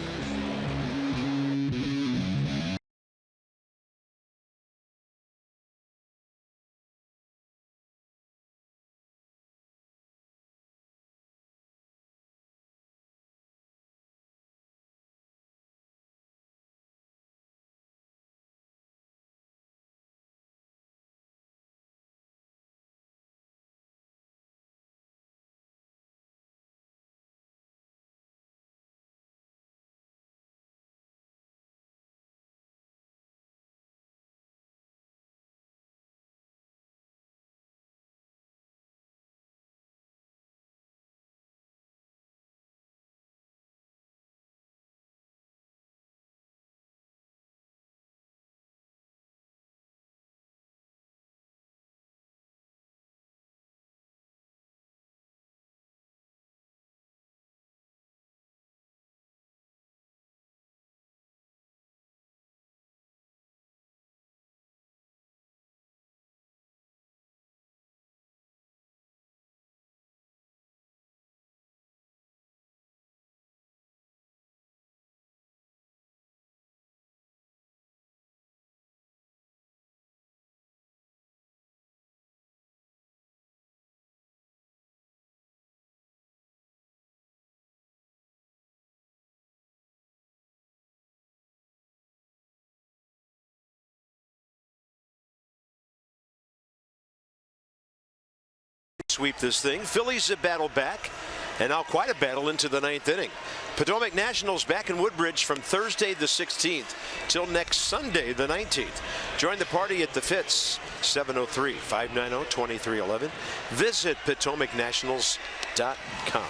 Sweep this thing. Phillies a battle back, and now quite a battle into the 9th inning. Potomac Nationals back in Woodbridge from Thursday the 16th till next Sunday the 19th. Join the party at the Fitz, 703-590-2311. Visit PotomacNationals.com.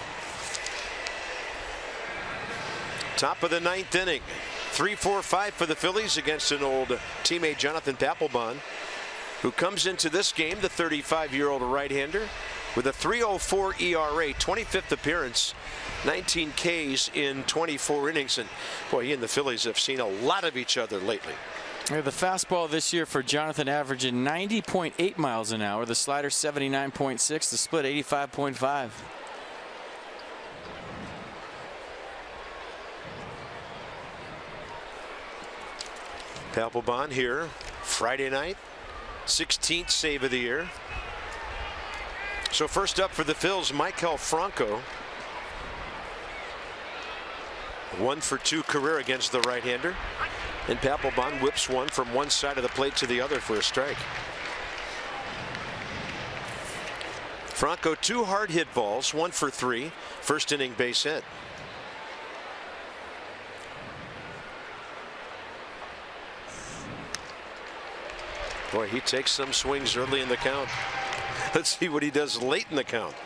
Top of the 9th inning. 3-4-5 for the Phillies against an old teammate, Jonathan Papelbon, who comes into this game, the 35-year-old right-hander, with a 3.04 ERA, 25th appearance, 19 Ks in 24 innings. And boy, he and the Phillies have seen a lot of each other lately. Yeah, the fastball this year for Jonathan averaging 90.8 miles an hour. The slider 79.6. The split 85.5. Papelbon here Friday night. 16th save of the year. So first up for the Phils, Maikel Franco. 1 for 2 career against the right-hander. And Papelbon whips one from one side of the plate to the other for a strike. Franco 2 hard hit balls, 1 for 3. First inning base hit. Boy, he takes some swings early in the count. Let's see what he does late in the count.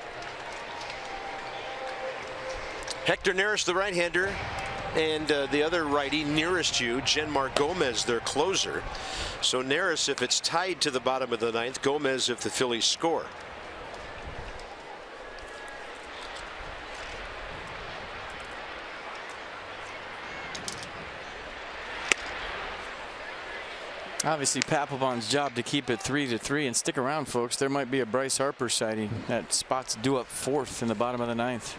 Hector Neris, the right-hander, and the other righty nearest you, Genmar Gomez, their closer. So Neris, if it's tied to the bottom of the ninth, Gomez if the Phillies score. Obviously, Papelbon's job to keep it 3-3 and stick around, folks. There might be a Bryce Harper sighting. That spot's due up 4th in the bottom of the 9th.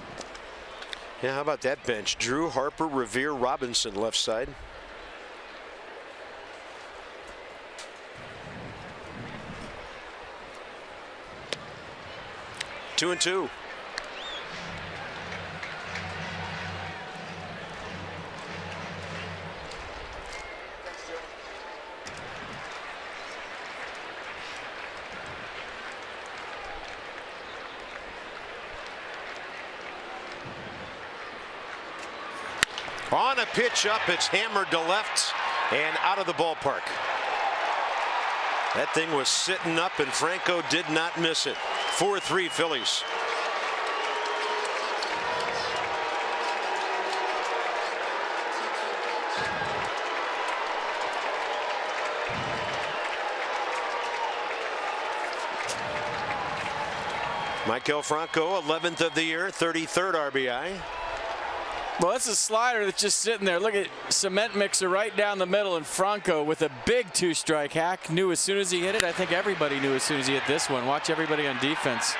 Yeah, how about that bench? Drew, Harper, Revere, Robinson left side. Two and two. On a pitch up, it's hammered to left and out of the ballpark. That thing was sitting up and Franco did not miss it. 4-3 Phillies. Maikel Franco, 11th of the year, 33rd RBI. Well, that's a slider that's just sitting there. Look at cement mixer right down the middle, and Franco with a big 2-strike hack. Knew as soon as he hit it. I think everybody knew as soon as he hit this one. Watch everybody on defense.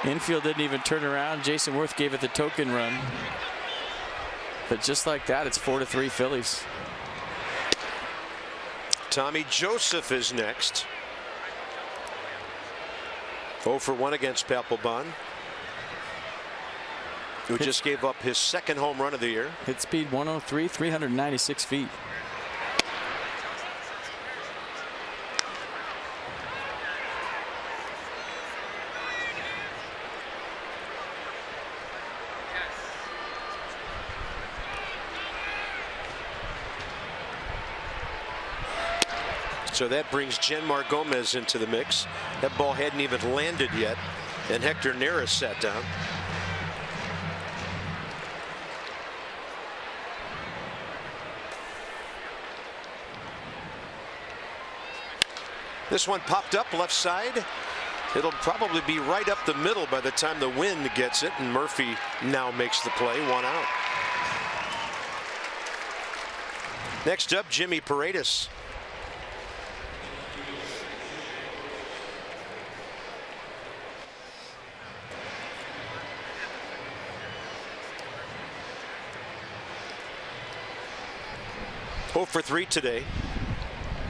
Infield didn't even turn around. Jason Worth gave it the token run. But just like that, it's 4-3 Phillies. Tommy Joseph is next. 0 for 1 against Papelbon, who just gave up his 2nd home run of the year. Hit speed 103, 396 feet. So that brings Genmar Gomez into the mix. That ball hadn't even landed yet, and Hector Neris sat down. This one popped up left side. It'll probably be right up the middle by the time the wind gets it, and Murphy now makes the play, 1 out. Next up, Jimmy Paredes. For 3 today,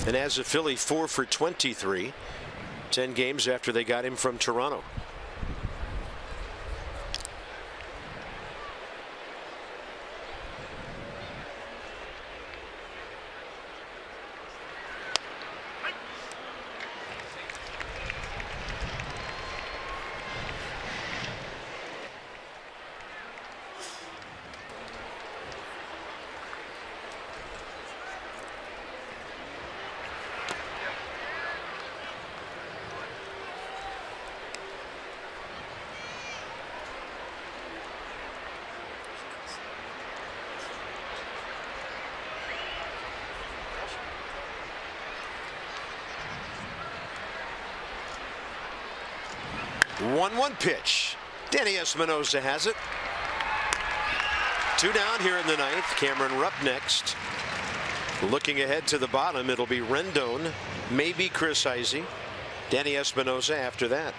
and as a Philly 4 for 23, 10 games after they got him from Toronto. One pitch. Danny Espinosa has it. 2 down here in the 9th. Cameron Rupp next. Looking ahead to the bottom, it'll be Rendon, maybe Chris Heisey, Danny Espinosa after that.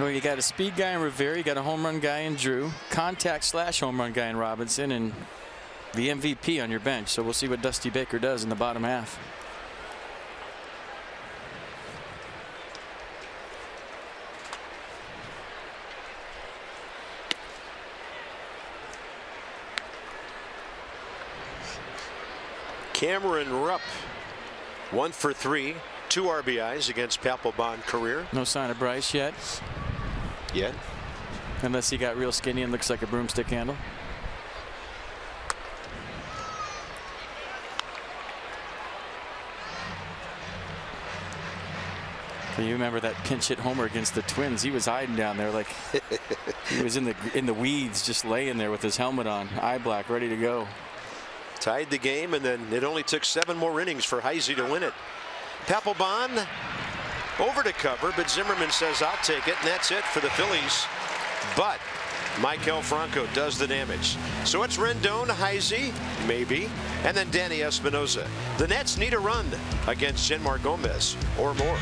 Well, you got a speed guy in Rivera, you got a home run guy in Drew, contact / home run guy in Robinson, and the MVP on your bench. So we'll see what Dusty Baker does in the bottom half. Cameron Rupp, 1 for 3, 2 RBIs against Papelbon career. No sign of Bryce yet. Yet. Unless he got real skinny and looks like a broomstick handle. You remember that pinch hit homer against the Twins? He was hiding down there like he was in the weeds, just laying there with his helmet on, eye black, ready to go. Tied the game, and then it only took 7 more innings for Heisey to win it. Papelbon over to cover, but Zimmerman says, "I'll take it," and that's it for the Phillies. But Maikel Franco does the damage. So it's Rendon, Heisey, maybe, and then Danny Espinosa. The Nets need a run against Genmar Gomez or more.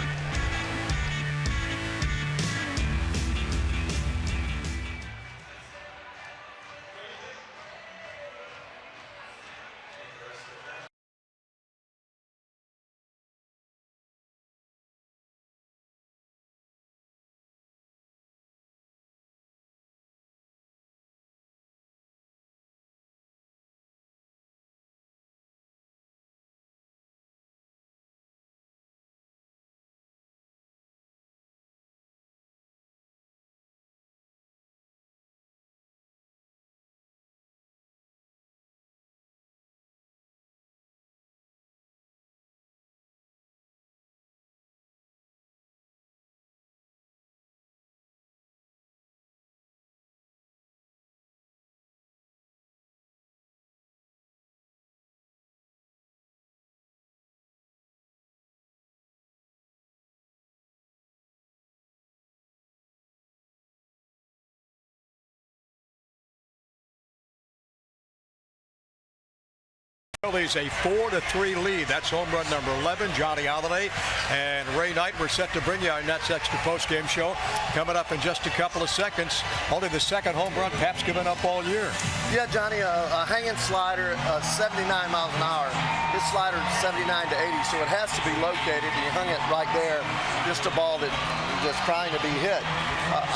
Phillies a 4-3 lead. That's home run number 11, Johnny Holiday. And Ray Knight, we're set to bring you our Nets Extra post-game show. Coming up in just a couple of seconds. Only the second home run Pap's given up all year. Yeah, Johnny, a hanging slider, 79 miles an hour. His slider is 79 to 80, so it has to be located. He hung it right there. Just a ball that just trying to be hit.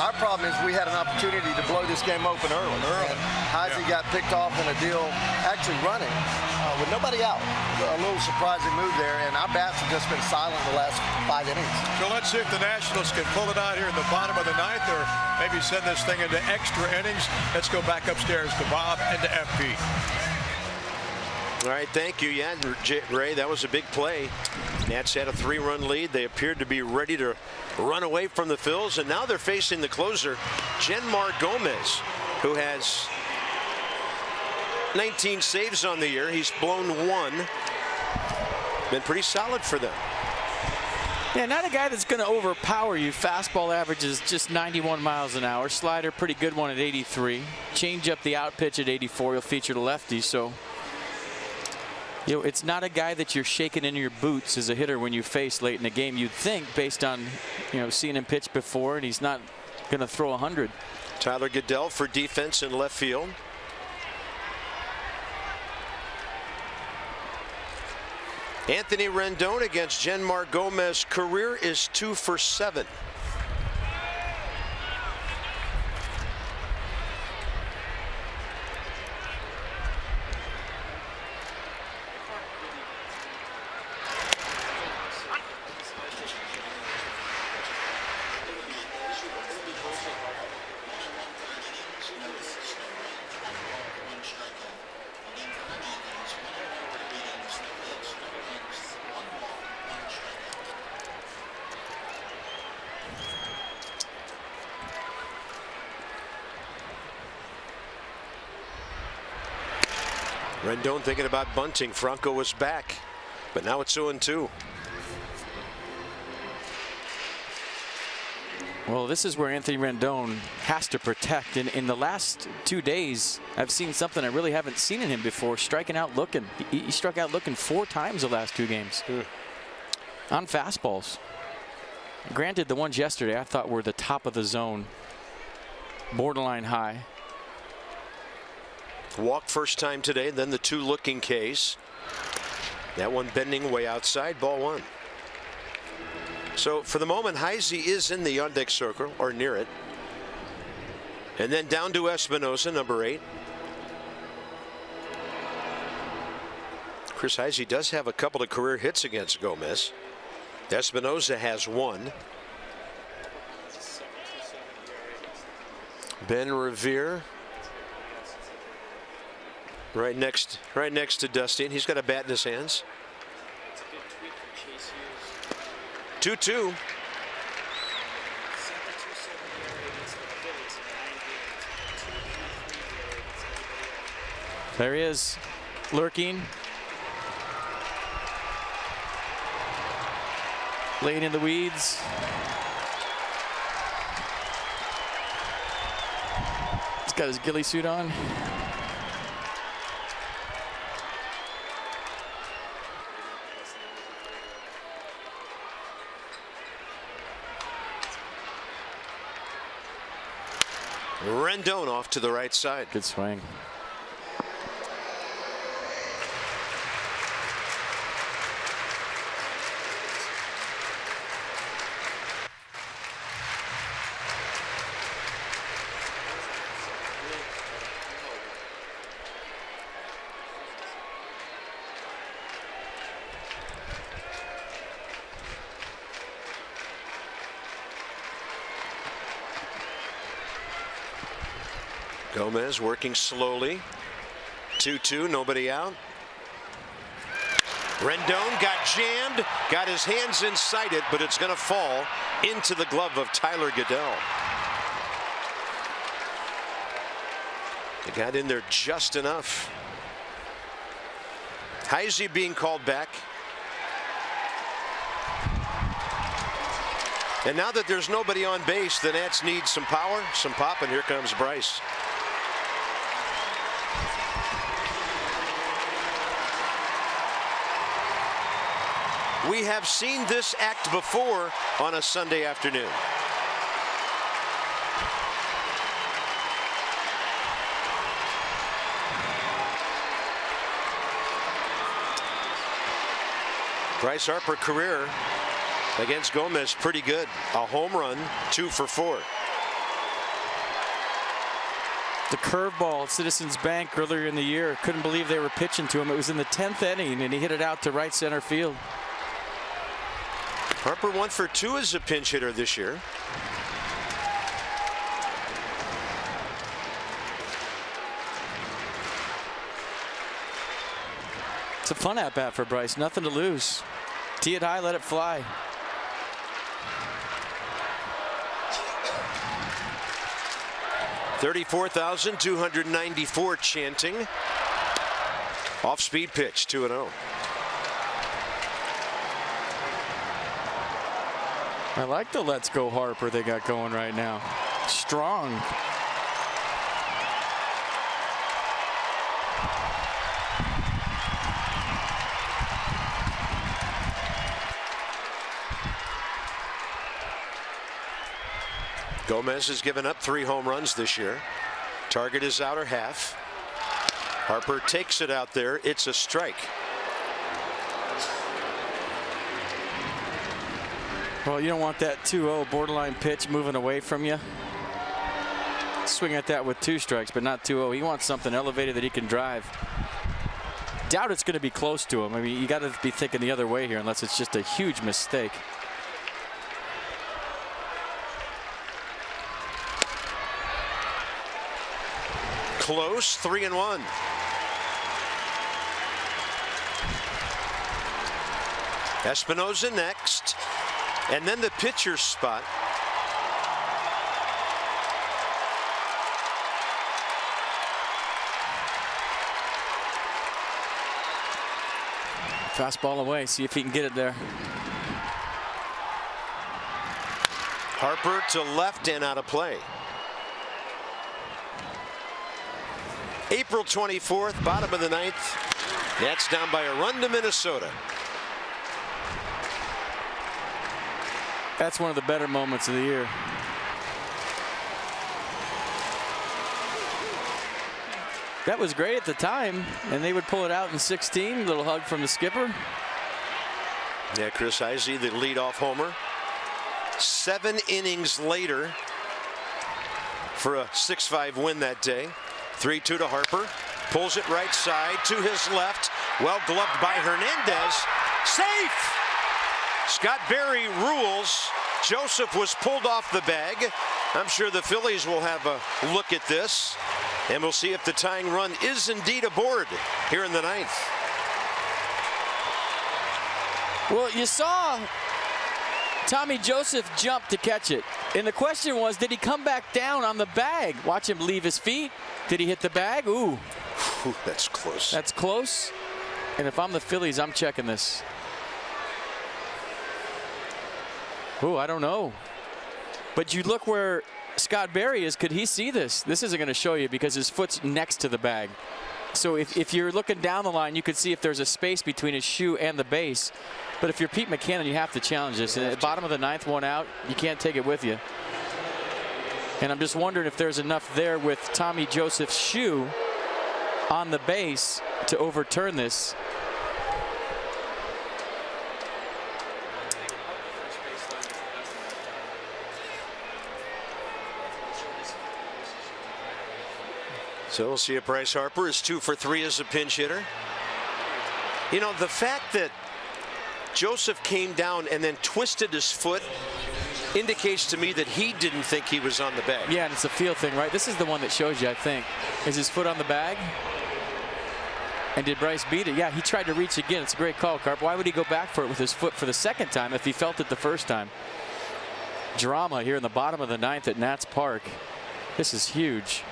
Our problem is we had an opportunity to blow this game open early. Heisey got picked off in a deal, actually running. With nobody out. A little surprising move there, and our bats have just been silent the last 5 innings. So let's see if the Nationals can pull it out here in the bottom of the 9th, or maybe send this thing into extra innings. Let's go back upstairs to Bob and to FP. All right, thank you. Yeah, Ray, that was a big play. Nats had a 3-run lead. They appeared to be ready to run away from the Phils, and now they're facing the closer, Genmar Gomez, who has 19 saves on the year. He's blown 1. Been pretty solid for them. Yeah, not a guy that's going to overpower you. Fastball averages just 91 miles an hour. Slider, pretty good one at 83. Change up the out pitch at 84. He'll feature the lefty. So, you know, it's not a guy that you're shaking in your boots as a hitter when you face late in the game. You'd think, based on, you know, seeing him pitch before, and he's not going to throw 100. Tyler Goodell for defense in left field. Anthony Rendon against Genmar Gomez. Career is 2 for 7. Rendon thinking about bunting. Franco was back, but now it's 0-2. Well, this is where Anthony Rendon has to protect. In the last 2 days, I've seen something I really haven't seen in him before. Striking out looking. He struck out looking 4 times the last 2 games on fastballs. Granted, the ones yesterday I thought were the top of the zone, borderline high. Walk first time today, then the 2 looking Ks. That one bending way outside, ball 1. So for the moment, Heisey is in the on-deck circle or near it. And then down to Espinosa, number 8. Chris Heisey does have a couple of career hits against Gomez. Espinosa has 1. Ben Revere right next to Dusty, and he's got a bat in his hands. 2-2. There he is, lurking, laying in the weeds. He's got his ghillie suit on. Rendon off to the right side. Good swing. Gomez working slowly. 2-2, nobody out. Rendon got jammed, got his hands inside it, but it's going to fall into the glove of Tyler Goodell. It got in there just enough. Heisey being called back. And now that there's nobody on base, the Nats need some power, some pop, and here comes Bryce. We have seen this act before on a Sunday afternoon. Bryce Harper career against Gomez pretty good. A home run, 2 for 4. The curveball at Citizens Bank earlier in the year, couldn't believe they were pitching to him. It was in the 10th inning and he hit it out to right center field. Harper 1 for 2 as a pinch hitter this year. It's a fun at bat for Bryce, nothing to lose. Tee it high, let it fly. $34,294 chanting. Off-speed pitch, 2-0. I like the Let's Go Harper they got going right now. Strong. Gomez has given up 3 home runs this year. Target is outer half. Harper takes it out there. It's a strike. Well, you don't want that 2-0 borderline pitch moving away from you. Swing at that with 2 strikes, but not 2-0. He wants something elevated that he can drive. Doubt it's going to be close to him. I mean, you got to be thinking the other way here unless it's just a huge mistake. Close, 3-1. Espinosa next. And then the pitcher's spot. Fastball away, see if he can get it there. Harper to left and out of play. April 24th, bottom of the 9th. Nats down by a run to Minnesota. That's one of the better moments of the year. That was great at the time, and they would pull it out in 16. Little hug from the skipper. Yeah, Chris Izey, the leadoff homer. 7 innings later for a 6-5 win that day. 3-2 to Harper. Pulls it right side to his left. Well gloved by Hernandez. Safe! Scott Berry rules. Joseph was pulled off the bag. I'm sure the Phillies will have a look at this, and we'll see if the tying run is indeed aboard here in the 9th. Well, you saw Tommy Joseph jump to catch it. And the question was, did he come back down on the bag? Watch him leave his feet. Did he hit the bag? Ooh. Ooh, that's close. That's close. And if I'm the Phillies, I'm checking this. Ooh, I don't know. But you look where Scott Berry is. Could he see this? This isn't going to show you because his foot's next to the bag. So if you're looking down the line, you could see if there's a space between his shoe and the base. But if you're Pete Mackanin, you have to challenge this. And at the bottom of the 9th, one out, you can't take it with you. And I'm just wondering if there's enough there with Tommy Joseph's shoe on the base to overturn this. So we'll see if Bryce Harper is 2 for 3 as a pinch hitter. You know, the fact that Joseph came down and then twisted his foot indicates to me that he didn't think he was on the bag. Yeah, and it's a feel thing, right? This is the one that shows you, I think. Is his foot on the bag? And did Bryce beat it? Yeah, he tried to reach again. It's a great call, Carp. Why would he go back for it with his foot for the second time if he felt it the first time? Drama here in the bottom of the 9th at Nats Park. This is huge.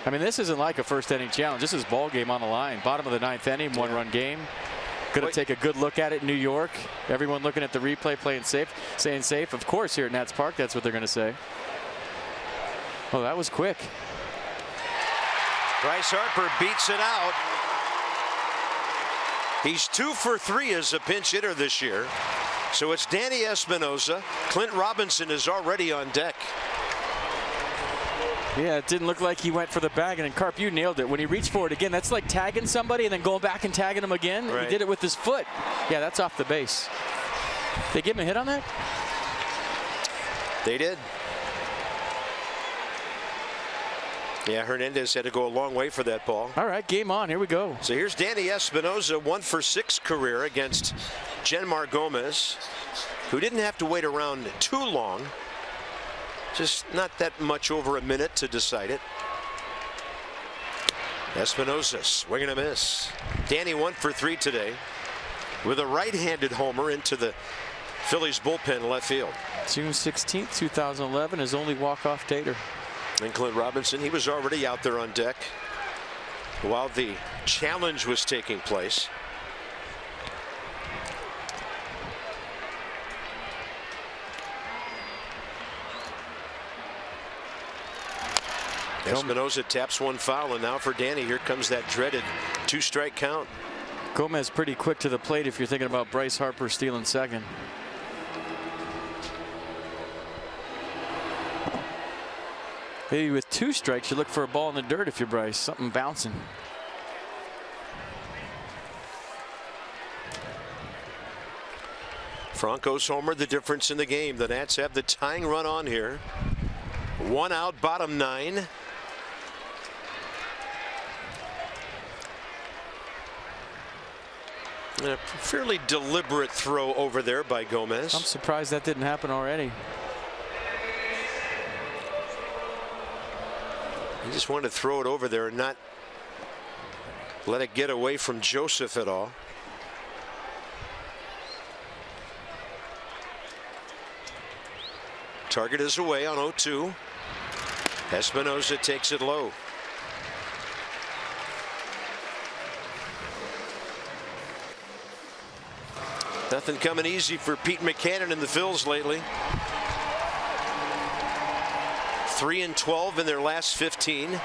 I mean, this isn't like a first inning challenge. This is ball game on the line. Bottom of the 9th inning, 1-run game. Going to take a good look at it in New York. Everyone looking at the replay, playing safe, saying safe. Of course, here at Nats Park, that's what they're going to say. Oh, that was quick. Bryce Harper beats it out. He's 2 for 3 as a pinch hitter this year. So it's Danny Espinosa. Clint Robinson is already on deck. Yeah, it didn't look like he went for the bag. And Carp, you nailed it. When he reached for it again, that's like tagging somebody and then going back and tagging him again. Right. He did it with his foot. Yeah, that's off the base. They give him a hit on that? They did. Yeah, Hernandez had to go a long way for that ball. All right, game on. Here we go. So here's Danny Espinosa, 1 for 6 career against Genmar Gomez, who didn't have to wait around too long. Just not that much over a minute to decide it. Espinosa swing and a miss. Danny 1 for 3 today with a right-handed homer into the Phillies bullpen left field. June 16th, 2011, his only walk-off dater. And Clint Robinson, he was already out there on deck while the challenge was taking place. Espinosa taps one foul, and now for Danny, here comes that dreaded 2-strike count. Gomez pretty quick to the plate if you're thinking about Bryce Harper stealing second. Maybe with 2 strikes, you look for a ball in the dirt if you're Bryce. Something bouncing. Franco's homer, the difference in the game. The Nats have the tying run on here. 1 out, bottom 9. And a fairly deliberate throw over there by Gomez. I'm surprised that didn't happen already. He just wanted to throw it over there and not let it get away from Joseph at all. Target is away on 0-2. Espinosa takes it low. Nothing coming easy for Pete Mackanin and the Phils lately. 3-12 in their last 15.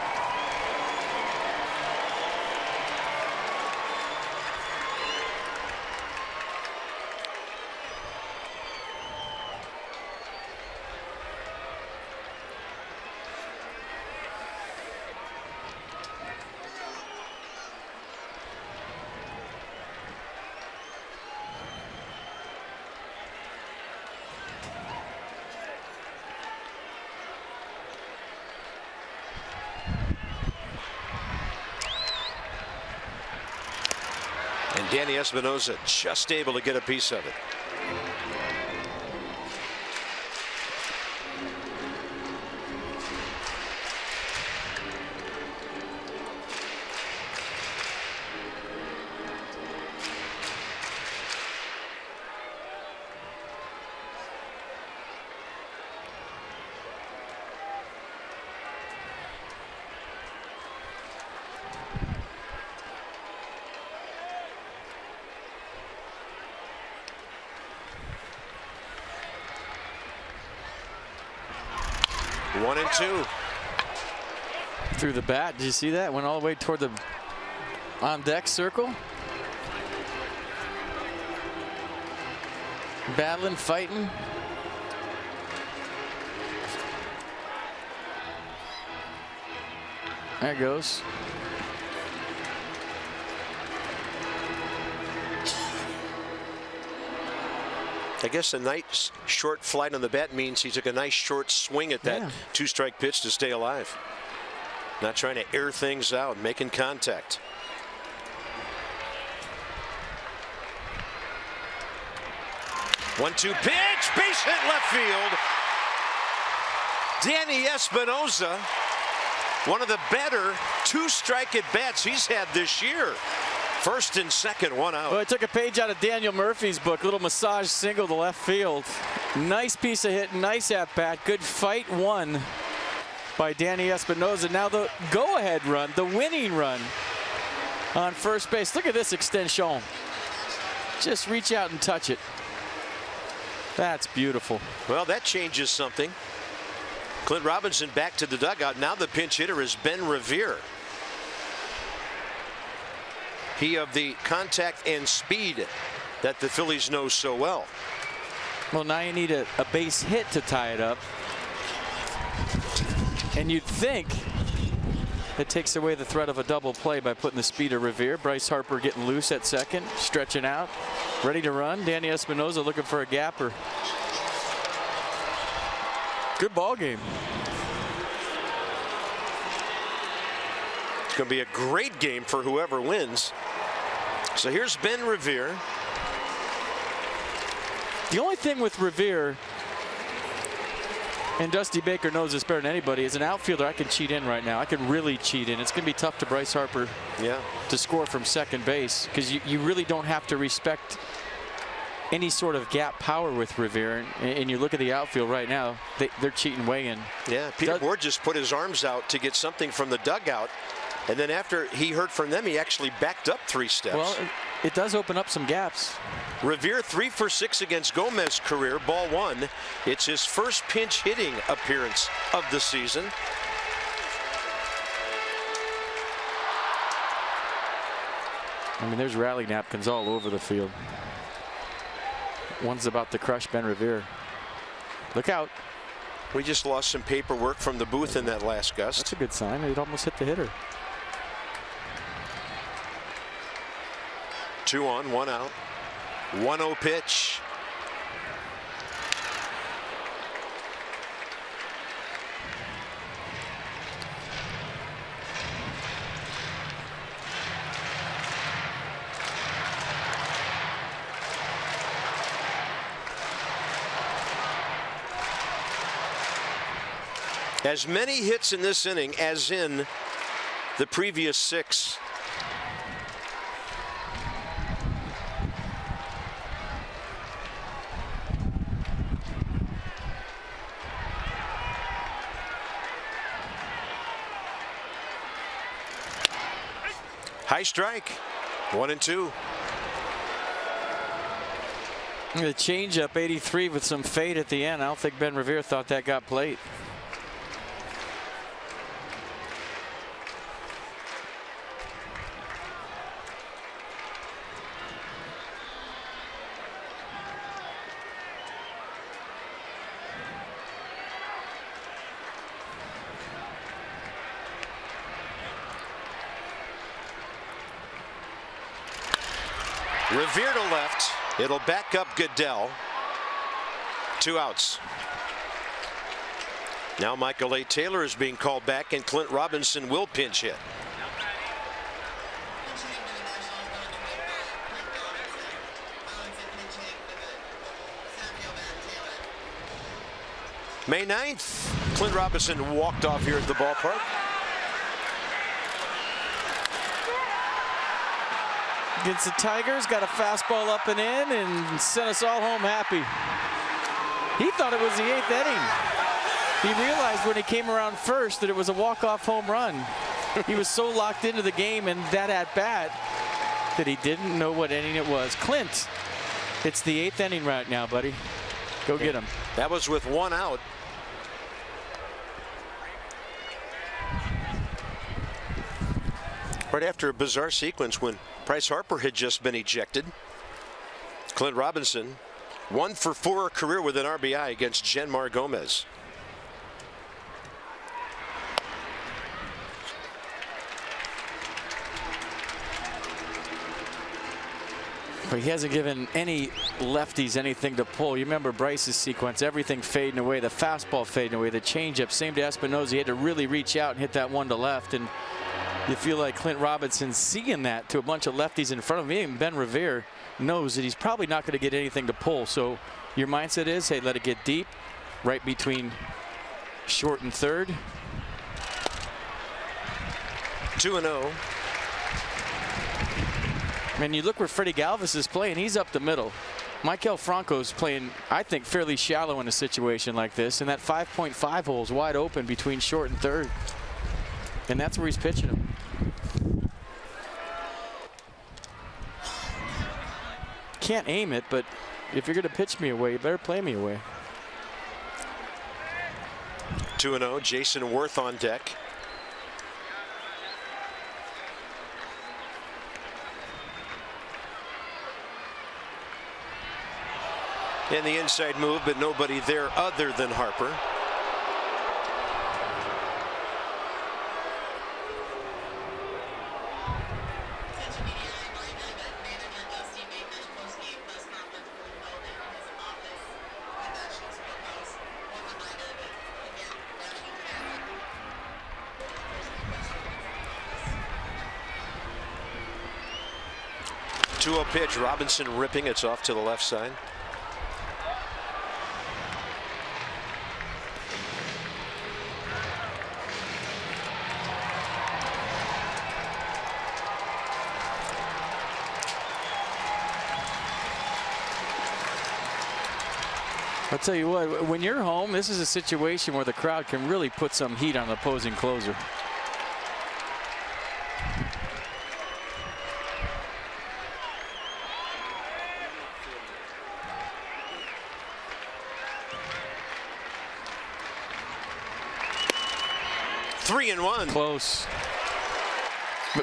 And Danny Espinosa just able to get a piece of it. One and two. Through the bat. Did you see that? Went all the way toward the on deck circle. Battling, fighting. There it goes. I guess a nice short flight on the bat means he took a nice short swing at that two-strike pitch to stay alive. Not trying to air things out, making contact. One-two pitch, base hit left field. Danny Espinosa, one of the better two-strike at bats he's had this year. First and second, one out. Well, I took a page out of Daniel Murphy's book, a little massage single to left field. Nice piece of hit, nice at-bat, good fight won by Danny Espinosa. Now the go-ahead run, the winning run on first base. Look at this extension. Just reach out and touch it. That's beautiful. Well, that changes something. Clint Robinson back to the dugout. Now the pinch hitter is Ben Revere. He of the contact and speed that the Phillies know so well. Well, now you need a base hit to tie it up. And you'd think it takes away the threat of a double play by putting the speed of Revere. Bryce Harper getting loose at second, stretching out, ready to run. Danny Espinosa looking for a gapper. Good ball game. It's going to be a great game for whoever wins. So here's Ben Revere. The only thing with Revere, and Dusty Baker knows this better than anybody, as an outfielder I can cheat in right now. I can really cheat in. It's going to be tough to Bryce Harper to score from second base, because you really don't have to respect any sort of gap power with Revere. And you look at the outfield right now, they're cheating way in. Yeah, Peter Board just put his arms out to get something from the dugout. And then after he heard from them, he actually backed up 3 steps. Well, it does open up some gaps. Revere 3 for 6 against Gomez career, ball 1. It's his first pinch hitting appearance of the season. I mean, there's rally napkins all over the field. One's about to crush Ben Revere. Look out. We just lost some paperwork from the booth in that last gust. That's a good sign. It almost hit the hitter. 2 on, 1 out. 1-0 pitch. As many hits in this inning as in the previous 6. High strike, 1-2. The changeup, 83 with some fade at the end. I don't think Ben Revere thought that got played. Revere to left. It'll back up Goodell. 2 outs. Now Michael A. Taylor is being called back, and Clint Robinson will pinch hit. May 9th, Clint Robinson walked off here at the ballpark. Against the Tigers, got a fastball up and in and sent us all home happy. He thought it was the 8th inning. He realized when he came around first that it was a walk-off home run. He was so locked into the game and that at-bat that he didn't know what inning it was. Clint, it's the 8th inning right now, buddy. Go get him. That was with 1 out. Right after a bizarre sequence when Bryce Harper had just been ejected. Clint Robinson, 1 for 4 career with an RBI against Genmar Gomez. But he hasn't given any lefties anything to pull. You remember Bryce's sequence, everything fading away, the fastball fading away, the changeup, same to Espinosa. He had to really reach out and hit that one to left, and you feel like Clint Robinson's seeing that to a bunch of lefties in front of him. Even Ben Revere knows that he's probably not going to get anything to pull. So your mindset is, hey, let it get deep, right between short and third. 2-0. And you look where Freddie Galvis is playing. He's up the middle. Maikel Franco's playing, I think, fairly shallow in a situation like this. And that 5.5 hole is wide open between short and third. And that's where he's pitching him. Can't aim it, but if you're going to pitch me away, you better play me away. 2-0. Jason Worth on deck. And the inside move, but nobody there other than Harper. To a pitch, Robinson ripping. It's off to the left side. I'll tell you what, when you're home, this is a situation where the crowd can really put some heat on the opposing closer. Three and one. Close.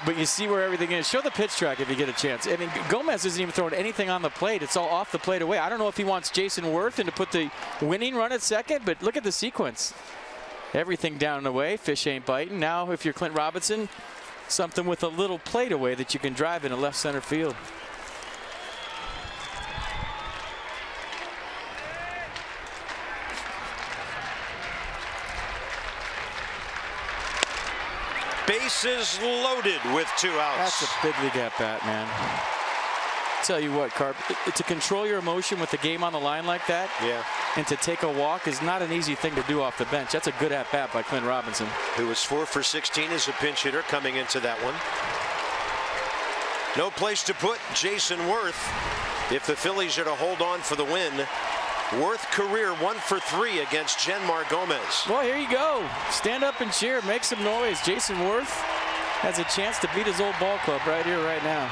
But you see where everything is. Show the pitch track if you get a chance. I mean, Gomez isn't even throwing anything on the plate. It's all off the plate away. I don't know if he wants Jason Worth in to put the winning run at second, but look at the sequence. Everything down and away. Fish ain't biting. Now, if you're Clint Robinson, something with a little plate away that you can drive into left center field. Bases loaded with 2 outs. That's a big league at bat, man. Tell you what, Carp, to control your emotion with the game on the line like that, yeah, and to take a walk is not an easy thing to do off the bench. That's a good at bat by Clint Robinson, who was 4 for 16 as a pinch hitter coming into that one. No place to put Jason Worth if the Phillies are to hold on for the win. Worth career 1 for 3 against Genmar Gomez. Well, here you go. Stand up and cheer. Make some noise. Jason Worth has a chance to beat his old ball club right here, right now.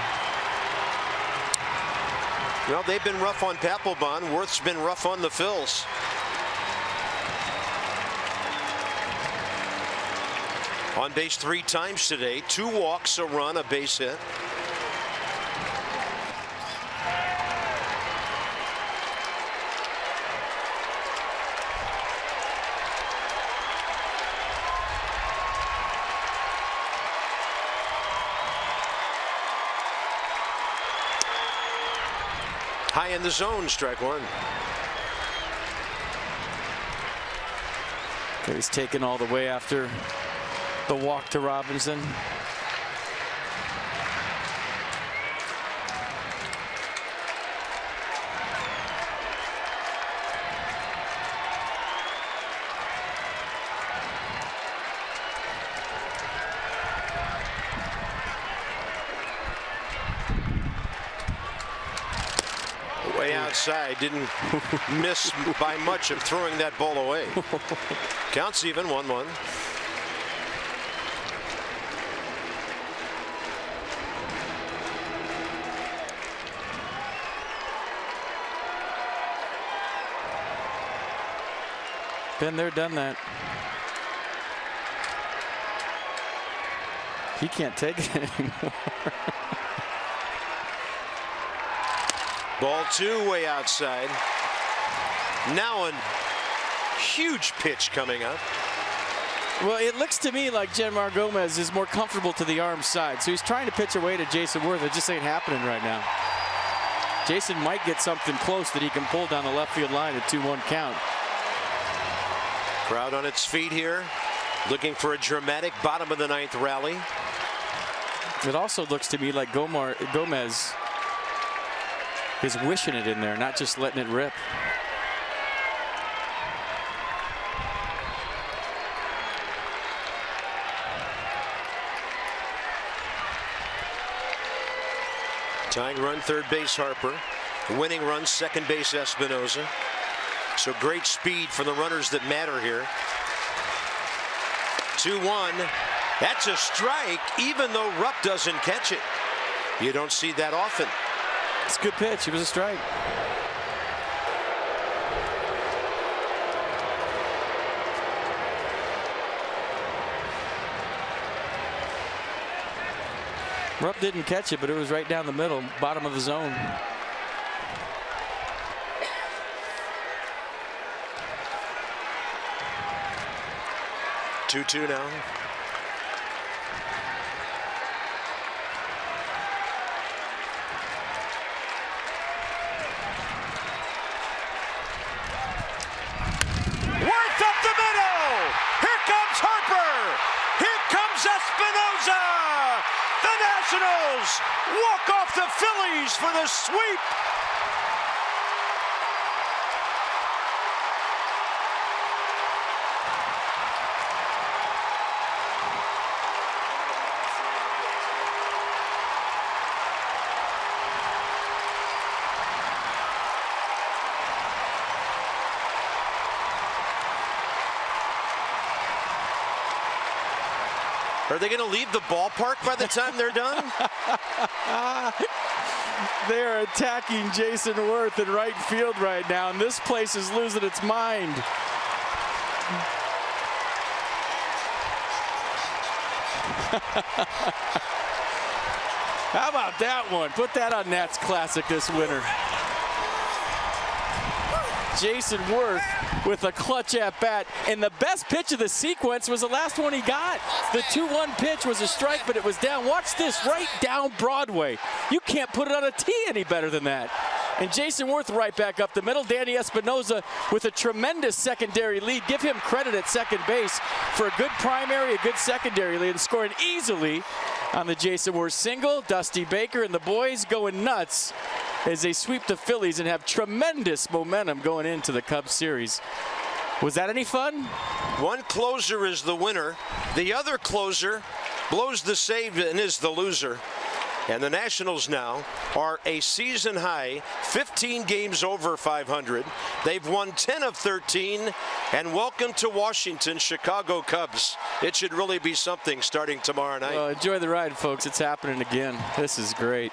Well, they've been rough on Papelbon. Worth's been rough on the Phils. On base 3 times today. 2 walks, a run, a base hit. High in the zone, strike one. He's taken all the way after the walk to Robinson. Way outside, didn't miss by much of throwing that ball away. Counts even, 1-1. Been there, done that. He can't take it anymore. Ball two, way outside. Now a huge pitch coming up. Well, it looks to me like Jenmar Gomez is more comfortable to the arm side, so he's trying to pitch away to Jason Worth. It just ain't happening right now. Jason might get something close that he can pull down the left field line at 2-1 count. Crowd on its feet here, looking for a dramatic bottom of the ninth rally. It also looks to me like Gomez is wishing it in there, not just letting it rip. Tying run, third base Harper. Winning run, second base Espinoza. So great speed for the runners that matter here. 2-1. That's a strike, even though Rupp doesn't catch it. You don't see that often. It's a good pitch. It was a strike. Rupp didn't catch it, but it was right down the middle, bottom of the zone. Two now. Worth up the middle. Here comes Harper. Here comes Espinoza. The Nationals walk off the Phillies for the sweep. Are they going to leave the ballpark by the time they're done? They're attacking Jason Worth in right field right now, and this place is losing its mind. How about that one? Put that on Nats Classic this winter. Jason Worth with a clutch at bat, and the best pitch of the sequence was the last one he got. The 2-1 pitch was a strike, but it was down. Watch this, right down Broadway. You can't put it on a tee any better than that. And Jason Worth right back up the middle. Danny Espinoza with a tremendous secondary lead. Give him credit at second base for a good primary, a good secondary lead, and scoring easily on the Jason Worth single. Dusty Baker and the boys going nuts as they sweep the Phillies and have tremendous momentum going into the Cubs series. Was that any fun? One closer is the winner. The other closer blows the save and is the loser. And the Nationals now are a season high 15 games over 500. They've won 10 of 13. And welcome to Washington, Chicago Cubs. It should really be something starting tomorrow night. Well, enjoy the ride, folks. It's happening again. This is great.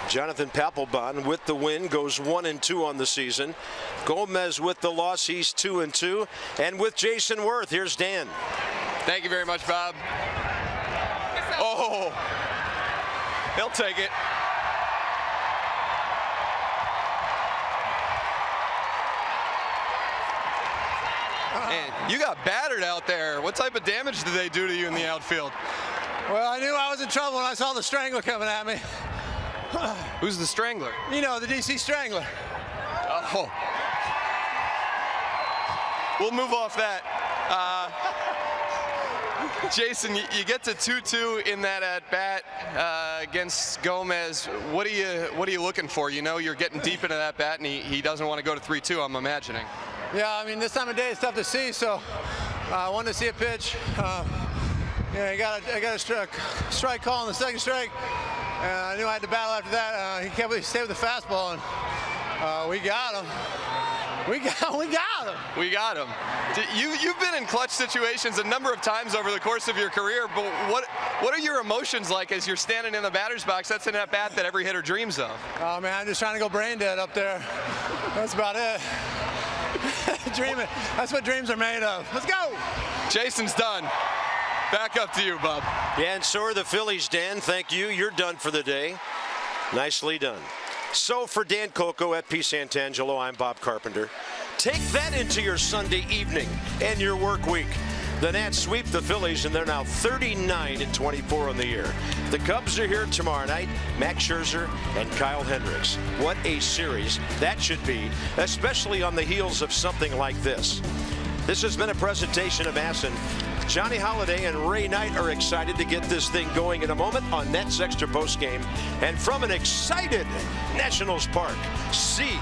Jonathan Papelbon with the win goes 1-2 on the season. Gomez with the loss, he's 2-2. And with Jason Worth, here's Dan. Thank you very much, Bob. Oh, he'll take it. Man, you got battered out there. What type of damage did they do to you in the outfield? Well, I knew I was in trouble when I saw the Strangler coming at me. Who's the Strangler? You know, the DC Strangler. Oh. We'll move off that. Jason, you get to 2-2 in that at bat against Gomez. What are you looking for? You know, you're getting deep into that bat, and he doesn't want to go to 3-2. I'm imagining. Yeah, I mean, this time of day it's tough to see, so I wanted to see a pitch. I got a strike call on the second strike, and I knew I had to battle after that. He can't really stay with the fastball, and we got him. We got him. You've been in clutch situations a number of times over the course of your career, but what are your emotions like as you're standing in the batter's box? That's an at bat that every hitter dreams of. Oh man, I'm just trying to go brain dead up there. That's about it. Dreaming. That's what dreams are made of. Let's go. Jason's done. Back up to you, Bob. Yeah, and so are the Phillies, Dan. Thank you. You're done for the day. Nicely done. So for Dan Coco at P. Santangelo, I'm Bob Carpenter. Take that into your Sunday evening and your work week. The Nats sweep the Phillies, and they're now 39-24 on the year. The Cubs are here tomorrow night. Max Scherzer and Kyle Hendricks. What a series that should be, especially on the heels of something like this. This has been a presentation of Asson. Johnny Holiday and Ray Knight are excited to get this thing going in a moment on Nets Extra Postgame. And from an excited Nationals Park, see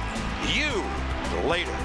you later.